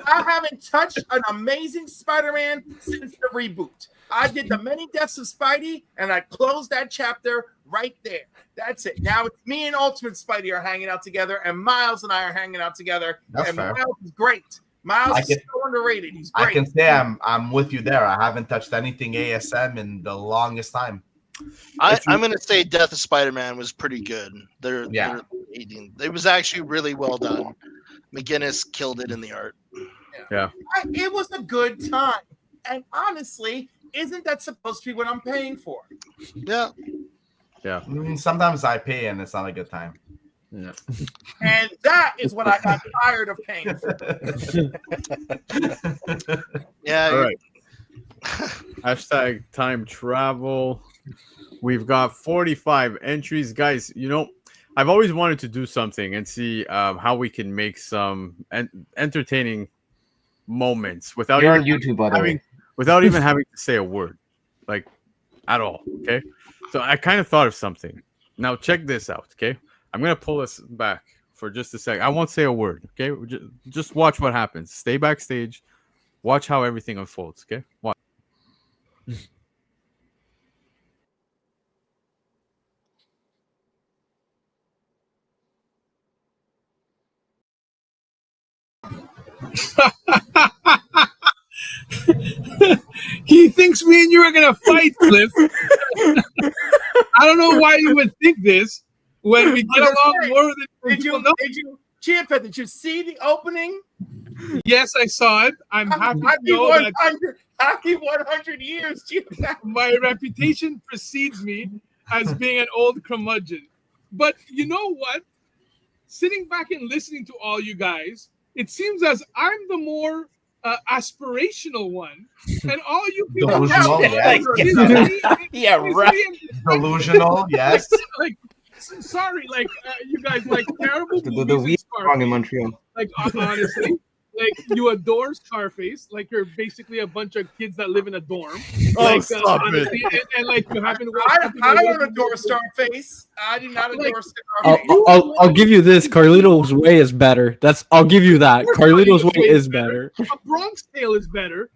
I haven't touched an Amazing Spider-Man since the reboot. I did the many deaths of Spidey, and I closed that chapter right there. That's it. Now it's me and Ultimate Spidey are hanging out together, and Miles and I are hanging out together. That's and fair. Miles is great. Miles is so underrated. He's great. I can say I'm with you there. I haven't touched anything ASM in the longest time. I'm going to say Death of Spider-Man was pretty good. It was actually really well done. McGinnis killed it in the art. Yeah. It was a good time. And honestly, isn't that supposed to be what I'm paying for? Yeah. Yeah. Sometimes I pay and it's not a good time. Yeah. And that is what I got tired of paying for. Yeah. All right. Hashtag time travel. We've got 45 entries. Guys, you know, I've always wanted to do something and see how we can make some entertaining moments without You're even on YouTube, by the way. without even having to say a word, like at all. Okay. So I kind of thought of something. Now check this out. Okay. I'm going to pull us back for just a second. I won't say a word. Okay. Just watch what happens. Stay backstage. Watch how everything unfolds. Okay. Watch. He thinks me and you are gonna fight, Cliff. I don't know why you would think this when we get along more than Did you Chia-Pet, did you see the opening? Yes, I saw it. I'm happy to know that happy 100 years, Chia-Pet. my reputation precedes me as being an old curmudgeon. But you know what? Sitting back and listening to all you guys, it seems as I'm the more aspirational one, and all you people Delusional, Delusional, yes. Like, sorry, like you guys like terrible The movies weed strong in Montreal. like honestly, like you adore Scarface, like you're basically a bunch of kids that live in a dorm. Like, stop honestly, and like you haven't I don't adore Starface. I do not adore Starface. I'll give you this. Carlito's Way is better. I'll give you that. Carlito's Way is better. A Bronx Tale is better.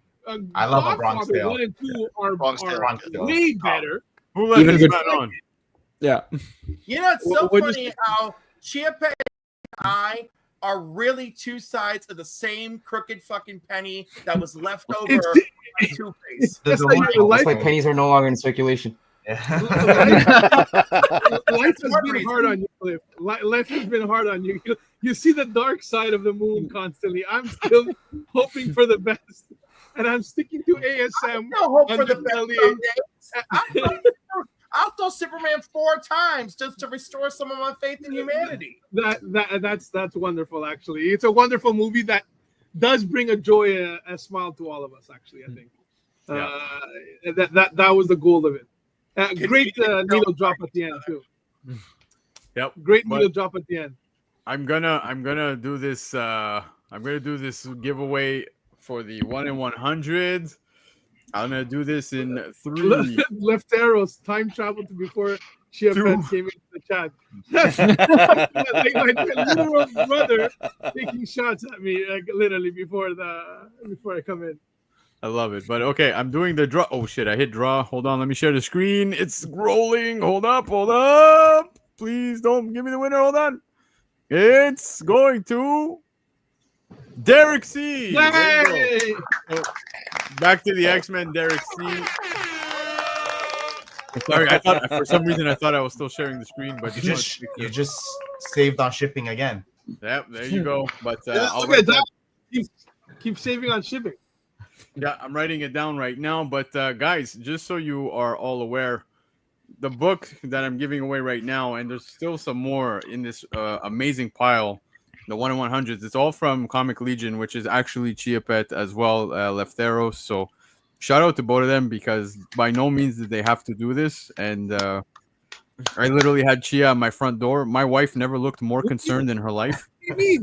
I love a Bronx Godfather Tale. 1 and 2 are Bronx Tale. way better. Who let Even this good- man on? Yeah. You know, it's so What funny how Chia-Pet and I are really two sides of the same crooked fucking penny that was left over on Two-Face. That's why pennies are no longer in circulation. Life has been hard on you, Cliff. Life has been hard on you. You see the dark side of the moon constantly. I'm still hoping for the best, and I'm sticking to ASM. No hope for the under best. I'll throw Superman 4 times just to restore some of my faith in humanity. That's wonderful. Actually, it's a wonderful movie that does bring a joy, a smile to all of us. Actually, I think that was the goal of it. Great needle drop at the end too. Yep. Great needle drop at the end. I'm gonna do this. I'm gonna do this giveaway for the 1 in 100. I'm gonna do this in 3. Left arrows time travel to before Chia-Pet came into the chat. That's like my literal brother taking shots at me, like literally before I come in. I love it. But okay, I'm doing the draw. Oh shit, I hit draw. Hold on, let me share the screen. It's rolling. Hold up. Please don't give me the winner. Hold on. It's going to Derek C. Yay! So, back to the X-Men, Derek C. Sorry, I thought for some reason I thought I was still sharing the screen, but You just saved on shipping again. Yep, there you go. But I'll Look at that. Keep saving on shipping. Yeah, I'm writing it down right now. But guys, just so you are all aware, the book that I'm giving away right now, and there's still some more in this amazing pile, the 1 in 100s. It's all from Comic Legion, which is actually Chia-Pet as well, Lefteros. So shout out to both of them, because by no means did they have to do this. And I literally had Chia at my front door. My wife never looked more concerned in her life. You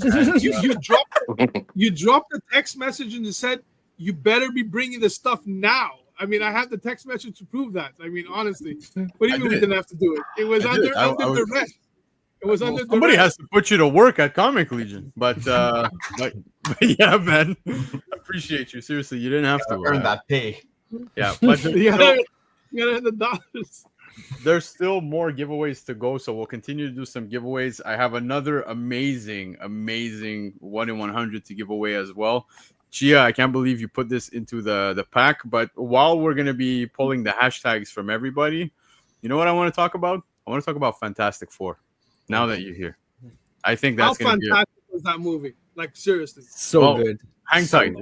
dropped a text message and you said, you better be bringing the stuff now. I mean, I have the text message to prove that. I mean, honestly, what do you mean we didn't have to do it? It was under duress. It was under Somebody duress. has to put you to work at Comic Legion, but yeah, man, appreciate you. Seriously, you didn't have to earn that pay. Yeah, but You gotta earn the dollars. there's still more giveaways to go, so we'll continue to do some giveaways. I have another amazing 1 in 100 to give away as well. Chia, I can't believe you put this into the pack, but while we're going to be pulling the hashtags from everybody, you know what I want to talk about? I want to talk about Fantastic Four, now that you're here. I think that's How going to be fantastic was that movie? Like, seriously. So good. Hang tight.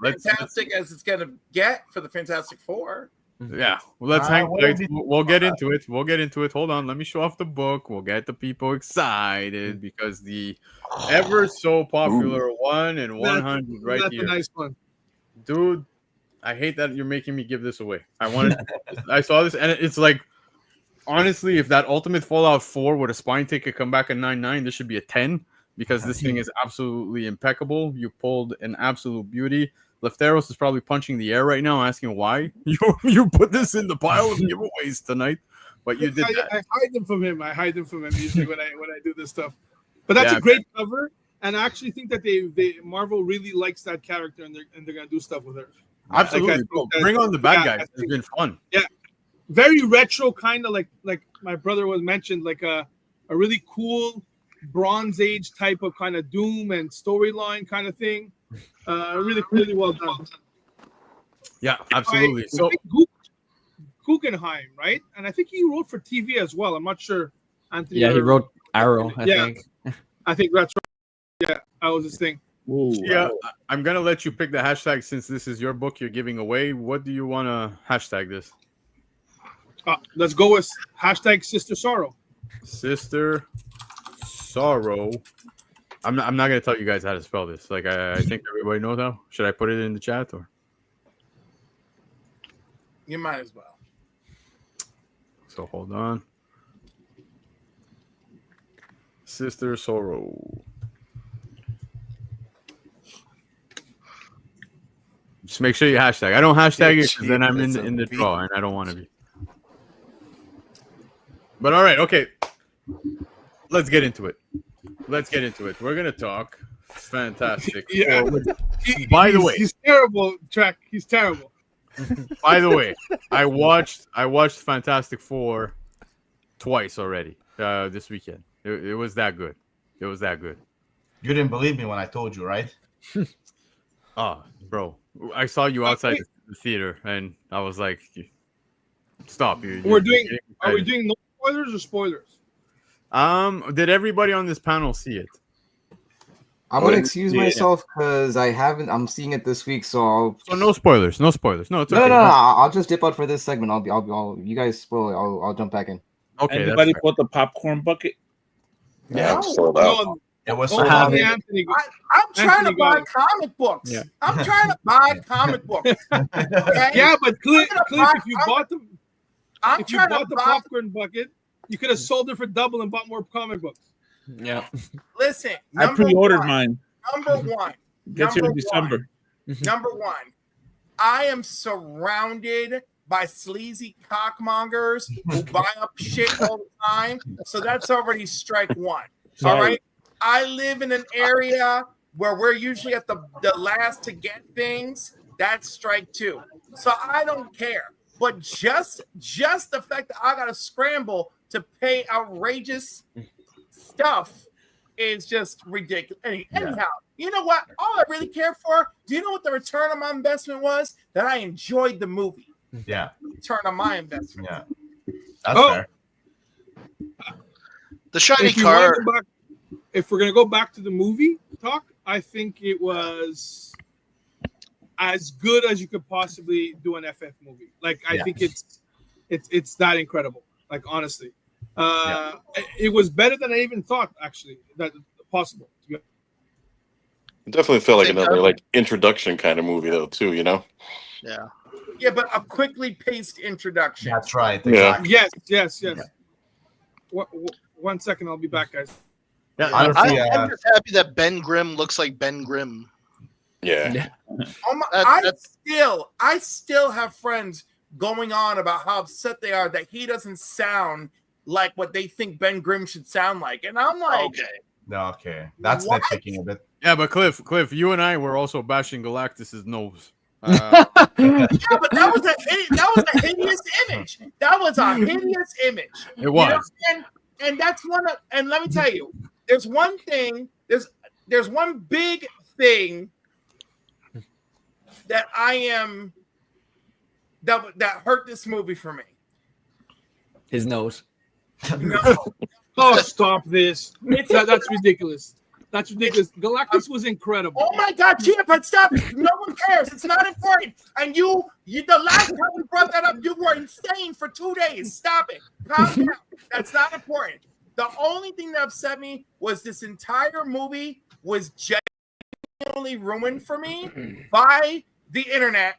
Let's Fantastic as it's gonna get for the Fantastic Four. Yeah, well, let's hang tight. We'll get into it. Hold on. Let me show off the book. We'll get the people excited because the ever so popular 1 in 100 right That's here. a nice one. Dude, I hate that you're making me give this away. I saw this and it's like, honestly, if that Ultimate Fallout 4 with a spine ticket come back at 9.9, this should be a 10 because this thing is absolutely impeccable. You pulled an absolute beauty. Lefteros is probably punching the air right now, asking why you put this in the pile of giveaways tonight. But you did that. I hide them from him. Usually when I do this stuff. But that's Yeah, a great cover, and I actually think that they Marvel really likes that character, and they're gonna do stuff with her. Absolutely, Like, bring on the bad yeah, guys. It's been fun. Yeah, very retro, kind of like my brother was mentioned, like a really cool Bronze Age type of kind of Doom and storyline kind of thing. Really well done. Yeah, absolutely. I think Guggenheim, right? And I think he wrote for TV as well. I'm not sure. Anthony. Yeah, he wrote Arrow, I think. I think that's right. Yeah, that was his thing. Yeah, I'm gonna let you pick the hashtag since this is your book you're giving away. What do you want to hashtag this? Let's go with hashtag Sister Sorrow. Sister Sorrow. I'm not gonna tell you guys how to spell this. Like I think everybody knows how. Should I put it in the chat or? You might as well. So hold on. Sister Sorrow. Just make sure you hashtag. I don't hashtag it because then I'm in the draw and I don't want to be. But all right, okay. Let's get into it. We're gonna talk Fantastic. Yeah. By the way, he's terrible. Track. He's terrible. By the way, I watched Fantastic Four twice already this weekend. It was that good. It was that good. You didn't believe me when I told you, right? Bro, I saw you outside the theater, and I was like, "Stop!" Are we doing no spoilers or spoilers? Did everybody on this panel see it? I'm gonna excuse myself because I'm seeing it this week, so no spoilers. No, it's okay. No. I'll just dip out for this segment. I'll you guys spoil it. I'll jump back in. Okay. Anybody put the popcorn bucket? Yeah, I'm sold out. It was I'm trying to buy comic books. Yeah. I'm trying to buy comic books. Okay? Yeah, but Cliff, if you bought the buy popcorn bucket, you could have sold it for double and bought more comic books. Yeah. Listen, I pre-ordered mine. Number one. Gets here in December. Number one, I am surrounded by sleazy cockmongers who buy up shit all the time. So that's already strike one. All right. I live in an area where we're usually at the last to get things. That's strike two. So I don't care. But just the fact that I gotta scramble to pay outrageous stuff is just ridiculous. Anyhow, you know what? All I really care for, do you know what the return on my investment was? That I enjoyed the movie. Yeah. Return on my investment. Yeah. That's fair. The shiny If you car. wanna go back- if we're gonna go back to the movie talk, I think it was as good as you could possibly do an FF movie. Like I think it's that incredible. Like honestly, it was better than I even thought. Actually, that possible. It definitely felt like another introduction kind of movie though too, you know? Yeah. Yeah, but a quickly paced introduction. That's right. Yeah. Yes. One second, I'll be back, guys. Yeah, I'm just happy that Ben Grimm looks like Ben Grimm. Yeah. Oh my, I still have friends going on about how upset they are that he doesn't sound like what they think Ben Grimm should sound like, and I'm like, Okay, that's What? nitpicking a bit. Yeah, but Cliff, you and I were also bashing Galactus's nose. Yeah, but that was a hideous image. That was a hideous image. It was. And that's one of, and let me tell you, there's one thing, there's one big thing that that hurt this movie for me. His nose. Oh, stop this. That's ridiculous. That's ridiculous. Galactus was incredible. Oh my God, Gia, but stop it. No one cares. It's not important. And you the last time we brought that up, you were insane for 2 days. Stop it. Calm down. That's not important. The only thing that upset me was this entire movie was genuinely ruined for me by the internet.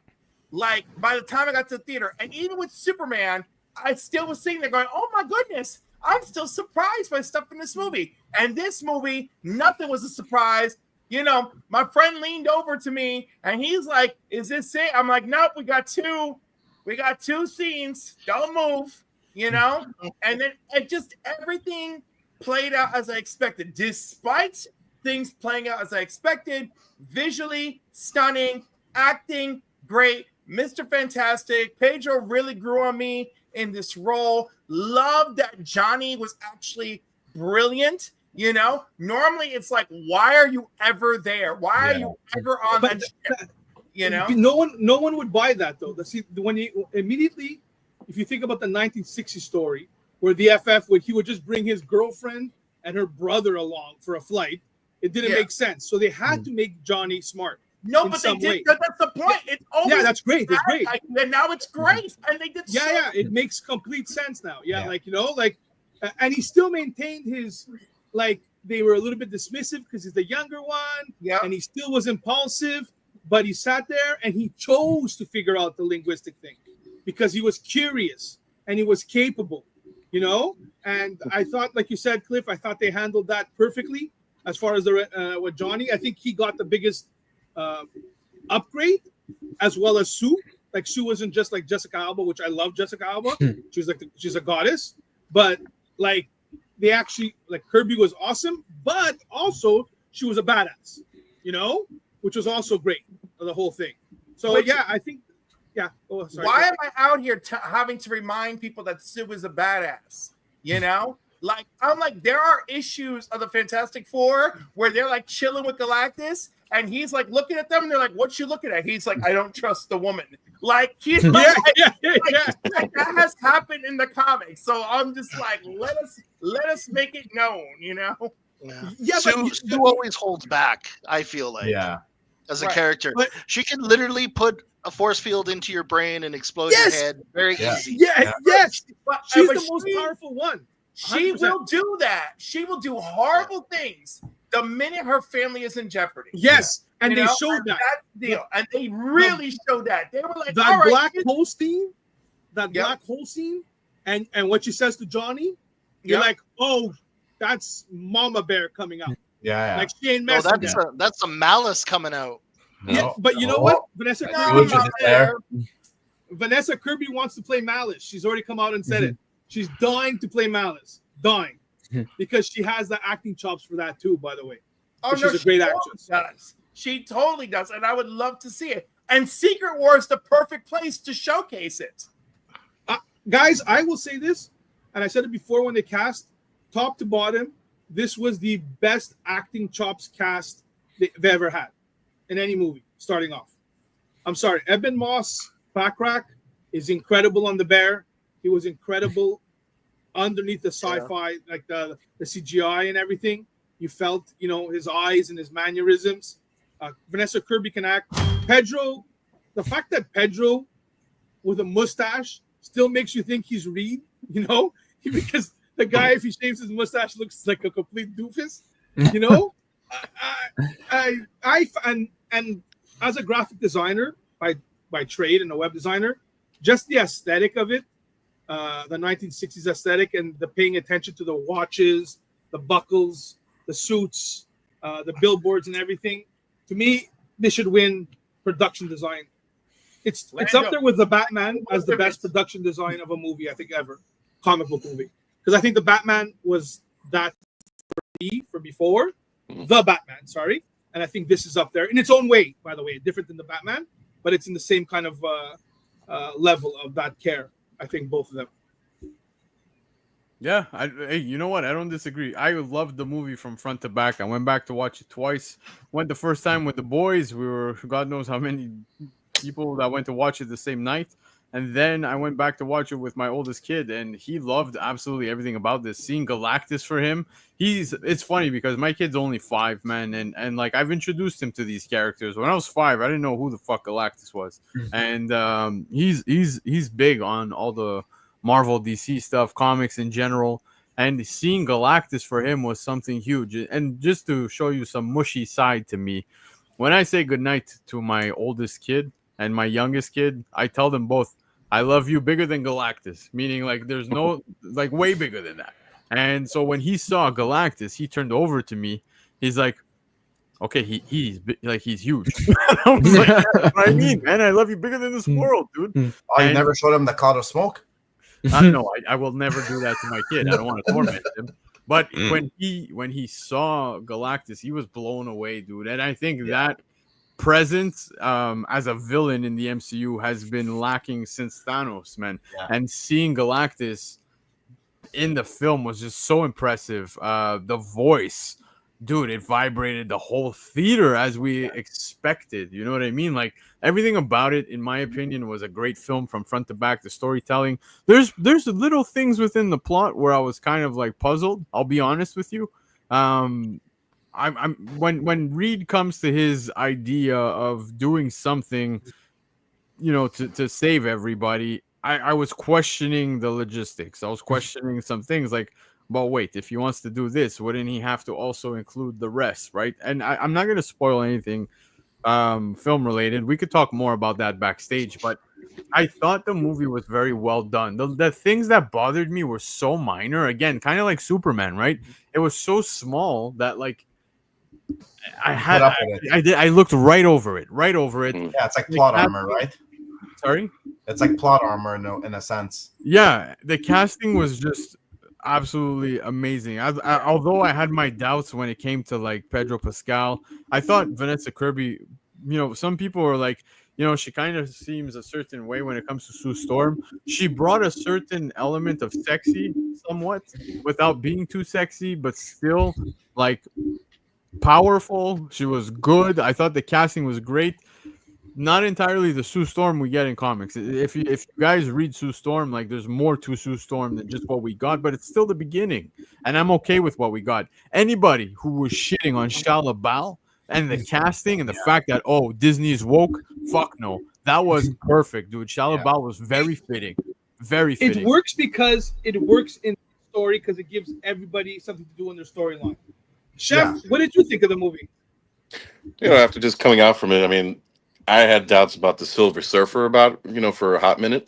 Like, by the time I got to the theater, and even with Superman, I still was sitting there going, oh my goodness, I'm still surprised by stuff in this movie. And this movie, nothing was a surprise. You know, my friend leaned over to me and he's like, is this it? I'm like, nope, we got two scenes. Don't move, you know? And then it just, everything played out as I expected. Despite things playing out as I expected, visually stunning, acting great, Mr. Fantastic. Pedro really grew on me in this role. Love that Johnny was actually brilliant. You know, normally it's like, why are you ever there? Why are you ever on that ship? You know, no one would buy that though. When you immediately, if you think about the 1960 story where the FF he would just bring his girlfriend and her brother along for a flight, it didn't make sense. So they had to make Johnny smart. No, but they did. That's the point. It's always that's great. It's great. And now it's great. And they did. Yeah. It makes complete sense now. Yeah. Like, you know, like, and he still maintained his, like, they were a little bit dismissive because he's the younger one. Yeah. And he still was impulsive, but he sat there and he chose to figure out the linguistic thing because he was curious and he was capable, you know? And I thought, like you said, Cliff, I thought they handled that perfectly as far as the with Johnny. I think he got the biggest upgrade, as well as Sue. Like, Sue wasn't just like Jessica Alba, which I love Jessica Alba. She's a goddess, but like they actually, like, Kirby was awesome, but also she was a badass, you know, which was also great for the whole thing. So I think oh, sorry. Why am I out here having to remind people that Sue is a badass? You know, like, I'm like, there are issues of the Fantastic Four where they're like chilling with Galactus. And he's like looking at them, and they're like, "What you looking at?" He's like, "I don't trust the woman." Like, you know, like that has happened in the comics. So I'm just like, let us make it known, you know. Yeah, Sue always holds back. I feel like, as a character, she can literally put a force field into your brain and explode your head very easy. Yes. But she's the most powerful one. 100%. She will do that. She will do horrible things the minute her family is in jeopardy. Yes, and they showed that deal, and they really showed that. They were like, that black hole scene, black hole scene, and what she says to Johnny, you're like, oh, that's Mama Bear coming out. Like she ain't messing. That's some malice coming out. But you know what, Vanessa Kirby wants to play Malice. She's already come out and said it. She's dying to play Malice, dying. Because she has the acting chops for that too, by the way. She's a great actress. She totally does, and I would love to see it. And Secret War is the perfect place to showcase it. Guys, I will say this, and I said it before when they cast, top to bottom, this was the best acting chops cast they've ever had in any movie, starting off. I'm sorry, Eben Moss, Backrack, is incredible on the bear. He was incredible underneath the sci-fi, like the CGI and everything. You felt, you know, his eyes and his mannerisms. Vanessa Kirby can act. Pedro, the fact that Pedro with a mustache still makes you think he's Reed, you know, because the guy, if he shaves his mustache, looks like a complete doofus, you know. And as a graphic designer by trade and a web designer, just the aesthetic of it, the 1960s aesthetic and the paying attention to the watches, the buckles, the suits, the billboards and everything. To me, they should win production design. It's up there with the Batman as the best production design of a movie, I think, ever. Comic book movie. because I think the Batman was that for before the Batman. Sorry, and I think this is up there in its own way. By the way, different than the Batman, but it's in the same kind of level of that care. I think both of them. Yeah, hey, you know what? I don't disagree. I loved the movie from front to back. I went back to watch it twice. Went the first time with the boys. We were God knows how many people that went to watch it the same night. And then I went back to watch it with my oldest kid, and he loved absolutely everything about this. Seeing Galactus for him, it's funny because my kid's only 5, man, and like I've introduced him to these characters. When I was 5, I didn't know who the fuck Galactus was, and he's big on all the Marvel, DC stuff, comics in general, and seeing Galactus for him was something huge. And just to show you some mushy side to me, when I say goodnight to my oldest kid and my youngest kid, I tell them both, I love you bigger than Galactus, meaning like there's no, like way bigger than that. And so when he saw Galactus, he turned over to me. He's like, okay, he's huge. I was like, that's what I mean, man. I love you bigger than this world, dude. Oh, you never showed him the cloud of smoke? No, I will never do that to my kid. I don't want to torment him. But when he saw Galactus, he was blown away, dude. And I think that presence as a villain in the MCU has been lacking since Thanos, man. Yeah. And seeing Galactus in the film was just so impressive. The voice, dude, it vibrated the whole theater as we expected. You know what I mean? Like everything about it, in my opinion, was a great film from front to back. The storytelling, there's little things within the plot where I was kind of like puzzled. I'll be honest with you. I'm when Reed comes to his idea of doing something, you know, to save everybody, I was questioning the logistics. I was questioning some things like, but wait, if he wants to do this, wouldn't he have to also include the rest, right? And I'm not going to spoil anything film related. We could talk more about that backstage, but I thought the movie was very well done. The things that bothered me were so minor. Again, kind of like Superman, right? It was so small that like I looked right over it. Yeah, it's like plot armor, right? Sorry? It's like plot armor in a sense. Yeah, the casting was just absolutely amazing. Although I had my doubts when it came to like Pedro Pascal, I thought Vanessa Kirby, you know, some people were like, you know, she kind of seems a certain way when it comes to Sue Storm. She brought a certain element of sexy somewhat without being too sexy, but still like powerful. She was good. I thought the casting was great. Not entirely the Sue Storm we get in comics. If you guys read Sue Storm, like there's more to Sue Storm than just what we got, but it's still the beginning, and I'm okay with what we got. Anybody who was shitting on Shia LaBeouf and the casting and the fact that Disney is woke, fuck no, that was perfect, dude. Shia LaBeouf was very fitting, very fitting. It works because it works in the story because it gives everybody something to do in their storyline. Chef, what did you think of the movie? You know, after just coming out from it, I mean, I had doubts about the Silver Surfer for a hot minute,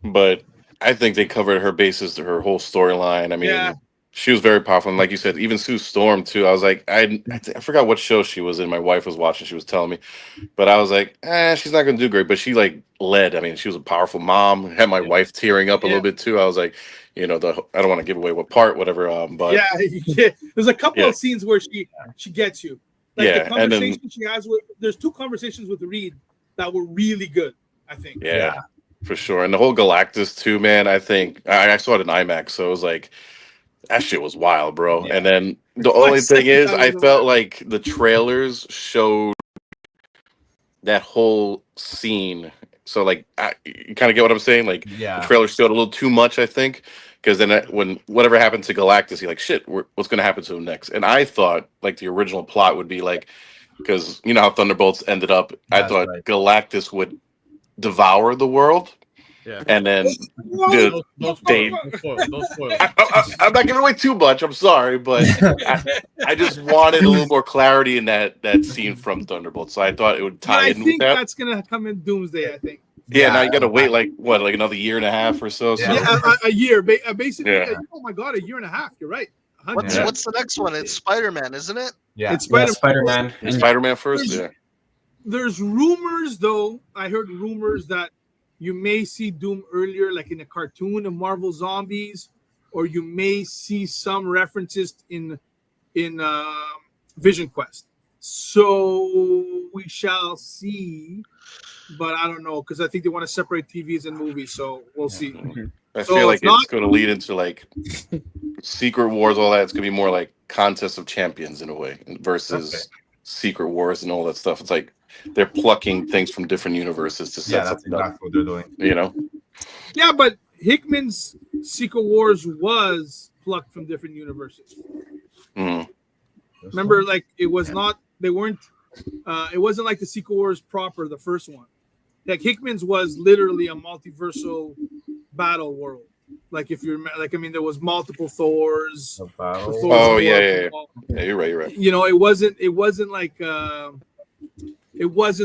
but I think they covered her bases to her whole storyline. I mean, she was very powerful. And like you said, even Sue Storm too. I was like, I forgot what show she was in. My wife was watching. She was telling me, but I was like, she's not going to do great. But she like led. I mean, she was a powerful mom. Had my wife tearing up a little bit too. I was like, you know, I don't want to give away what part, whatever. But there's a couple of scenes where she gets you. Like the conversation she has there's 2 conversations with Reed that were really good, I think. Yeah, for sure. And the whole Galactus too, man. I think I saw it in IMAX, so it was like that shit was wild, bro. Yeah. And then the only thing is, I felt like the trailers showed that whole scene. So like, you kind of get what I'm saying? Like, the trailer showed a little too much, I think. Because then when whatever happened to Galactus, you're like, shit, what's going to happen to him next? And I thought, like, the original plot would be like, because you know how Thunderbolts ended up, I thought Galactus would devour the world. Yeah. And then don't spoil. I'm not giving away too much. I'm sorry, but I just wanted a little more clarity in that scene from Thunderbolts. So I thought it would tie in with that. I think that's going to come in Doomsday, I think. Yeah, now you got to wait like another year and a half or so. Yeah, a year, basically. Yeah. Oh my god, a year and a half. You're right. What's the next one? It's Spider-Man, isn't it? Yeah, it's Spider-Man. Spider-Man first. There's rumors, though. I heard rumors that you may see Doom earlier, like in a cartoon of Marvel Zombies, or you may see some references in Vision Quest. So we shall see, but I don't know because I think they want to separate TVs and movies. So we'll see. I So feel like not- it's going to lead into like Secret Wars, all that. It's going to be more like Contest of Champions in a way versus Secret Wars and all that stuff. It's like they're plucking things from different universes to set that's something up. exactly what they're doing. You know? Yeah, but Hickman's Secret Wars was plucked from different universes. Mm. Remember, like it was not. They weren't. It wasn't like the Secret Wars proper, the first one. Like Hickman's was literally a multiversal battle world. Like if you remember, like I mean, there was multiple Thors. Oh yeah, you're right. You know, it wasn't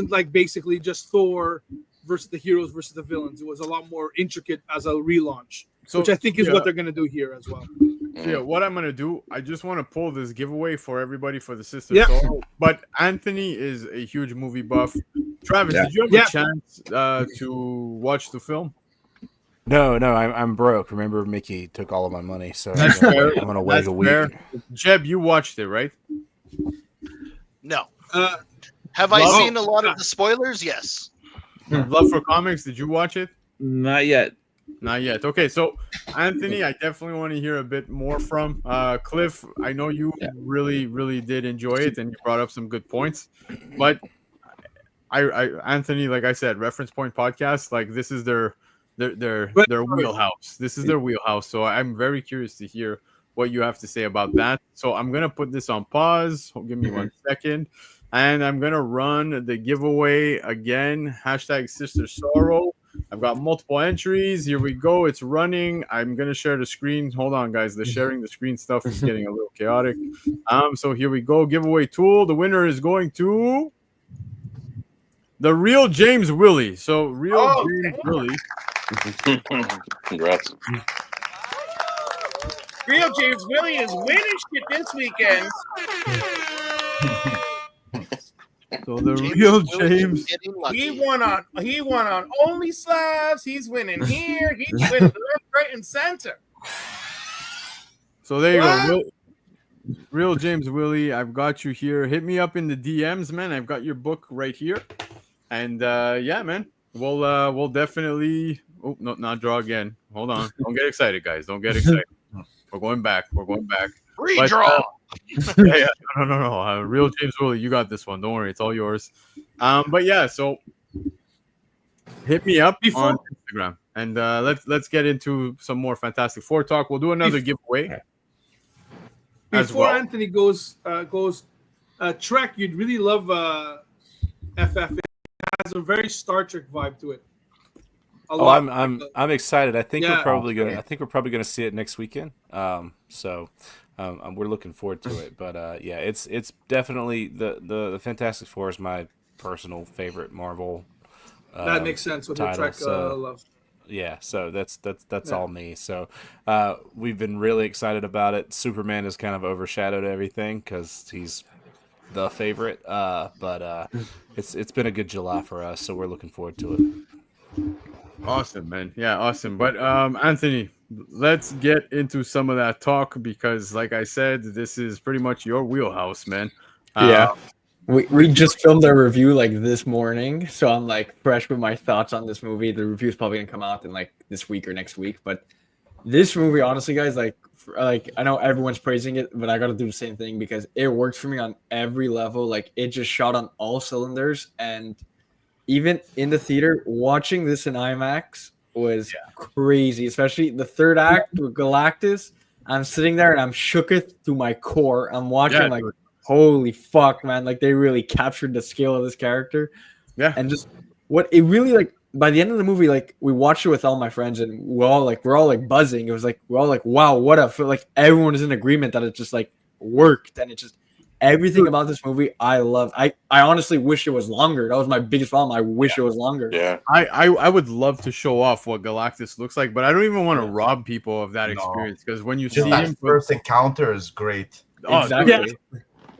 like basically just Thor versus the heroes versus the villains. It was a lot more intricate as a relaunch, which I think is what they're gonna do here as well. Yeah, what I'm gonna do, I just want to pull this giveaway for everybody for the Sister Yeah. Soul. But Anthony is a huge movie buff. Travis, Yeah. did you have a chance to watch the film? No, I'm broke. Remember, Mickey took all of my money, so That's I'm fair. gonna wait That's a week. fair. Jeb, you watched it, right? No. Have I Love- seen a lot of the spoilers? Yes. Love for Comics, did you watch it? Not yet. Not yet. Okay, so Anthony, I definitely want to hear a bit more from Cliff. I know you really, really did enjoy it, and you brought up some good points. But I Anthony, like I said, Reference Point Podcast, like this is their wheelhouse. This is their wheelhouse. So I'm very curious to hear what you have to say about that. So I'm gonna put this on pause. Give me 1 second. And I'm gonna run the giveaway again. Hashtag Sister Sorrow. I've got multiple entries. Here we go. It's running. I'm gonna share the screen. Hold on, guys. The sharing the screen stuff is getting a little chaotic. So here we go. Giveaway tool. The winner is going to the real James Willie. So real James Willie. Congrats. Real James Willie is winning shit this weekend. So the real James. He won on Only Slabs. He's winning here. He's winning left, right, and center. So there you go. Real James Willie, I've got you here. Hit me up in the DMs, man. I've got your book right here. And yeah, man. We'll definitely not draw again. Hold on. Don't get excited, guys. Don't get excited. We're going back. Redraw. Yeah. No. Real James Willie, you got this one. Don't worry, it's all yours. But yeah, so hit me up on Instagram, and let's get into some more Fantastic Four talk. We'll do another giveaway as Before well. Anthony goes Trek, you'd really love FF. It has a very Star Trek vibe to it. I'm excited. I think Yeah. we're probably gonna see it next weekend. So we're looking forward to it. But yeah, it's definitely the Fantastic Four is my personal favorite Marvel. That makes sense with your Trek love. Yeah, so that's all me. So we've been really excited about it. Superman has kind of overshadowed everything because he's the favorite. But it's been a good July for us, so we're looking forward to it. Awesome, man. Yeah, awesome. But Anthony, let's get into some of that talk because, like I said, this is pretty much your wheelhouse, man. Yeah. We just filmed our review like this morning, so I'm like fresh with my thoughts on this movie. The review is probably gonna come out in like this week or next week. But this movie, honestly, guys, like I know everyone's praising it, but I gotta do the same thing because it works for me on every level. Like it just shot on all cylinders, and even in the theater, watching this in IMAX was crazy. Especially the third act with Galactus. I'm sitting there and I'm shooketh to my core. I'm watching like. Holy fuck, man. Like they really captured the scale of this character. Yeah. And just what it really like by the end of the movie, like we watched it with all my friends and we're all like buzzing. It was like we're all like, wow, what a feel like everyone is in agreement that it just like worked and it just everything about this movie I love. I honestly wish it was longer. That was my biggest problem. I wish it was longer. Yeah. I would love to show off what Galactus looks like, but I don't even want to rob people of that experience because when you Just see that him first encounter is great. Exactly.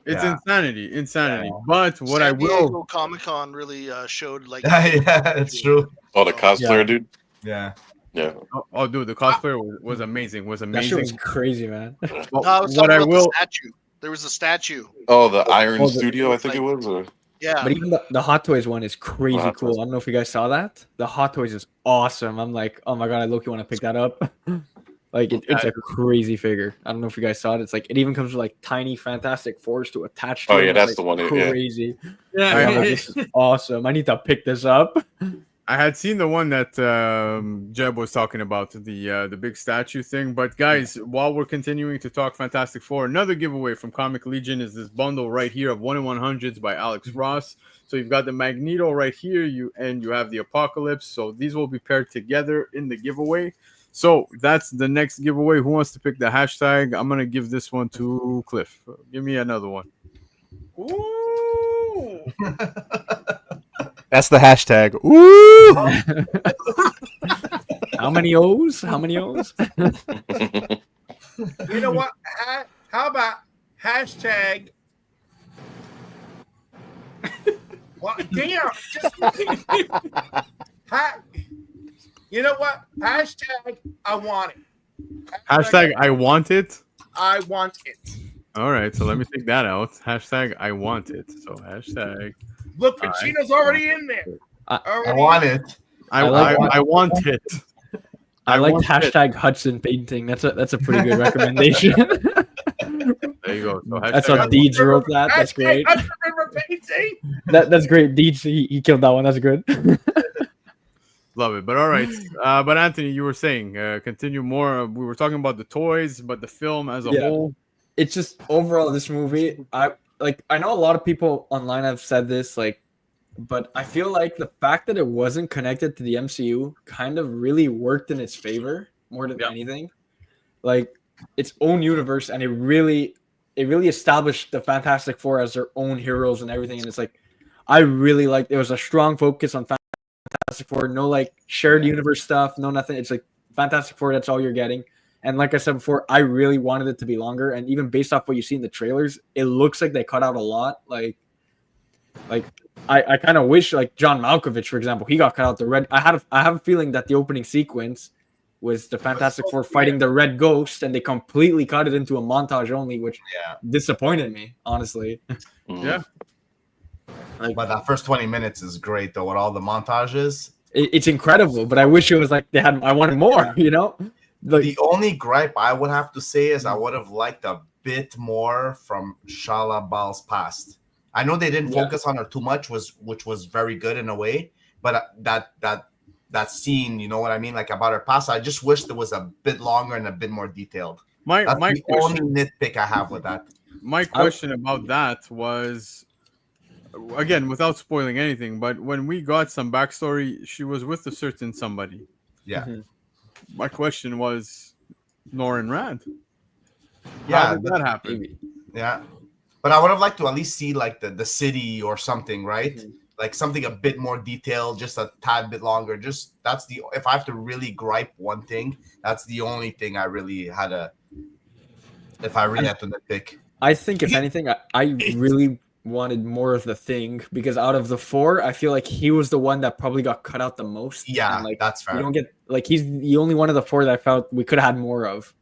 It's insanity. But what San I will Diego Comic-Con really showed like Yeah, it's true. Oh, the cosplayer dude. Yeah. Yeah. Oh, dude, the cosplayer was amazing. Was That shit was amazing. crazy, man. No, I was What talking I about will. the statue. There was a statue. Oh, the Iron Oh, Studio, I think it was. Or Yeah. But even the Hot Toys one is crazy Hot cool. Toys. I don't know if you guys saw that. The Hot Toys is awesome. I'm like, oh my god, I look, you want to pick that up. Like it's a crazy figure. I don't know if you guys saw it. It's like it even comes with like tiny Fantastic Fours to attach to. Oh, it. yeah, It's, that's like, the one, yeah. Crazy. Yeah. I'm like, this is awesome. I need to pick this up. I had seen the one that Jeb was talking about, the big statue thing. But guys, while we're continuing to talk Fantastic Four, another giveaway from Comic Legion is this bundle right here of 1/100s by Alex Ross. So you've got the Magneto right here, you have the Apocalypse. So these will be paired together in the giveaway. So that's the next giveaway. Who wants to pick the hashtag? I'm gonna give this one to Cliff. Give me another one. Ooh. That's the hashtag. Ooh. How many O's? How many O's? You know what? How about hashtag? Well, damn. You know what? Hashtag I want it. Hashtag I want it. I want it. All right, so let me take that out. Hashtag I want it. So hashtag Look, Pacino's already in there. I want it. I want it. I like want it. hashtag Hudson painting. That's a pretty good recommendation. There you go. So That's how Deej wrote that. That's great. That's great. Deej, he killed that one. That's good. Love it. But all right. But Anthony, you were saying, continue more. We were talking about the toys, but the film as a whole. It's just overall this movie. I know a lot of people online have said this, but I feel like the fact that it wasn't connected to the MCU kind of really worked in its favor more than anything. Like its own universe, and it really established the Fantastic Four as their own heroes and everything. And it's like I really liked. There was a strong focus on Fantastic Four, no like shared universe stuff, no nothing. It's like Fantastic Four. That's all you're getting. And like I said before, I really wanted it to be longer. And even based off what you see in the trailers, it looks like they cut out a lot. Like I kind of wish, like John Malkovich, for example, he got cut out the red. I have a feeling that the opening sequence was the Fantastic Four fighting the Red Ghost, and they completely cut it into a montage only, which disappointed me, honestly. Yeah. But that first 20 minutes is great, though, with all the montages. It's incredible, but I wish it was like I wanted more, you know? Like, the only gripe I would have to say is I would have liked a bit more from Shala Bal's past. I know they didn't focus on her too much, which was very good in a way, but that scene, you know what I mean, like about her past, I just wish there was a bit longer and a bit more detailed. That's the only nitpick I have with that. My question about that was, again, without spoiling anything, but when we got some backstory, she was with a certain somebody. Yeah. My question was Norrin Rand. Yeah, how did that happen? Yeah, but I would have liked to at least see like the city or something, right? Like something a bit more detailed, just a tad bit longer. Just that's the if I have to really gripe one thing, that's the only thing I really had if I really had to nitpick. I think if anything, I really wanted more of the Thing, because out of the four, I feel like he was the one that probably got cut out the most. Yeah, and, like, that's fair. You don't get like he's the only one of the four that I felt we could have had more of.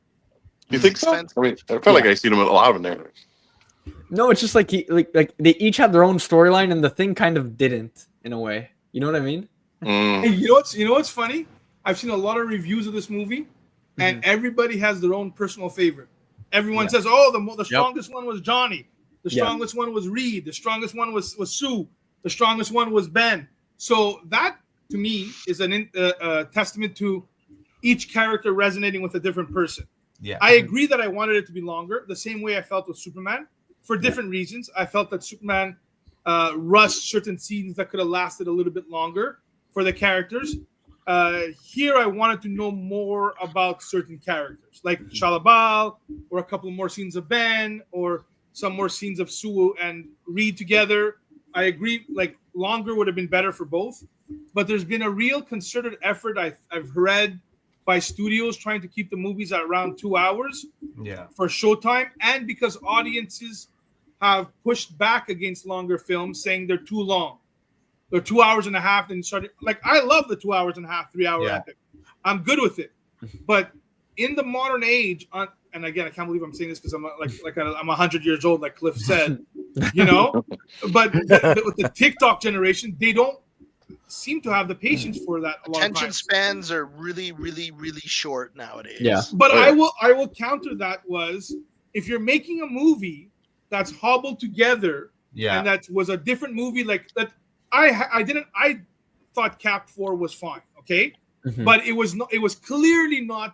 You think so? I mean, I felt like I seen him a lot in there. No, it's just like like they each had their own storyline, and the Thing kind of didn't in a way. You know what I mean? Hey, you know what's funny? I've seen a lot of reviews of this movie, and everybody has their own personal favorite. Everyone says, "Oh, the strongest one was Johnny. The strongest one was Reed. The strongest one was Sue. The strongest one was Ben." So that, to me, is a testament to each character resonating with a different person. Yeah, I agree that I wanted it to be longer, the same way I felt with Superman, for different reasons. I felt that Superman rushed certain scenes that could have lasted a little bit longer for the characters. Here, I wanted to know more about certain characters, like Shalabal, or a couple more scenes of Ben, or some more scenes of Sue and Reed together. I agree, like longer would have been better for both. But there's been a real concerted effort I've read by studios trying to keep the movies at around 2 hours for showtime, and because audiences have pushed back against longer films, saying they're too long. They're 2 hours and a half, and started like I love the 2 hours and a half, 3 hour epic. I'm good with it. But in the modern age, and again, I can't believe I'm saying this because I'm I'm 100 years old, like Cliff said, you know. But with the TikTok generation, they don't seem to have the patience for that. Attention spans are really, really, really short nowadays. Yeah. But I will counter that was if you're making a movie that's hobbled together, and that was a different movie like that. I thought Cap 4 was fine, okay, but it was not. It was clearly not.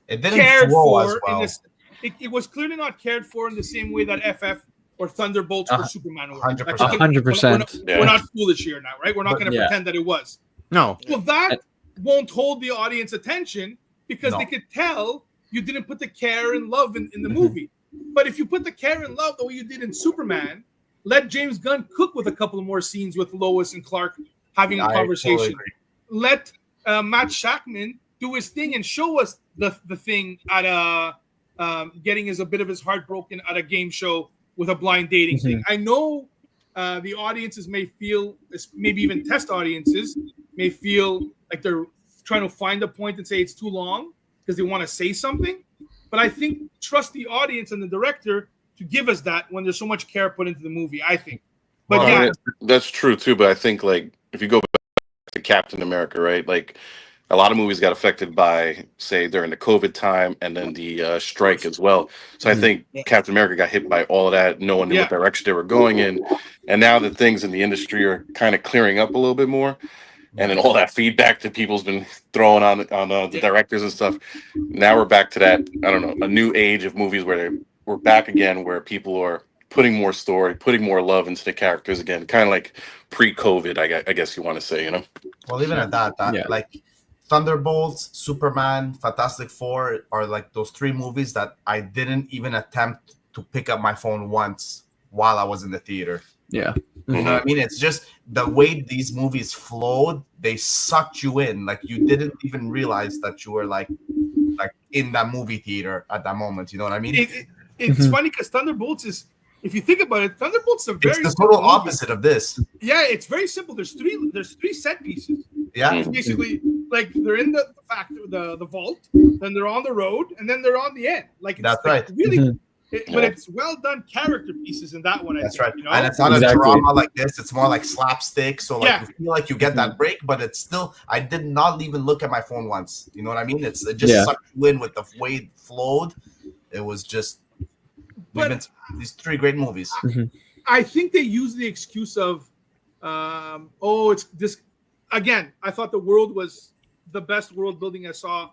It didn't cared flow for as well. in this. It was clearly not cared for in the same way that FF or Thunderbolts or Superman were. 100%. 100%. We're not foolish here now, right? We're not going to pretend that it was. No. Well, that won't hold the audience attention because they could tell you didn't put the care and love in the movie. But if you put the care and love the way you did in Superman, let James Gunn cook with a couple of more scenes with Lois and Clark having a conversation. Totally agree. Let Matt Shackman do his thing and show us the thing at getting a bit of his heart broken at a game show with a blind dating thing. I know the audiences may feel, maybe even test audiences may feel like they're trying to find a point and say it's too long because they want to say something. But I think trust the audience and the director to give us that when there's so much care put into the movie, I think. But I mean, that's true too. But I think like if you go back to Captain America, right? Like a lot of movies got affected by, say, during the COVID time and then the strike as well. So I think Captain America got hit by all of that. No one knew what direction they were going in. And now that things in the industry are kind of clearing up a little bit more, and then all that feedback that people's been throwing on the directors and stuff. Now we're back to that, I don't know, a new age of movies where we're back again, where people are putting more story, putting more love into the characters again, kind of like pre-COVID, I guess you want to say, you know? Well, even at that like Thunderbolts, Superman, Fantastic Four are like those three movies that I didn't even attempt to pick up my phone once while I was in the theater. Yeah. You know what I mean? It's just the way these movies flowed, they sucked you in. Like you didn't even realize that you were like in that movie theater at that moment. You know what I mean? It's funny because Thunderbolts is, if you think about it, Thunderbolts are very. It's the total opposite of this. Yeah, it's very simple. There's three set pieces. Yeah. It's basically like they're in the factory, the vault, then they're on the road, and then they're on the end. Like it's like really. But it's well done character pieces in that one. That's think, right. You know? And it's not a drama like this. It's more like slapstick. So like you feel like you get that break, but it's still, I did not even look at my phone once. You know what I mean? It just sucked you in with the way it flowed. It was just, these three great movies. I think they use the excuse of, it's this. Again, I thought the world was the best world building I saw,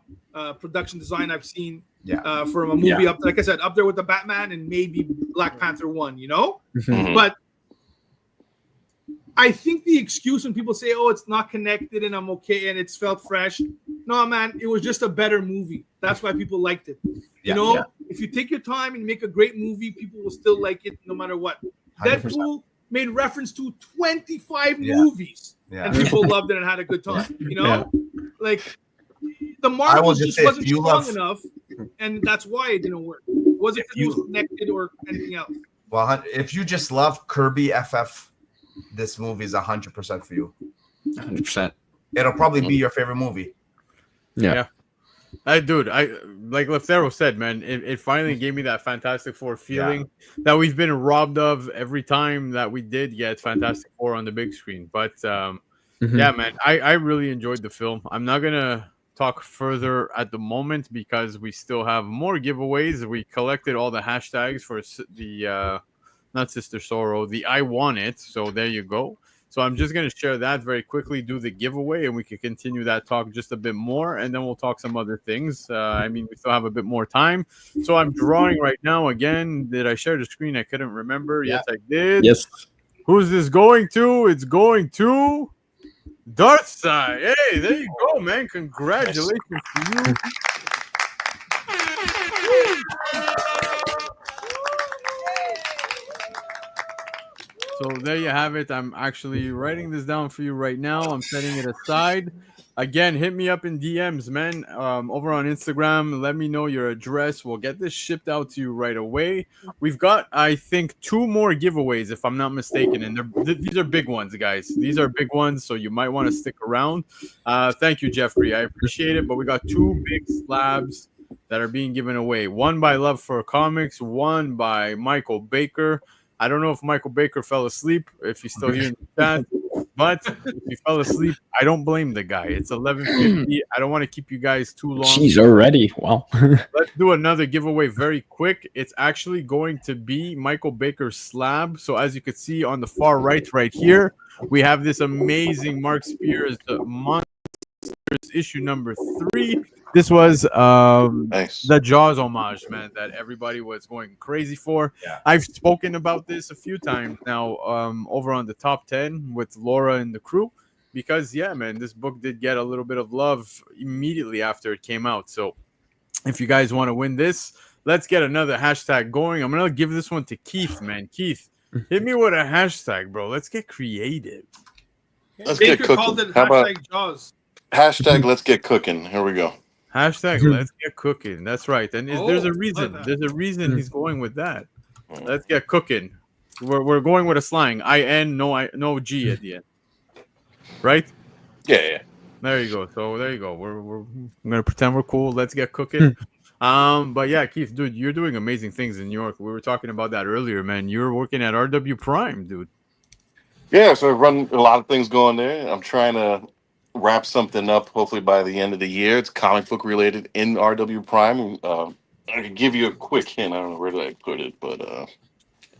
production design I've seen. From a movie up, like I said, up there with the Batman and maybe Black Panther 1, you know? But I think the excuse when people say, it's not connected and I'm okay and it's felt fresh. No, man, it was just a better movie. That's why people liked it. You know, if you take your time and make a great movie, people will still like it no matter what. 100%. Deadpool made reference to 25 movies and people loved it and had a good time. You know? Like the Marvel just wasn't strong enough. And that's why it didn't work. Was it because it was connected or anything else? Well, if you just love Kirby FF, this movie is 100% for you. 100%. It'll probably be your favorite movie. Yeah. Dude, like Leftero said, man, it finally gave me that Fantastic Four feeling that we've been robbed of every time that we did get Fantastic Four on the big screen. But yeah, man, I really enjoyed the film. I'm not gonna talk further at the moment because we still have more giveaways. We collected all the hashtags for the not Sister Sorrow, the I Want It. So there you go. So I'm just going to share that very quickly, do the giveaway, and we can continue that talk just a bit more, and then we'll talk some other things. I mean, we still have a bit more time. So I'm drawing right now again. Did I share the screen? I couldn't remember. Yes, I did. Yes. Who's this going to? It's going to Darthside. Hey, there you go, man. Congratulations to you. So there you have it. I'm actually writing this down for you right now. I'm setting it aside. Again, hit me up in DMs, man. Over on Instagram. Let me know your address. We'll get this shipped out to you right away. We've got, I think, 2 more giveaways, if I'm not mistaken, and these are big ones, guys. These are big ones, so you might want to stick around. Thank you, Jeffrey. I appreciate it. But we got 2 big slabs that are being given away. One by Love for Comics. One by Michael Baker. I don't know if Michael Baker fell asleep, if he's still here in the chat, but if he fell asleep, I don't blame the guy. It's 11:50. I don't want to keep you guys too long. She's already. Wow. Let's do another giveaway very quick. It's actually going to be Michael Baker's slab. So as you can see on the far right here, we have this amazing Mark Spears Monsters issue number 3. This was the Jaws homage, man, that everybody was going crazy for. Yeah. I've spoken about this a few times now over on the top 10 with Laura and the crew because, yeah, man, this book did get a little bit of love immediately after it came out. So if you guys want to win this, let's get another hashtag going. I'm going to give this one to Keith, man. Keith, hit me with a hashtag, bro. Let's get creative. Let's Baker get cooking. called it How about Jaws. hashtag let's get cooking? Here we go. Hashtag let's get cooking. That's right. And there's a reason. There's a reason he's going with that. Let's get cooking. We're going with a slang. I-N, no G at the end. Right? Yeah. There you go. So there you go. We're gonna pretend we're cool. Let's get cooking. But yeah, Keith, dude, you're doing amazing things in New York. We were talking about that earlier, man. You're working at RW Prime, dude. Yeah, so I've run a lot of things going there. I'm trying to wrap something up hopefully by the end of the year. It's comic book related in RW Prime. I can give you a quick hint. I don't know where did I put it, but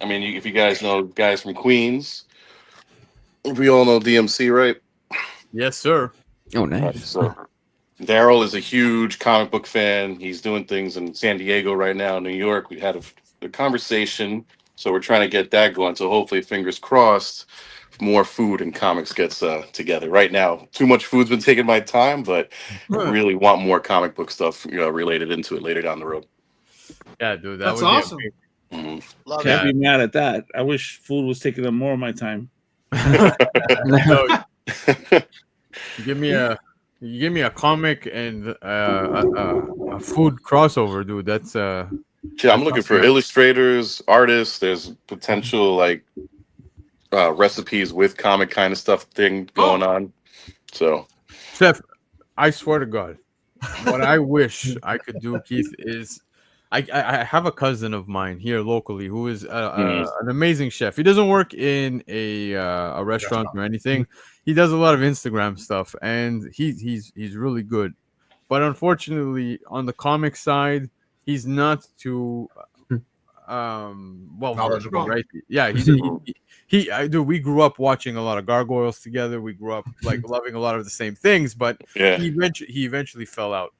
I mean, if you guys know guys from Queens, we all know DMC, right? Yes, sir. Oh, nice. Right, so Daryl is a huge comic book fan. He's doing things in San Diego right now, New York. We had a conversation, so we're trying to get that going. So hopefully, fingers crossed, more food and comics gets together. Right now, too much food's been taking my time, but I really want more comic book stuff related into it later down the road. Yeah, dude, that's awesome. Can't be mad at that. I wish food was taking up more of my time. Give me a comic and a food crossover, dude. That's Yeah, I'm looking for illustrators, artists. There's potential like recipes with comic kind of stuff thing going on. So, Chef, I swear to God, what I wish I could do, Keith, is I have a cousin of mine here locally who is an amazing chef. He doesn't work in a restaurant or anything. He does a lot of Instagram stuff, and he's really good. But unfortunately, on the comic side, he's not too well versed, right? Yeah, dude, we grew up watching a lot of Gargoyles together. We grew up like loving a lot of the same things, but he eventually fell out.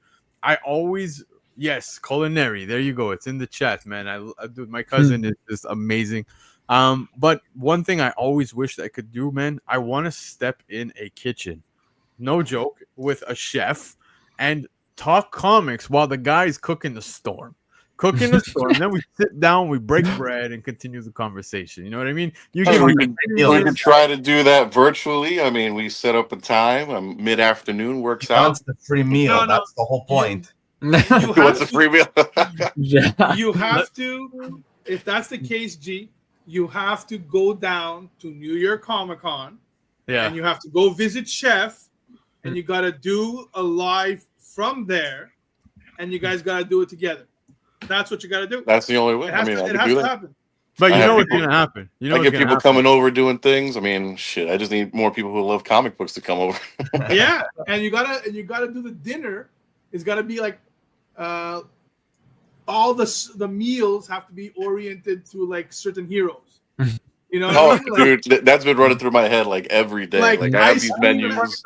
Yes, culinary. There you go. It's in the chat, man. Dude, my cousin is just amazing. But one thing I always wished I could do, man, I want to step in a kitchen, no joke, with a chef and talk comics while the guy's cooking the storm. Then we sit down, we break bread, and continue the conversation. You know what I mean? We can try to do that virtually. I mean, we set up a time. Mid-afternoon works out. That's the free meal. That's the whole point. What's a free meal? You have to, if that's the case, G, you have to go down to New York Comic Con. Yeah. And you have to go visit Chef, and you got to do a live from there, and you guys got to do it together. That's what you got to do. That's the only way. I mean, I can do that. Happen. But you know what's going to happen. I get people coming over doing things. I mean, shit. I just need more people who love comic books to come over. Yeah, and you gotta do the dinner. It's got to be like all the meals have to be oriented to like certain heroes. You know what I mean? Dude, that's been running through my head like every day. Like I have these menus.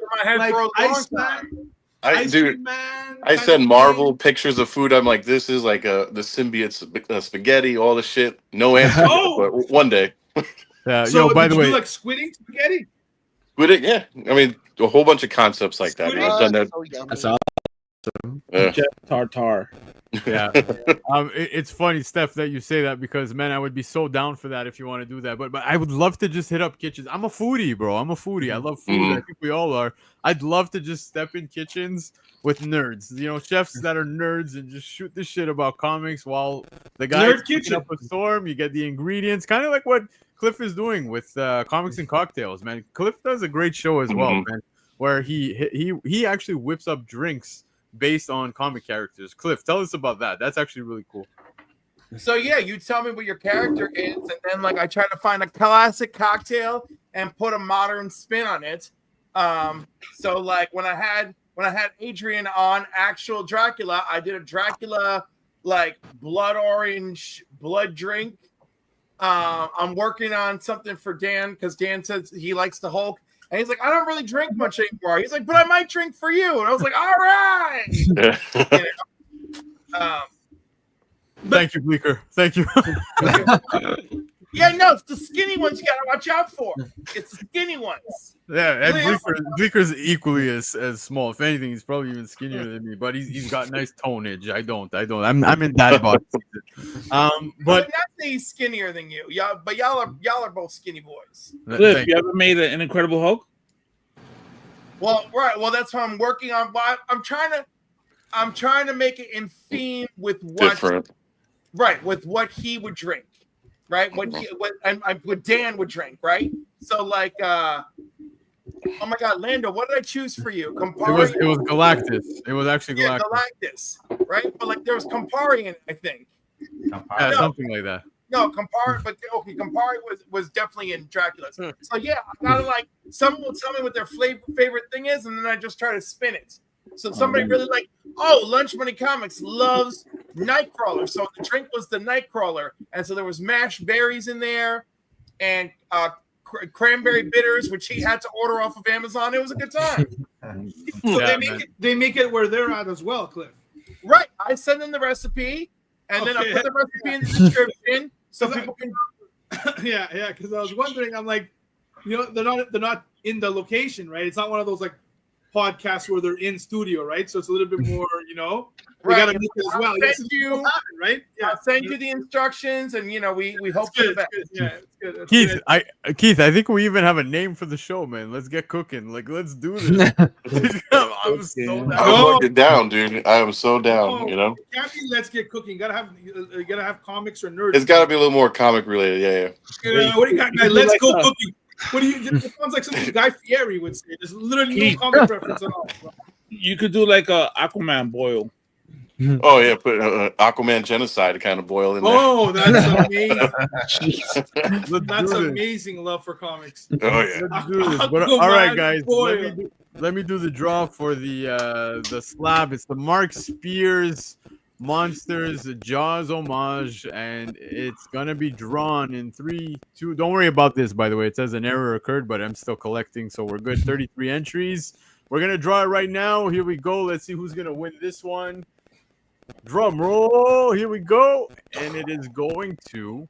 I send Marvel pictures of food. I'm like, this is like the symbiote spaghetti, all the shit. No answer, but one day. Yeah. So by the way, do like squid ink spaghetti? Squid ink, yeah. I mean, a whole bunch of concepts like that. I've done that. That's awesome. Tartar. Yeah. It's funny, Steph, that you say that because man, I would be so down for that if you want to do that. But I would love to just hit up kitchens. I'm a foodie, bro. I'm a foodie. I love food. I think we all are. I'd love to just step in kitchens with nerds, chefs that are nerds, and just shoot the shit about comics while the guys Nerd picking kitchen. up a storm. You get the ingredients, kind of like what Cliff is doing with comics and cocktails, man. Cliff does a great show as well, man, where he actually whips up drinks based on comic characters. Cliff, tell us about that. That's actually really cool. So yeah, you tell me what your character is, and then like I try to find a classic cocktail and put a modern spin on it. So like when I had Adrian on actual Dracula, I did a Dracula like blood orange blood drink. I'm working on something for Dan because Dan says he likes the Hulk. And he's like, I don't really drink much anymore. He's like, but I might drink for you. And I was like, all right. Thank you, Bleeker. Thank you. Yeah, no, it's the skinny ones you gotta watch out for. It's the skinny ones. Yeah, and Bleeker's equally as small. If anything, he's probably even skinnier than me. But he's got nice tonage. I don't. I'm in that body. But not say he's skinnier than you. Y'all are both skinny boys. Cliff, you ever made an Incredible Hulk? Well, right. Well, that's what I'm working on. But I'm trying to make it in theme with what Different. Right, with what he would drink. Right, what Dan would drink. Right. So like oh my God, Lando, what did I choose for you? Campari. It was Galactus. It was actually Galactus. Yeah, Galactus, right? But like there was Campari in it, I think. Yeah, something like that. No, Campari, but okay, Campari was definitely in Dracula. So yeah, I gotta like someone will tell me what their favorite thing is, and then I just try to spin it. So somebody really like, Lunch Money Comics loves Nightcrawler. So the drink was the Nightcrawler, and so there was mashed berries in there, and cranberry bitters, which he had to order off of Amazon. It was a good time. So they make it where they're at as well, Cliff. Right. I send them the recipe, and then I put the recipe in the description so people can. Yeah. Because I was wondering, I'm like, they're not in the location, right? It's not one of those like podcasts where they're in studio, right? So it's a little bit more, we got to make it as well. Right? Yeah. I'll send you the instructions, and we hope for the best. Yeah, it's good. Keith, I think we even have a name for the show, man. Let's get cooking. Like, let's do this. I'm so down. I'm fucking down, dude. I am so down. It can't be let's get cooking. You gotta have comics or nerds. It's got to be a little more comic related. Yeah. What do you got, guys? Let's go cooking. What do you? It sounds like something Guy Fieri would say. There's literally no comic reference at all. You could do like a Aquaman boil. Oh yeah, put Aquaman genocide kind of boil in there. Oh, that's amazing! That's amazing love for comics. Oh yeah. Let's do this. But, all right, guys. Let me do the draw for the slab. It's the Mark Spears Monsters Jaws homage, and it's gonna be drawn in 3, 2. Don't worry about this, by the way. It says an error occurred, but I'm still collecting, so we're good. 33 entries. We're gonna draw it right now. Here we go. Let's see who's gonna win this one. Drum roll. Here we go, and it is going to.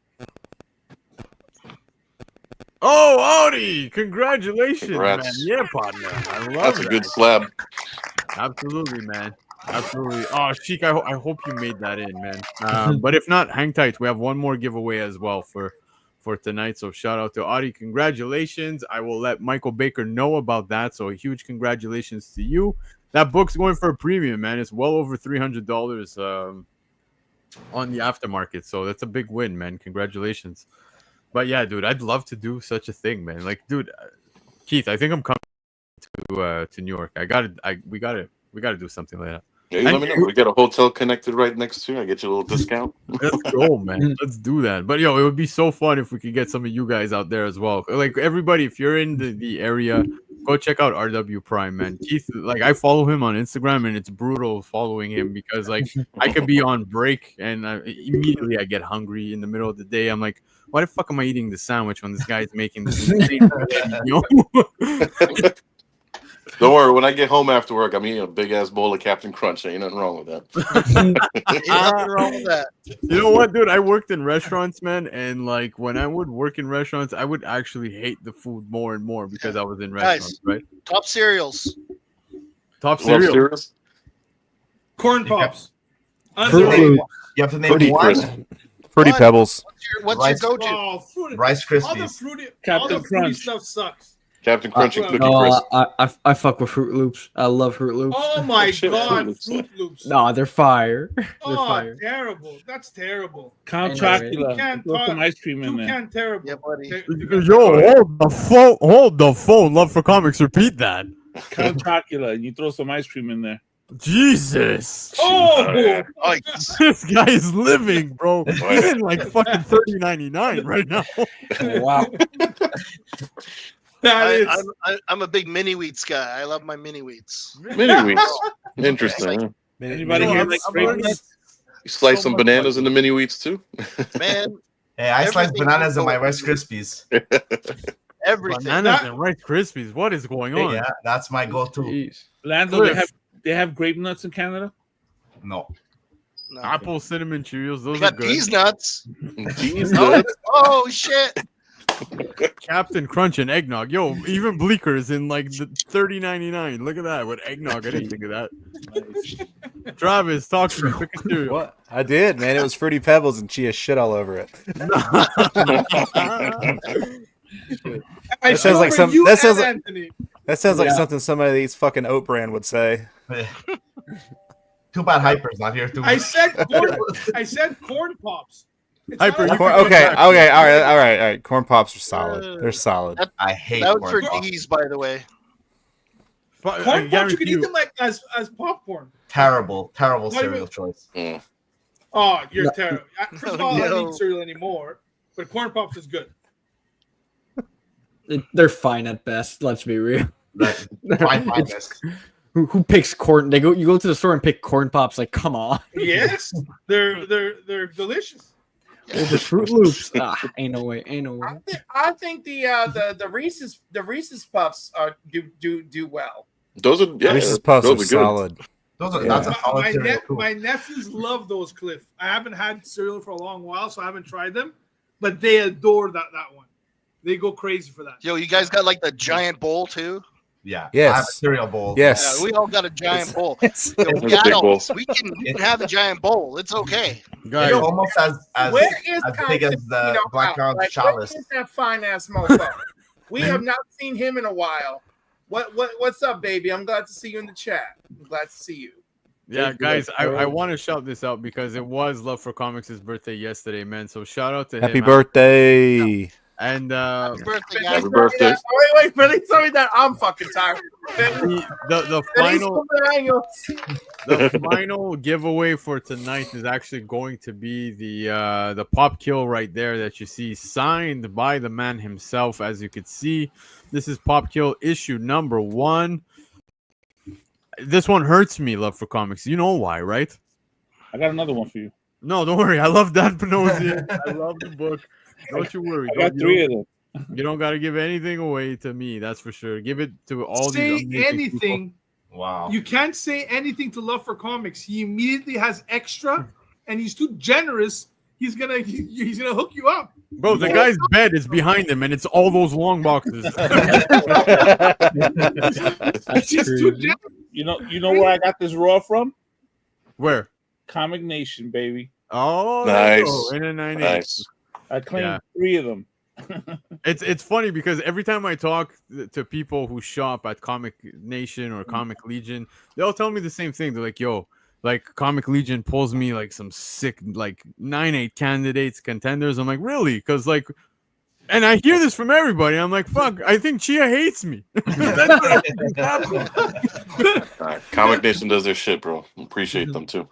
Oh, Odie! Congratulations, Congrats. man. Yeah, partner. I love That's a that. good slab. Absolutely, man. Absolutely. Oh, Sheik, I hope you made that in, man. But if not, hang tight. We have one more giveaway as well for tonight. So shout out to Audie. Congratulations. I will let Michael Baker know about that. So a huge congratulations to you. That book's going for a premium, man. It's well over $300 on the aftermarket. So that's a big win, man. Congratulations. But yeah, dude, I'd love to do such a thing, man. Like, dude, Keith, I think I'm coming to New York. We gotta do something like that. Yeah, you let me know. We got a hotel connected right next to you. I get you a little discount. Let's go, man. Let's do that. But it would be so fun if we could get some of you guys out there as well. Like everybody, if you're in the area, go check out RW Prime, man. Keith, like I follow him on Instagram, and it's brutal following him because like I could be on break and immediately I get hungry in the middle of the day. I'm like, why the fuck am I eating this sandwich when this guy's making this insane Don't worry, when I get home after work, I'm eating a big ass bowl of Captain Crunch. Ain't nothing wrong with that. Ain't nothing wrong with that. You know what, dude? I worked in restaurants, man, and like when I would work in restaurants, I would actually hate the food more and more because I was in restaurants, right? Top cereals. Top cereals. Corn Pops. You have to name Fruity one. Crisp. Fruity Pebbles. What's Rice- your go-to? Oh, fruity. Rice All the Krispies. fruity, all Captain the fruity Crunch. stuff sucks. Captain Crunch and Cookie No, Crisp. I fuck with Fruit Loops. I love Fruit Loops. Oh my Shit, god, Fruit Loops. Fruit Loops. No, they're fire. They're Oh, fire. terrible. That's terrible. Count I know, right? Chocula. Can't Throw some talk. ice cream in there. Toucan terrible. Yeah, buddy. Yo, hold the phone. Love for comics. Repeat that. Count Chocula, and you throw some ice cream in there. Jesus. Oh, This guy is living, bro. He's in like fucking $30.99 right now. Wow. I'm a big mini wheats guy. I love my mini wheats. Mini wheats. Interesting. Anybody here like grape nuts? You slice some bananas in the mini wheats too? Man, Hey, I slice everything bananas in you my go- Rice Krispies. everything. Bananas and Rice Krispies. What is going on? Yeah, that's my go-to. Jeez. Lando, they have grape nuts in Canada? No. No. Apple cinnamon Cheerios. Those We are got good. these nuts. These Oh, nuts. oh shit! Captain Crunch and eggnog. Yo, even Bleecker is in like the $30.99. Look at that with eggnog. I didn't think of that. Travis, talk to me. Pick a cereal. What? I did, man. It was Fruity Pebbles and chia shit all over it. I That sounds like some. you That and sounds like, Anthony. that sounds like Yeah. something somebody that eats fucking oat bran would say. Too bad Hyper's not here too. I said corn pops. It's Hyper, not you Corn, can okay, come back. all right. Corn pops are solid. They're solid. I hate That was for corn pops. D's, by the way. I corn pops. You guarantee can eat them like as popcorn. Terrible Not cereal even- choice. Oh, you're terrible. First of all, I No. don't eat cereal anymore, but corn pops is good. They're fine at best. Let's be real. Fine, finest. Who picks corn? You go to the store and pick corn pops. Like, come on. Yes, they're delicious. The Fruit Loops. Ain't no way. Ain't no way. I think the Reese's Puffs do well. Those are Reese's Puffs those are are good. solid. That's a solid cereal. too. My nephews love those, Cliff. I haven't had cereal for a long while, so I haven't tried them, but they adore that one. They go crazy for that. Yo, you guys got like the giant bowl too? Yeah. Yes. I have a cereal bowl. Yes. Yeah, we all got a giant bowl. It's- Yo, It's we a big bowl. adults, we can have a giant bowl. It's okay. Guys, It's almost as Where is big as the Black Crown's Where chalice. is that fine ass motherfucker? We have not seen him in a while. What's up, baby? I'm glad to see you in the chat. I'm glad to see you. yeah, guys, I want to shout this out because it was Love for Comics' birthday yesterday, man. So shout out to him. Happy birthday. And Happy birthday, guys. Happy birthday. Wait, really? Sorry that I'm fucking tired. the final giveaway for tonight is actually going to be the pop kill right there that you see, signed by the man himself. As you can see, this is pop kill issue number 1. This one hurts me, Love for Comics. You know why, right? I got another one for you. No, don't worry. I love that Panelist. I love the book. Don't you worry. I got Don't- 3 of them. You don't got to give anything away to me. That's for sure. Give it to all Say these amazing anything. Wow. You can't say anything to Love for Comics. He immediately has extra, and he's too generous. He's gonna hook you up. Bro, the guy's bed is behind him, and it's all those long boxes. He's just too generous. You know where I got this raw from? Where? Comic Nation, baby. Oh, there you Nice. go. In a 98. Nice. I claimed Yeah. 3 of them. It's funny because every time I talk to people who shop at Comic Nation or Comic Legion, they all tell me the same thing. They're like, "Yo, like Comic Legion pulls me like some sick like 9/8 candidates, contenders." I'm like, "Really?" Because like, and I hear this from everybody. I'm like, "Fuck, I think Chia hates me." Comic Nation does their shit, bro. Appreciate them too.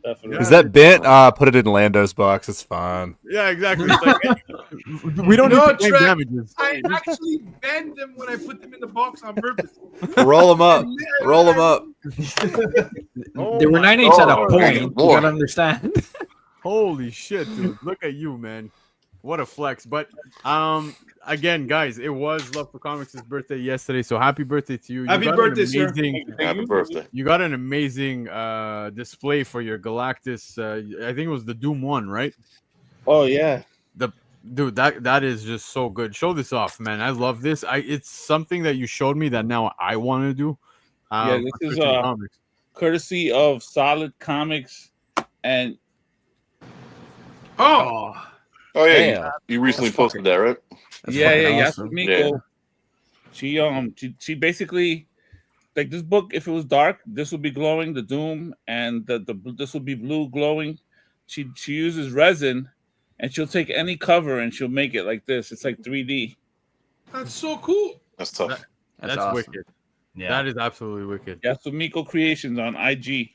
Definitely. Is that bent? Put it in Lando's box. It's fine. Yeah, exactly. It's like, we don't need to claim Trent, damages. I actually bend them when I put them in the box on purpose. Roll them up. Roll them up. Oh They were my 9/8 at a God. point. You Boy. gotta understand. Holy shit, dude. Look at you, man. What a flex. But again, guys, it was Love for Comics' birthday yesterday. So happy birthday to you. Happy got an birthday, sir. Happy birthday. You got an amazing display for your Galactus. I think it was the Doom 1, right? Oh, yeah. Dude, that is just so good. Show this off, man. I love this. It's something that you showed me that now I want to do. Yeah, this for is Christian Comics. courtesy of Solid Comics and Oh, Oh yeah, Damn. you recently posted that, right? yeah, awesome. Yasumiko. She basically like this book. If it was dark, this would be glowing, the Doom, and this would be blue glowing. She uses resin, and she'll take any cover and she'll make it like this. It's like 3D. that's so cool. That's tough. That's awesome. wicked. Yeah. That is absolutely wicked. Yasumiko Creations on IG.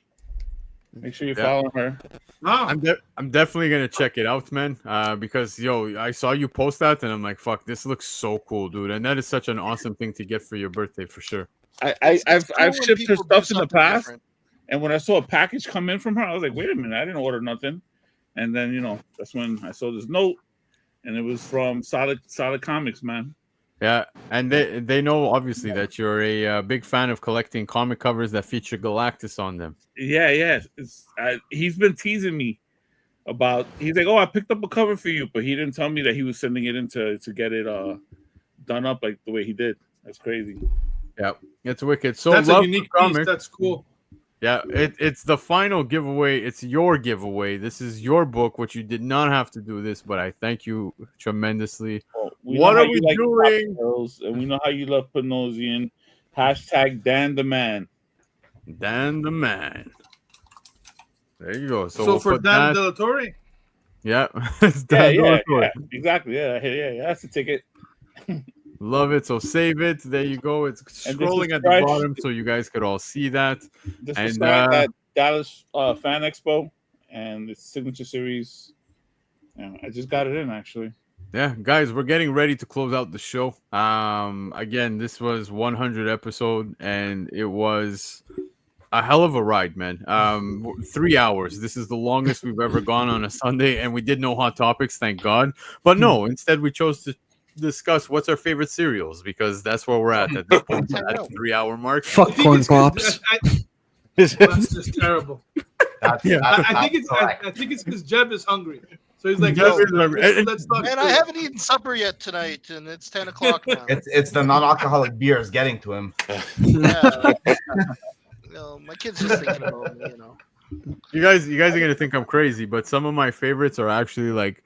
Make sure you Yeah. follow her. Oh, I'm definitely gonna check it out, man. Because I saw you post that, and I'm like, fuck, this looks so cool, dude. And that is such an awesome thing to get for your birthday, for sure. I've when shipped her people do stuff in the something past, different. and when I saw a package come in from her, I was like, wait a minute, I didn't order nothing. And then that's when I saw this note, and it was from Solid Comics, man. Yeah, and they know obviously that you're a big fan of collecting comic covers that feature Galactus on them. Yeah. He's been teasing me about. He's like, oh, I picked up a cover for you, but he didn't tell me that he was sending it in to get it done up like the way he did. That's crazy. Yeah, it's wicked. So that's a love unique for comics. piece. That's cool. Yeah, it's the final giveaway. It's your giveaway. This is your book, which you did not have to do this, but I thank you tremendously. What are we doing? And we know how you love putting those in. Hashtag Dan the Man. Dan the Man. There you go. So So we'll for put Dan that- De La Torre, yeah, it's Dan Yeah, Delatorre. exactly. Yeah, that's the ticket. Love it. So save it. There you go. It's And this scrolling is at the fresh. bottom so you guys could all see that. This was And signed at Dallas Fan Expo, and it's signature series. Yeah, I just got it in actually. yeah, guys, we're getting ready to close out the show. Again, this was 100 episode, and it was a hell of a ride, man. 3 hours. This is the longest we've ever gone on a Sunday, and we did no hot topics, thank God. But no, instead we chose to discuss what's our favorite cereals because that's where we're at this point, at the 3 hour mark. Fuck corn pops. That's just terrible. I think it's because Jeb is hungry, so he's like, Jeb is hungry. let's talk. Man, I haven't eaten supper yet tonight, and it's 10 o'clock now. It's the non-alcoholic beers getting to him. Yeah. My kids just thinking about me, You guys are gonna think I'm crazy, but some of my favorites are actually like,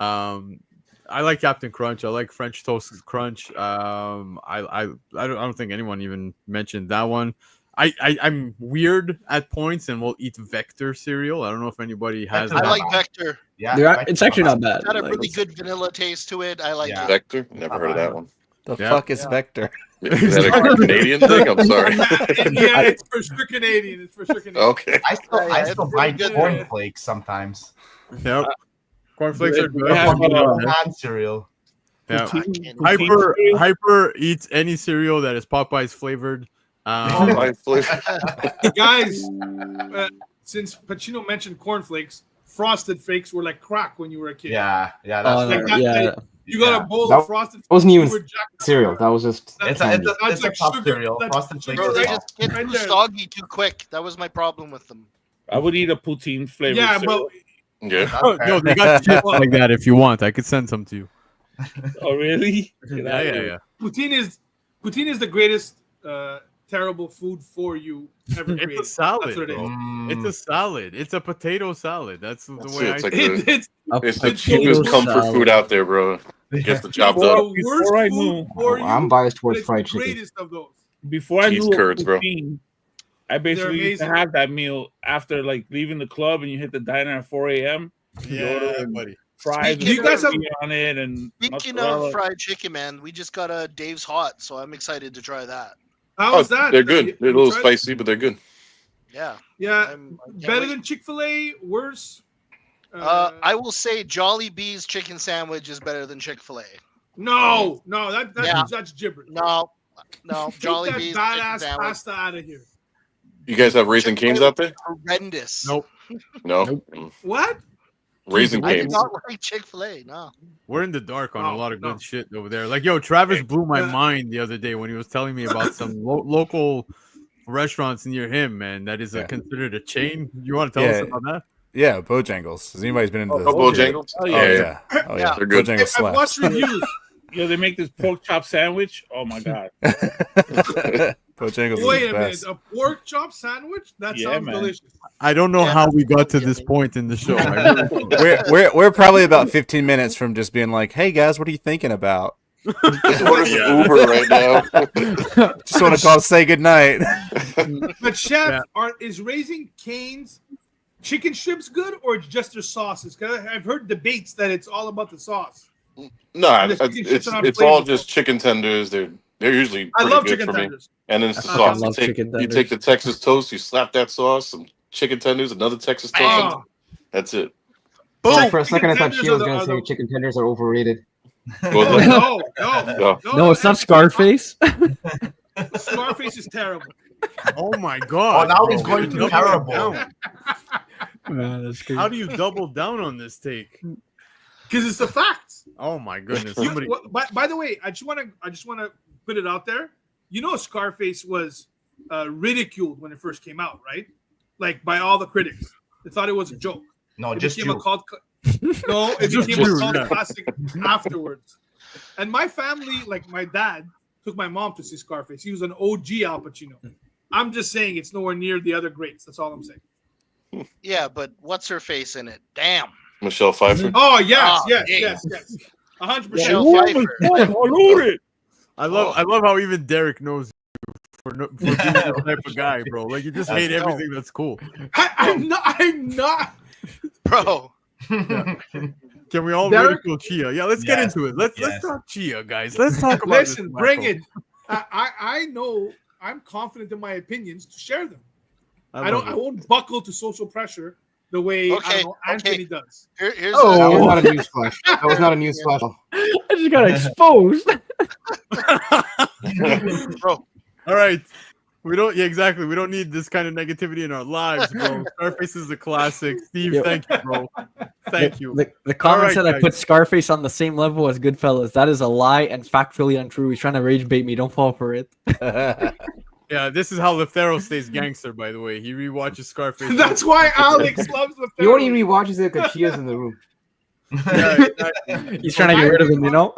I like Captain Crunch. I like French Toast Crunch. I don't think anyone even mentioned that one. I'm weird at points, and will eat Vector cereal. I don't know if anybody has. I that. like Vector. Yeah, it's actually not bad. It's got a Like, really good vanilla taste to it. I like it. Vector? Never heard of that one. The Yeah. fuck is Vector? Is that a Canadian thing? I'm sorry. Yeah, it's for sure Canadian. It's for sure Canadian. Okay. I still buy good. cornflakes sometimes. Yep. Cornflakes are good. Hand cereal. Yeah. Poutine. Hyper eats any cereal that is Popeyes flavored. My flavor. Guys, since Pacino mentioned cornflakes, Frosted Flakes were like crack when you were a kid. Yeah, Oh, that's Like that, yeah. like, you got a bowl That of Frosted Flakes. wasn't even you were jacked up. cereal. That was just it's candy. a That's like top sugar- cereal. that's Frosted sugar- Flakes. Bro, they is just get Right too there. soggy too quick. That was my problem with them. I would eat a poutine flavor. Yeah, but Yeah. Yo, they got chips like that. If you want, I could send some to you. oh really? Yeah. poutine is the greatest terrible food for you ever It's created. a salad, That's what it is. bro. Mm. It's a salad. It's a potato salad. That's the That's way it. It's I like see it. the, It's it's the it's cheapest potato comfort salad. food out there, bro. Gets the job the done. worst Before I food knew- for you. I'm biased but towards it's fried the chicken. greatest of those. Before I Cheese knew curds, bro. poutine, I basically used to amazing. have that meal after like leaving the club and you hit the diner at 4 a.m. Yeah, buddy. Fries Speaking You guys have- on it and Speaking mozzarella. of fried chicken, man, we just got a Dave's Hot, so I'm excited to try that. How Oh, is that? they're good. They're a little Tried- spicy, but they're good. Yeah. Yeah, I can't better wait. than Chick-fil-A. Worse. I will say Jolly Bee's chicken sandwich is better than Chick-fil-A. no, Yeah. that's gibberish. No, Take Jolly that Bee's chicken badass sandwich. pasta out of here. You guys have Raisin Canes out there? Horrendous. Nope. No. Nope. What? Raisin I do Canes. not like Chick-fil-A. No. We're in the dark on a Oh, lot of no. good shit over there. Like, yo, Travis blew my Yeah. mind the other day when he was telling me about some local restaurants near him, man. That is considered a chain. You want to tell us about that? Yeah, Bojangles. Has anybody been into Oh, this? Bojangles? Oh, Yeah, yeah. Oh, yeah. They're good. Bojangles I've slaps. watched reviews. Yeah, they make this pork chop sandwich. Oh my god. Bojangles Wait is a the minute, best. a pork chop sandwich? That Yeah, sounds man. delicious. I don't know how we got to this point in the show. I really don't. We're probably about 15 minutes from just being like, "Hey guys, what are you thinking about?" What is Uber right now? Just want to call to say goodnight. But chef, Yeah. is Raising Cane's chicken strips good or just their sauces? Because I've heard debates that it's all about the sauce. No, And the chicken strips are not it's all flavorful. just chicken tenders. They're usually I pretty love good chicken for me. tenders. And then it's the I sauce. love chicken You take tenders. the Texas toast, you slap that sauce, some chicken tenders, another Texas toast. Oh, That's it. For boom! a second, I thought Chicken she was tenders gonna are say the- chicken tenders are overrated. Well, like- No. No, it's not Scarface. Scarface is terrible. Oh my Oh, god! now he's bro. going to Double terrible. down. Man, that's crazy. How do you double down on this take? Because it's the facts. Oh my goodness! You- Somebody. by the way, I just want to put it out there. You know, Scarface was ridiculed when it first came out, right? Like by all the critics, they thought it was a joke. No, It just became a you. cult. No, it Just became a you, cult yeah. classic afterwards. And my family, like my dad, took my mom to see Scarface. He was an OG Al Pacino. I'm just saying it's nowhere near the other greats. That's all I'm saying. Yeah, but what's her face in it? Damn. Michelle Pfeiffer. Oh yes, Oh, yes, dang. yes, yes. 100%. Michelle Pfeiffer. I love how even Derek knows you for being the type of guy, bro. Like you just hate everything that's cool. I'm not, Bro. Can we all Derek? ridicule Chia? Yeah, let's get Yes. into it. Let's Yes. talk Chia, guys. Let's talk about this. Listen, bring wacko. it. I know I'm confident in my opinions to share them. I love it. won't buckle to social pressure the way Okay, Anthony does. Here's That was Oh. not a newsflash. That was not a newsflash. I just got exposed. bro. All right. We don't. Yeah, exactly. We don't need this kind of negativity in our lives, bro. Scarface is a classic. Steve, Yep. thank you, bro. Thank you. The comment Alright, said I guys. put Scarface on the same level as Goodfellas. That is a lie and factually untrue. He's trying to rage bait me. Don't fall for it. Yeah, this is how Lefthero stays gangster, by the way. He rewatches Scarface. That's why Alex loves the He only rewatches it because Chia's in the room. Yeah, exactly. He's trying to get rid of him, you know?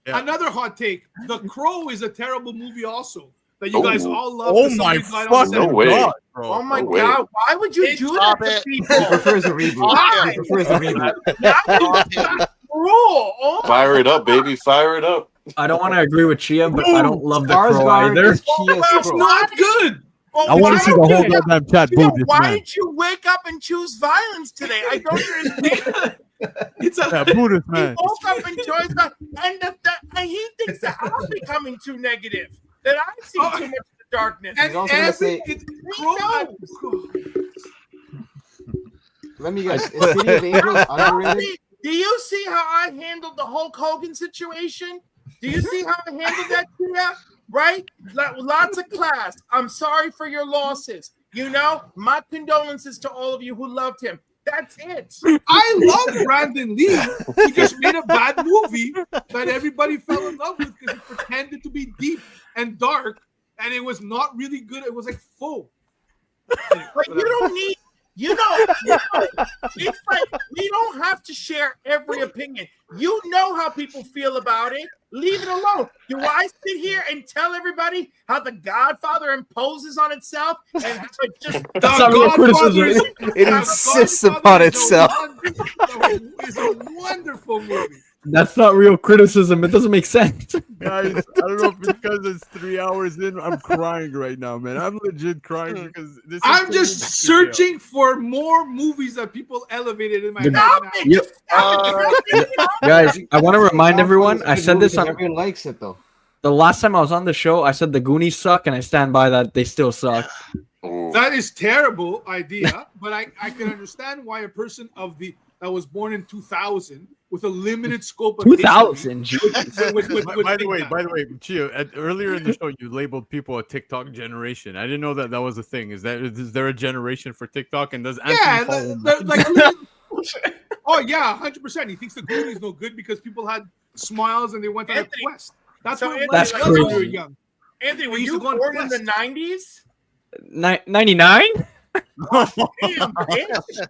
Yeah. Another hot take. The Crow is a terrible movie also that you guys Oh. all love. Oh because my somebody died on fucking No way. god, bro. Oh my No way. god! Why would you do Stop that it. to He people? prefers a reboot. Why? He prefers a reboot. That's cruel. Oh Fire it up, baby. Fire it up. I don't want to agree with Chia, but I don't love the Crow Skarsgård either. is Chia's It's Crow. not good. I want to see the whole goddamn chat boo this Why man. did you wake up and choose violence today? I don't understand. It's a Yeah, boo this He man. woke up and chose violence, and he thinks that I'm becoming too negative. That I see too much of the darkness. and He's also gonna say- Crow. Let me guess. Is City of Angels underrated? Do you see how I handled the Hulk Hogan situation? Do you see how I handled that, Tia? Right? Lots of class. I'm sorry for your losses. You know, my condolences to all of you who loved him. That's it. I love Brandon Lee. He just made a bad movie that everybody fell in love with because he pretended to be deep and dark, and it was not really good. It was like faux. But you don't need, it's like we don't have to share every opinion. You know how people feel about it. Leave it alone. Do I sit here and tell everybody how The Godfather imposes on itself and how it just That's not real criticism. It insists upon itself. It's a wonderful movie. That's not real criticism. It doesn't make sense. Guys, I don't know if it's because it's 3 hours in. I'm crying right now, man. I'm legit crying because this. I'm just searching for more movies that people elevated in my head. The- now. Yep. Guys, I want to remind everyone. I said this on Everyone likes it though. the last time I was on the show. I said the Goonies suck, and I stand by that. They still suck. That is terrible idea, but I can understand why a person that was born in 2000 with a limited scope of 2000. history By the way, Chia, earlier in the show, you labeled people a TikTok generation. I didn't know that was a thing. Is there a generation for TikTok? And does Anthony follow them? Oh yeah, 100%. He thinks the Goonies no good because people had smiles and they went on a quest. That's what it That's was when we were crazy. young. Anthony, were We used you to go on born in quest. the 90s? 99? Damn, bitch.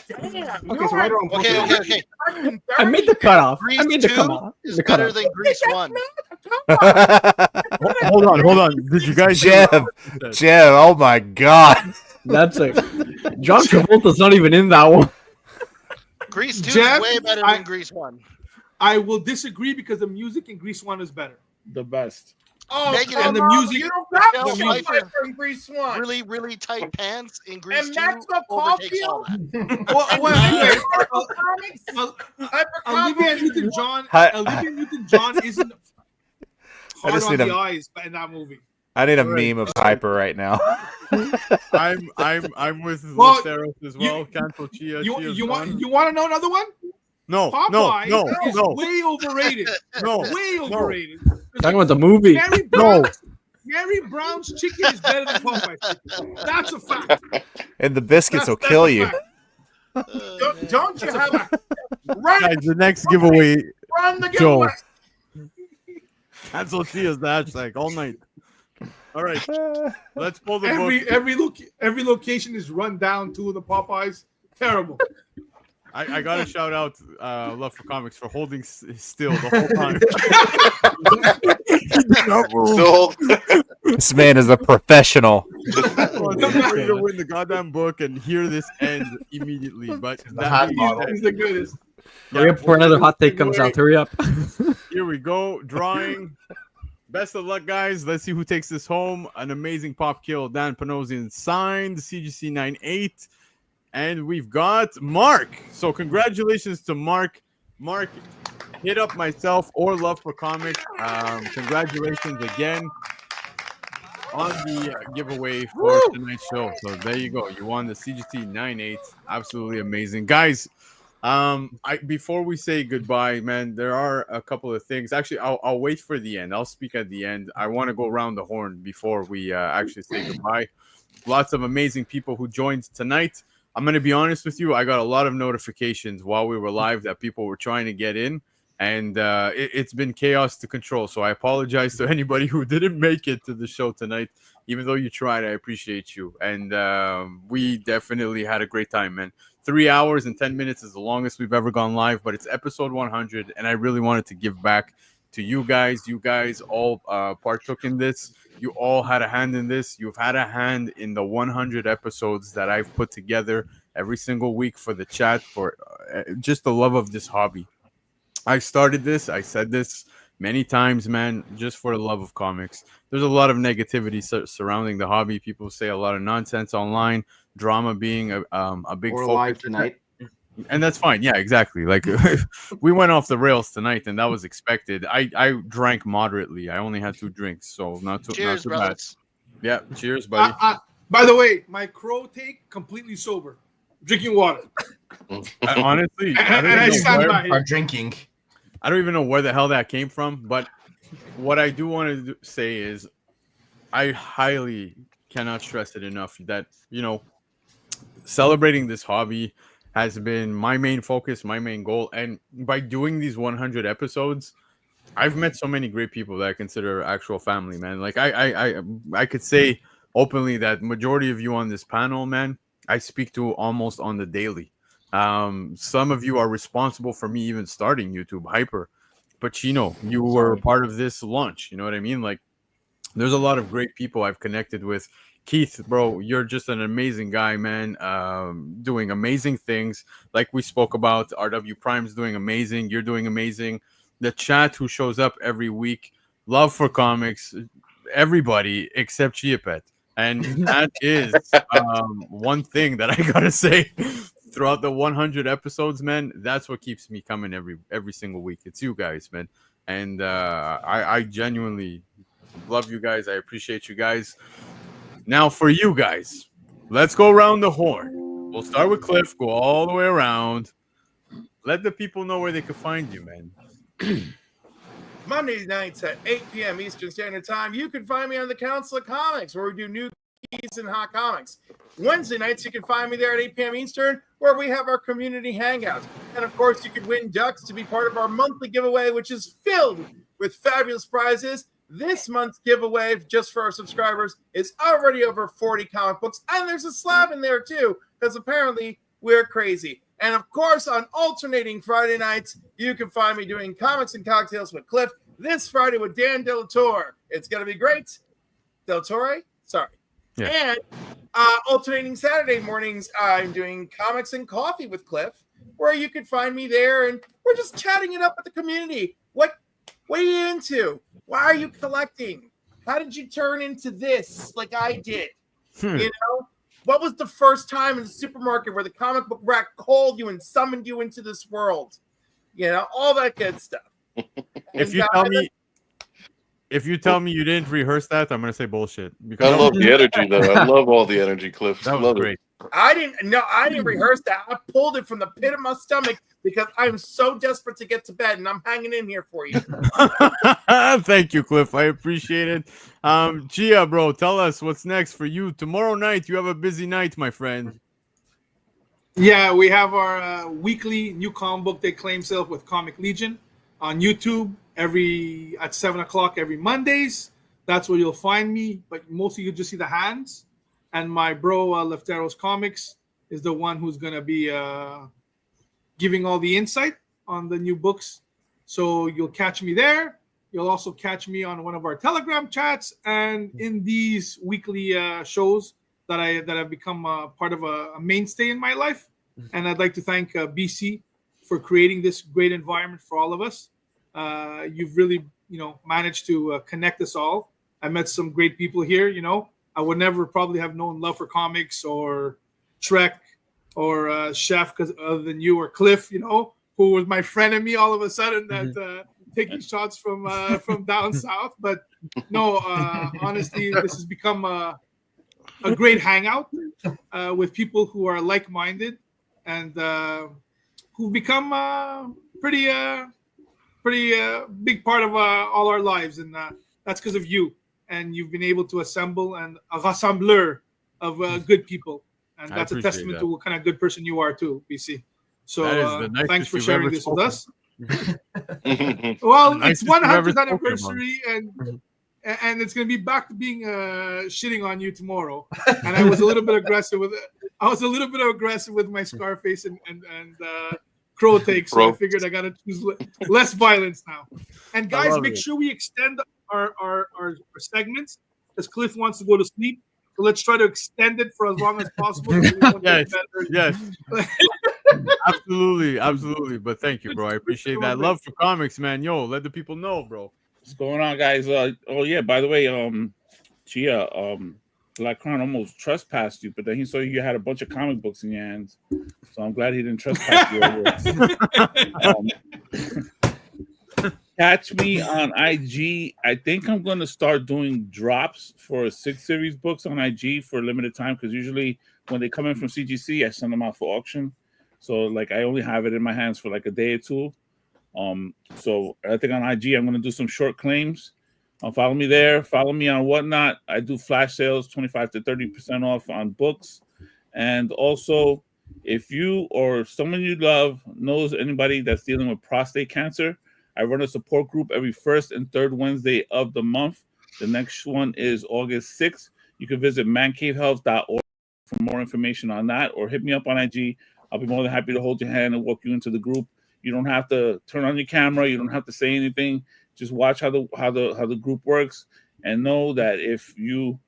Damn. Okay, so right around Okay. I made the cutoff. I made the Grease cutoff. 2 is The better cutoff. than Grease 1. Hold on. Did you guys? Jeff, oh my God. That's a John Travolta's not even in that one. Grease 2 Jeff, is way better than Grease 1. I will disagree because the music in Grease 1 is better. The best. Oh, Negative. come And the on, music- You don't have Michelle to Pfeiffer. Pfeiffer in Grease 1. Really, really tight pants in Grease And 2 Maxwell overtakes all Caulfield? that. Well, anyway, Hyper Olivia Comics? Newton-John isn't hard just on need the a- eyes in that movie. I need a meme of Hyper right now. I'm with Well, Luceros as well. Canto Chia. You want to know another one? No, Popeye is no. way overrated. No, way no. overrated. Talking about the movie. Gary Brown's chicken is better than Popeye's chicken. That's a fact. And the biscuits will That's kill a you. fact. Don't you That's a have fact. Guys, the next giveaway. Run the Joe. giveaway. Canto Chia's the hashtag all night. All right, let's pull the book. Every location is run down to the Popeyes. Terrible. I gotta shout out Love for Comics for holding still the whole time. This man is a professional. Ready to win the goddamn book and hear this end immediately. But He's the greatest. Hurry up before another hot take comes out. Hurry up. Here we go. Drawing. Best of luck, guys. Let's see who takes this home. An amazing pop kill. Dan Panosian signed. CGC 98. And we've got Mark. So congratulations to Mark. Mark, hit up myself or Love for Comics. Congratulations again on the giveaway for tonight's show. So there you go. You won the CGT 98. Absolutely amazing. Guys, before we say goodbye, man, there are a couple of things. Actually, I'll wait for the end. I'll speak at the end. I want to go around the horn before we actually say goodbye. Lots of amazing people who joined tonight. I'm going to be honest with you. I got a lot of notifications while we were live that people were trying to get in, and it's been chaos to control. So I apologize to anybody who didn't make it to the show tonight. Even though you tried, I appreciate you. And we definitely had a great time, man. 3 hours and 10 minutes is the longest we've ever gone live, but it's episode 100, and I really wanted to give back to you guys. You guys all partook in this. You all had a hand in this. You've had a hand in the 100 episodes that I've put together every single week for the chat, for just the love of this hobby. I started this. I said this many times, man, just for the love of comics. There's a lot of negativity surrounding the hobby. People say a lot of nonsense online, drama being a big We're focus live tonight. And that's fine. Yeah, exactly. Like we went off the rails tonight, and that was expected. I drank moderately. I only had 2 drinks, so not too Cheers, not too bad. brothers. Yeah, cheers, buddy. By the way, my crow take completely sober, drinking water. Honestly, I stand by Are it. drinking. I don't even know where the hell that came from, but what I do want to say is I highly cannot stress it enough that, celebrating this hobby has been my main focus, my main goal. And by doing these 100 episodes, I've met so many great people that I consider actual family, man. Like I could say openly that majority of you on this panel, man, I speak to almost on the daily. Some of you are responsible for me even starting YouTube. Hyper, Pacino, you were part of this launch. You know what I mean? Like, there's a lot of great people I've connected with. Keith, bro, you're just an amazing guy, man. Doing amazing things. Like we spoke about, RW Prime's doing amazing. You're doing amazing. The chat who shows up every week, Love for Comics, everybody except Chiapet. And that is one thing that I gotta say throughout the 100 episodes, man. That's what keeps me coming every single week. It's you guys, man. And I genuinely love you guys. I appreciate you guys. Now for you guys, let's go around the horn. We'll start with Cliff, go all the way around. Let the people know where they can find you, man. Monday nights at 8 p.m. Eastern Standard Time, you can find me on the Council of Comics, where we do new keys and hot comics. Wednesday nights, you can find me there at 8 p.m. Eastern, where we have our community hangouts. And of course, you can win ducks to be part of our monthly giveaway, which is filled with fabulous prizes. This month's giveaway, just for our subscribers, is already over 40 comic books. And there's a slab in there, too, because apparently we're crazy. And, of course, on alternating Friday nights, you can find me doing Comics and Cocktails with Cliff. this Friday with Dan Del Torre. It's going to be great. Del Torre? Sorry. Yeah. And alternating Saturday mornings, I'm doing Comics and Coffee with Cliff, where you can find me there, and we're just chatting it up with the community. What are you into? Why are you collecting? How did you turn into this like I did? You know? What was the first time in the supermarket where the comic book rack called you and summoned you into this world? You know, all that good stuff. If you tell me you didn't rehearse that, I'm gonna say bullshit. I love the energy, though. I love all the energy, Cliff. That was love great. I didn't rehearse that. I pulled it from the pit of my stomach because I'm so desperate to get to bed, and I'm hanging in here for you. Thank you, Cliff. I appreciate it. Gia, bro, tell us what's next for you tomorrow night. You have a busy night, my friend. Yeah, we have our weekly new comic book day claim sale with Comic Legion on YouTube at 7 o'clock every Mondays. That's where you'll find me, but mostly you'll just see the hands. And my bro, Lefteros Comics, is the one who's going to be giving all the insight on the new books. So you'll catch me there. You'll also catch me on one of our Telegram chats and in these weekly shows that have become part of a mainstay in my life. And I'd like to thank BC for creating this great environment for all of us. You've really, managed to connect us all. I met some great people here. I would never probably have known love for comics or Trek or Chef because other than you or Cliff, who was my frenemy all of a sudden that taking shots from down south. But no, honestly, this has become a great hangout with people who are like-minded and who've become pretty big part of all our lives, and that's because of you. And you've been able to assemble a rassembleur of good people, and that's a testament to what kind of good person you are too, BC. So thanks for sharing this with us. Well, it's 100th anniversary, and it's going to be back to being shitting on you tomorrow. And I was a little bit aggressive with it. I was a little bit aggressive with my Scarface and Crow take, so I figured I got to choose less violence now. And guys, make sure we extend our segments because Cliff wants to go to sleep. So let's try to extend it for as long as possible. Yes. Absolutely. But thank you, bro. I appreciate that. Love for comics, man. Yo, let the people know, bro. What's going on, guys? Oh yeah, by the way, Gia, Black Crown almost trespassed you, but then he saw you had a bunch of comic books in your hands. So I'm glad he didn't trespass you. Catch me on IG. I think I'm going to start doing drops for 6 series books on IG for a limited time because usually when they come in from CGC, I send them out for auction. So I only have it in my hands for a day or two. So I think on IG I'm going to do some short claims. Follow me there. Follow me on Whatnot. I do flash sales, 25 to 30% off on books. And also, if you or someone you love knows anybody that's dealing with prostate cancer, I run a support group every first and third Wednesday of the month. The next one is August 6th. You can visit mancavehealth.org for more information on that, or hit me up on IG. I'll be more than happy to hold your hand and walk you into the group. You don't have to turn on your camera. You don't have to say anything. Just watch how the group works, and know that if you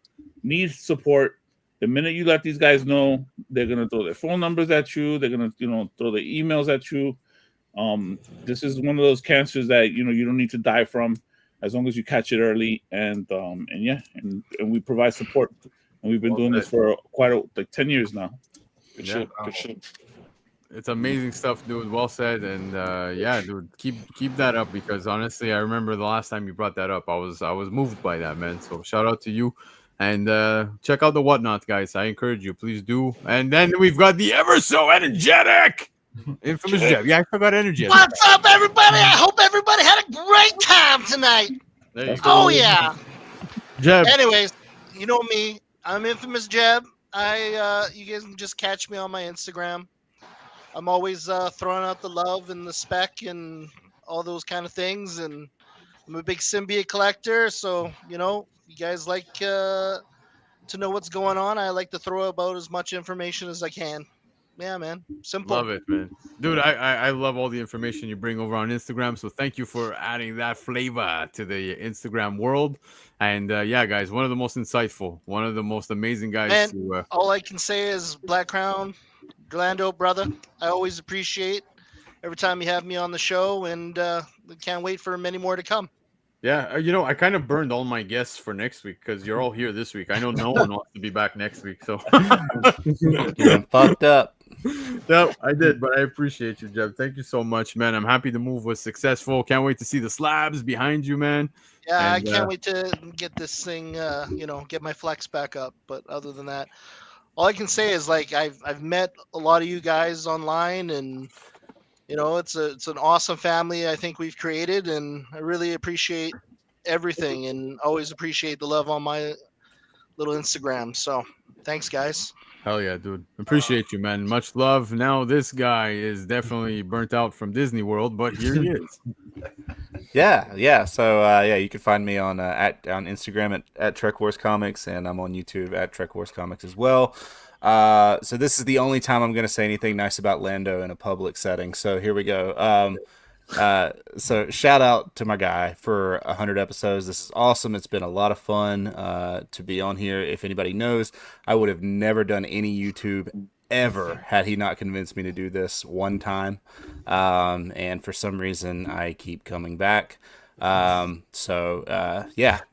need support, the minute you let these guys know, they're gonna throw their phone numbers at you. They're gonna throw their emails at you. This is one of those cancers that you don't need to die from, as long as you catch it early. And we provide support, and we've been doing this for quite 10 years now. Good shit. It's amazing stuff, dude. Well said, and dude, keep that up because honestly, I remember the last time you brought that up, I was moved by that, man. So shout out to you, and check out the Whatnot, guys. I encourage you, please do. And then we've got the ever so energetic, infamous Jeb. Yeah, I forgot energy. What's up, everybody? I hope everybody had a great time tonight. Oh yeah, Jeb. Anyways, you know me. I'm infamous Jeb. You guys can just catch me on my Instagram. I'm always throwing out the love and the spec and all those kind of things. And I'm a big symbiote collector. So, you guys like to know what's going on. I like to throw about as much information as I can. yeah, man, simple. Love it, man. Dude, I love all the information you bring over on Instagram. So thank you for adding that flavor to the Instagram world. And yeah, guys, one of the most insightful, one of the most amazing guys Man, to. all I can say is Black Crown, Glando, brother. I always appreciate every time you have me on the show, and can't wait for many more to come. Yeah, I kind of burned all my guests for next week because you're all here this week. I know no one wants to be back next week, so Getting fucked up. No, I did, but I appreciate you, Jeb. Thank you so much, man. I'm happy the move was successful. Can't wait to see the slabs behind you, man. Yeah, I And, can't wait to get this thing, get my flex back up. But other than that, all I can say is like I've met a lot of you guys online, and it's an awesome family I think we've created, and I really appreciate everything, and always appreciate the love on my little Instagram. So thanks, guys. Hell yeah, dude. Appreciate you, man. Much love. Now this guy is definitely burnt out from Disney World, but here he is. Yeah. So yeah, you can find me on on Instagram at Trek Wars Comics, and I'm on YouTube at Trek Wars Comics as well. So this is the only time I'm going to say anything nice about Lando in a public setting. So here we go. So shout out to my guy for 100 episodes. This is awesome. It's been a lot of fun to be on here. If anybody knows, I would have never done any YouTube ever had he not convinced me to do this one time. And for some reason, I keep coming back. Yeah,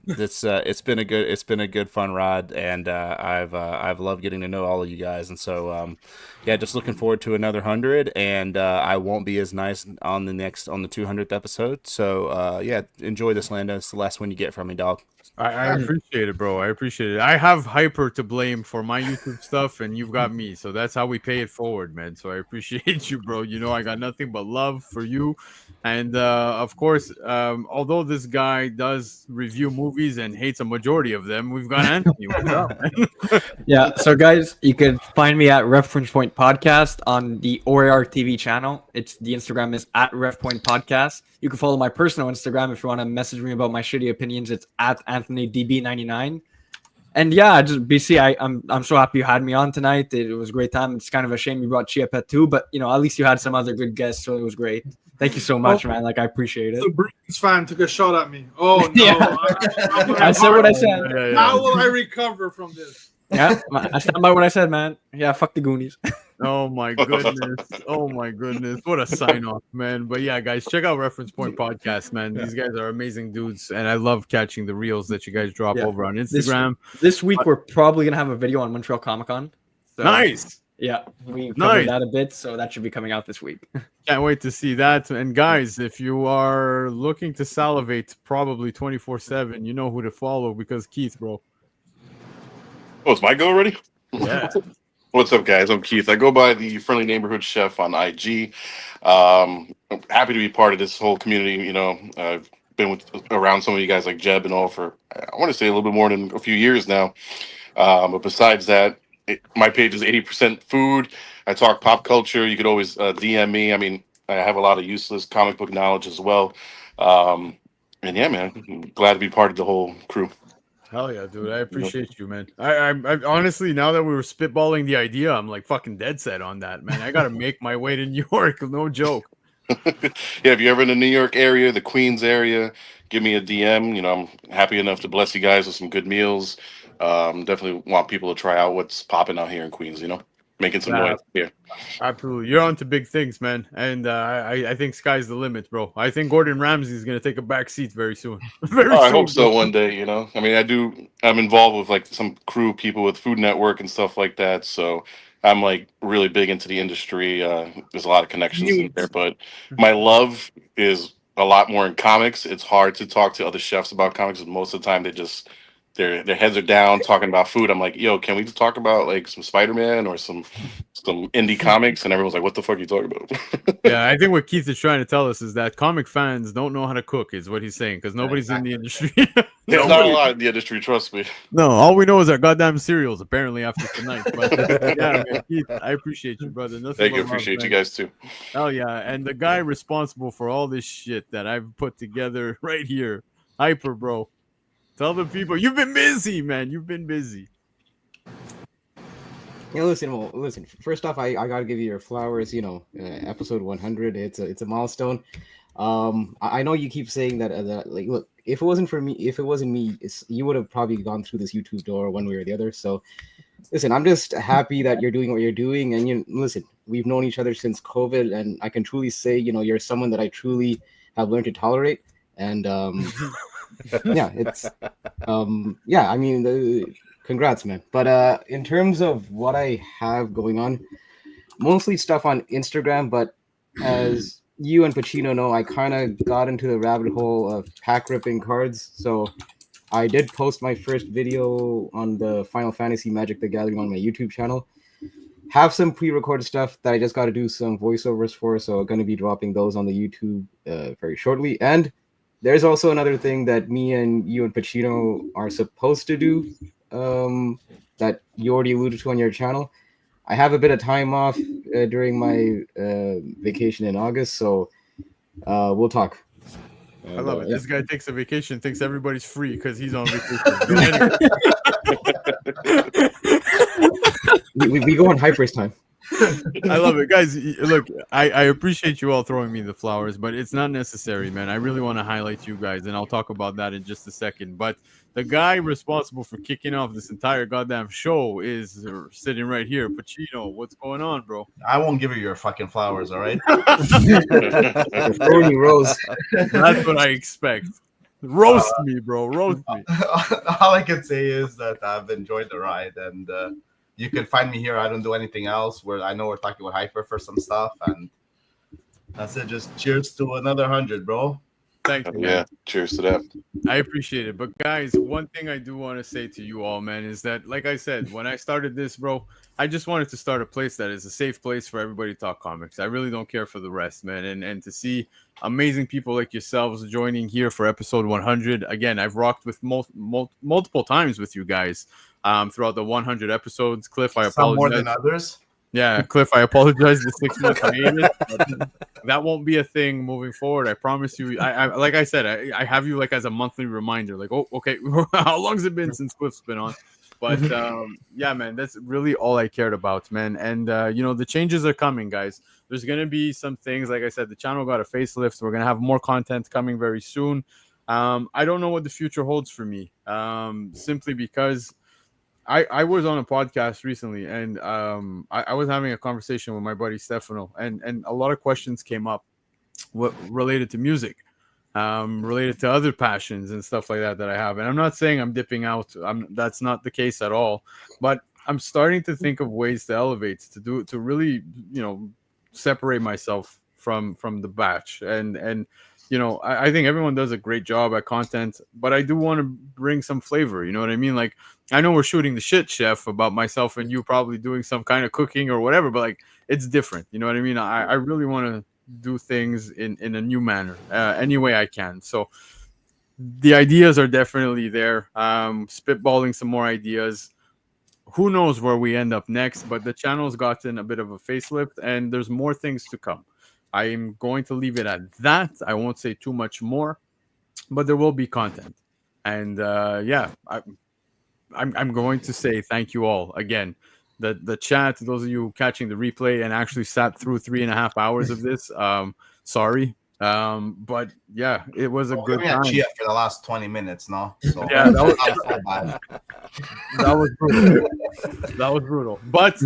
it's been a good fun ride, and I've loved getting to know all of you guys, and so yeah, just looking forward to another 100, and I won't be as nice on the 200th episode. So yeah, enjoy this, Lando. It's the last one you get from me, dog. I appreciate it, bro. I appreciate it. I have Hyper to blame for my YouTube stuff, and you've got me. So that's how we pay it forward, man. So I appreciate you, bro. I got nothing but love for you. And of course, although this guy does review movies and hates a majority of them, we've got Anthony. What's up, man? Yeah, so guys, you can find me at Reference Point Podcast on the OAR TV channel. The Instagram is at Ref Point Podcast. You can follow my personal Instagram if you want to message me about my shitty opinions. It's at AnthonyDB99. And yeah, just BC, I'm so happy you had me on tonight. It was a great time. It's kind of a shame you brought Chiapet too, but at least you had some other good guests, so it was great. Thank you so much, man. Like, I appreciate it. The Bruins fan took a shot at me. Oh no! Yeah. I said what I said. How will I recover from this? Yeah, I stand by what I said, man. Yeah, fuck the Goonies. Oh my goodness. Oh my goodness. What a sign off, man. But yeah, guys, check out Reference Point Podcast, man. These guys are amazing dudes, and I love catching the reels that you guys drop over on Instagram. This week we're probably gonna have a video on Montreal Comic Con. So, nice. Yeah, we covered that a bit, so that should be coming out this week. Can't wait to see that. And guys, if you are looking to salivate probably 24/7, you know who to follow, because Keith, bro. Oh, it's my go already? Yeah. What's up, guys? I'm Keith. I go by the Friendly Neighborhood Chef on IG. I'm happy to be part of this whole community. I've been around some of you guys like Jeb and all for, I want to say, a little bit more than a few years now. But besides that, my page is 80% food. I talk pop culture. You could always DM me. I mean, I have a lot of useless comic book knowledge as well. And yeah, man, I'm glad to be part of the whole crew. Hell yeah, dude. I appreciate you, man. I honestly, now that we were spitballing the idea, I'm like fucking dead set on that, man. I got to make my way to New York. No joke. Yeah, if you're ever in the New York area, the Queens area, give me a DM. I'm happy enough to bless you guys with some good meals. Definitely want people to try out what's popping out here in Queens, making some noise here. Absolutely. You're on to big things, man. And I think sky's the limit, bro. I think Gordon Ramsay is going to take a back seat very soon. I hope so one day, I mean, I'm involved with like some crew people with Food Network and stuff like that. So I'm like really big into the industry. There's a lot of connections in there, but my love is a lot more in comics. It's hard to talk to other chefs about comics. Most of the time they just, their heads are down talking about food. I'm like, yo, can we just talk about like some Spider-Man or some indie comics? And everyone's like, what the fuck are you talking about? Yeah, I think what Keith is trying to tell us is that comic fans don't know how to cook, is what he's saying, because nobody's in the industry. There's not a lot in the industry, trust me. No, all we know is our goddamn cereals, apparently, after tonight. But yeah, man, Keith, I appreciate you, brother. Thank you. Appreciate you guys too. Hell yeah. And the guy responsible for all this shit that I've put together right here, Hyper, bro. Tell the people you've been busy, man. You've been busy. Yeah, listen. Well, listen. First off, I gotta give you your flowers. Episode 100. It's a milestone. I know you keep saying that like, look, if it wasn't for me, if it wasn't me, you would have probably gone through this YouTube door one way or the other. So, listen, I'm just happy that you're doing what you're doing. And listen, we've known each other since COVID, and I can truly say, you're someone that I truly have learned to tolerate. And yeah, it's yeah. I mean, congrats, man. But in terms of what I have going on, mostly stuff on Instagram. But as you and Pacino know, I kind of got into the rabbit hole of pack ripping cards. So I did post my first video on the Final Fantasy Magic the Gathering on my YouTube channel. Have some pre-recorded stuff that I just got to do some voiceovers for, so going to be dropping those on the YouTube very shortly. And there's also another thing that me and you and Pacino are supposed to do that you already alluded to on your channel. I have a bit of time off during my vacation in August, so we'll talk. I love it. This guy takes a vacation, thinks everybody's free because he's on vacation. we go on Hyper's time. I love it, guys. Look, I appreciate you all throwing me the flowers, but it's not necessary, man. I really want to highlight you guys, and I'll talk about that in just a second. But the guy responsible for kicking off this entire goddamn show is sitting right here. Pacino, what's going on, bro? I won't give you your fucking flowers, all right? Throwing you rose. That's what I expect. Roast me, bro. Roast me. All I can say is that I've enjoyed the ride, and you can find me here. I don't do anything else. I know we're talking with Hyper for some stuff, and that's it. Just cheers to another 100, bro. Thank you. Yeah, cheers to that. I appreciate it. But guys, one thing I do want to say to you all, man, is that, like I said, when I started this, bro, I just wanted to start a place that is a safe place for everybody to talk comics. I really don't care for the rest, man. And to see amazing people like yourselves joining here for episode 100. Again, I've rocked with multiple times with you guys throughout the 100 episodes. Cliff, I apologize. Some more than others. Yeah, Cliff, I apologize. The 6 months hiatus. That won't be a thing moving forward. I promise you. I like I said, I have you like as a monthly reminder. Like, oh, okay, how long's it been since Cliff's been on? But yeah, man, that's really all I cared about, man. And the changes are coming, guys. There's gonna be some things. Like I said, the channel got a facelift. We're gonna have more content coming very soon. I don't know what the future holds for me. Simply because I was on a podcast recently, and I was having a conversation with my buddy Stefano, and a lot of questions came up related to music, related to other passions and stuff like that I have. And I'm not saying I'm dipping out. That's not the case at all. But I'm starting to think of ways to elevate, to really, separate myself from the batch. And I think everyone does a great job at content, but I do want to bring some flavor. You know what I mean? Like, I know we're shooting the shit, Chef, about myself and you probably doing some kind of cooking or whatever, but like, it's different. You know what I mean? I really want to do things in a new manner, any way I can. So the ideas are definitely there. Spitballing some more ideas. Who knows where we end up next, but the channel's gotten a bit of a facelift and there's more things to come. I'm going to leave it at that. I won't say too much more, but there will be content. And yeah, I'm going to say thank you all again. The chat, those of you catching the replay and actually sat through 3.5 hours of this, sorry. But yeah, it was a good time. Chia for the last 20 minutes, no? So yeah, that was brutal. That was brutal. But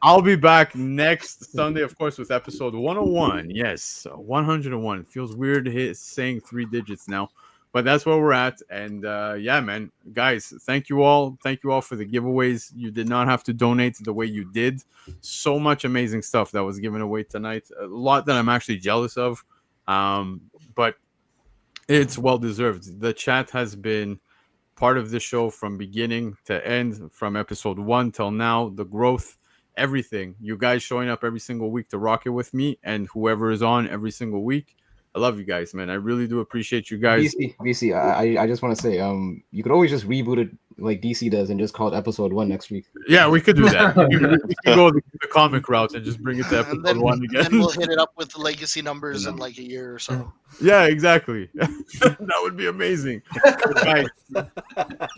I'll be back next Sunday, of course, with episode 101. Yes, 101. Feels weird saying 3 digits now, but that's where we're at. And yeah, man, guys, thank you all. Thank you all for the giveaways. You did not have to donate the way you did. So much amazing stuff that was given away tonight. A lot that I'm actually jealous of. But it's well deserved. The chat has been part of the show from beginning to end, from episode 1 till now. The growth, everything. You guys showing up every single week to rock it with me, and whoever is on every single week. I love you guys, man. I really do appreciate you guys. VC, I just want to say, you could always just reboot it like DC does and just call it episode 1 next week. Yeah, we could do that. We could go the comic route and just bring it to And episode then, 1 again. then we'll hit it up with the legacy numbers in like a year or so. Yeah, exactly. That would be amazing. Guys,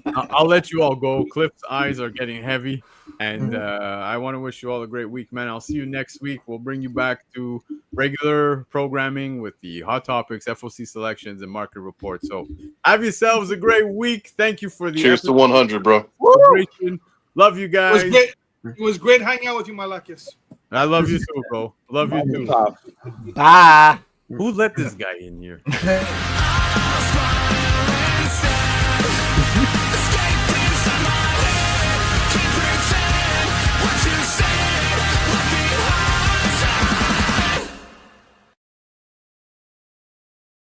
I'll let you all go. Cliff's eyes are getting heavy, and I want to wish you all a great week, man. I'll see you next week. We'll bring you back to regular programming with the hot topics, FOC selections, and market reports. So have yourselves a great week. Thank you for the Cheers to 100, bro. celebration. Love you guys. It was great hanging out with you, my luckiest. I love you too, bro. Love you too. Bye. Who let this guy in here?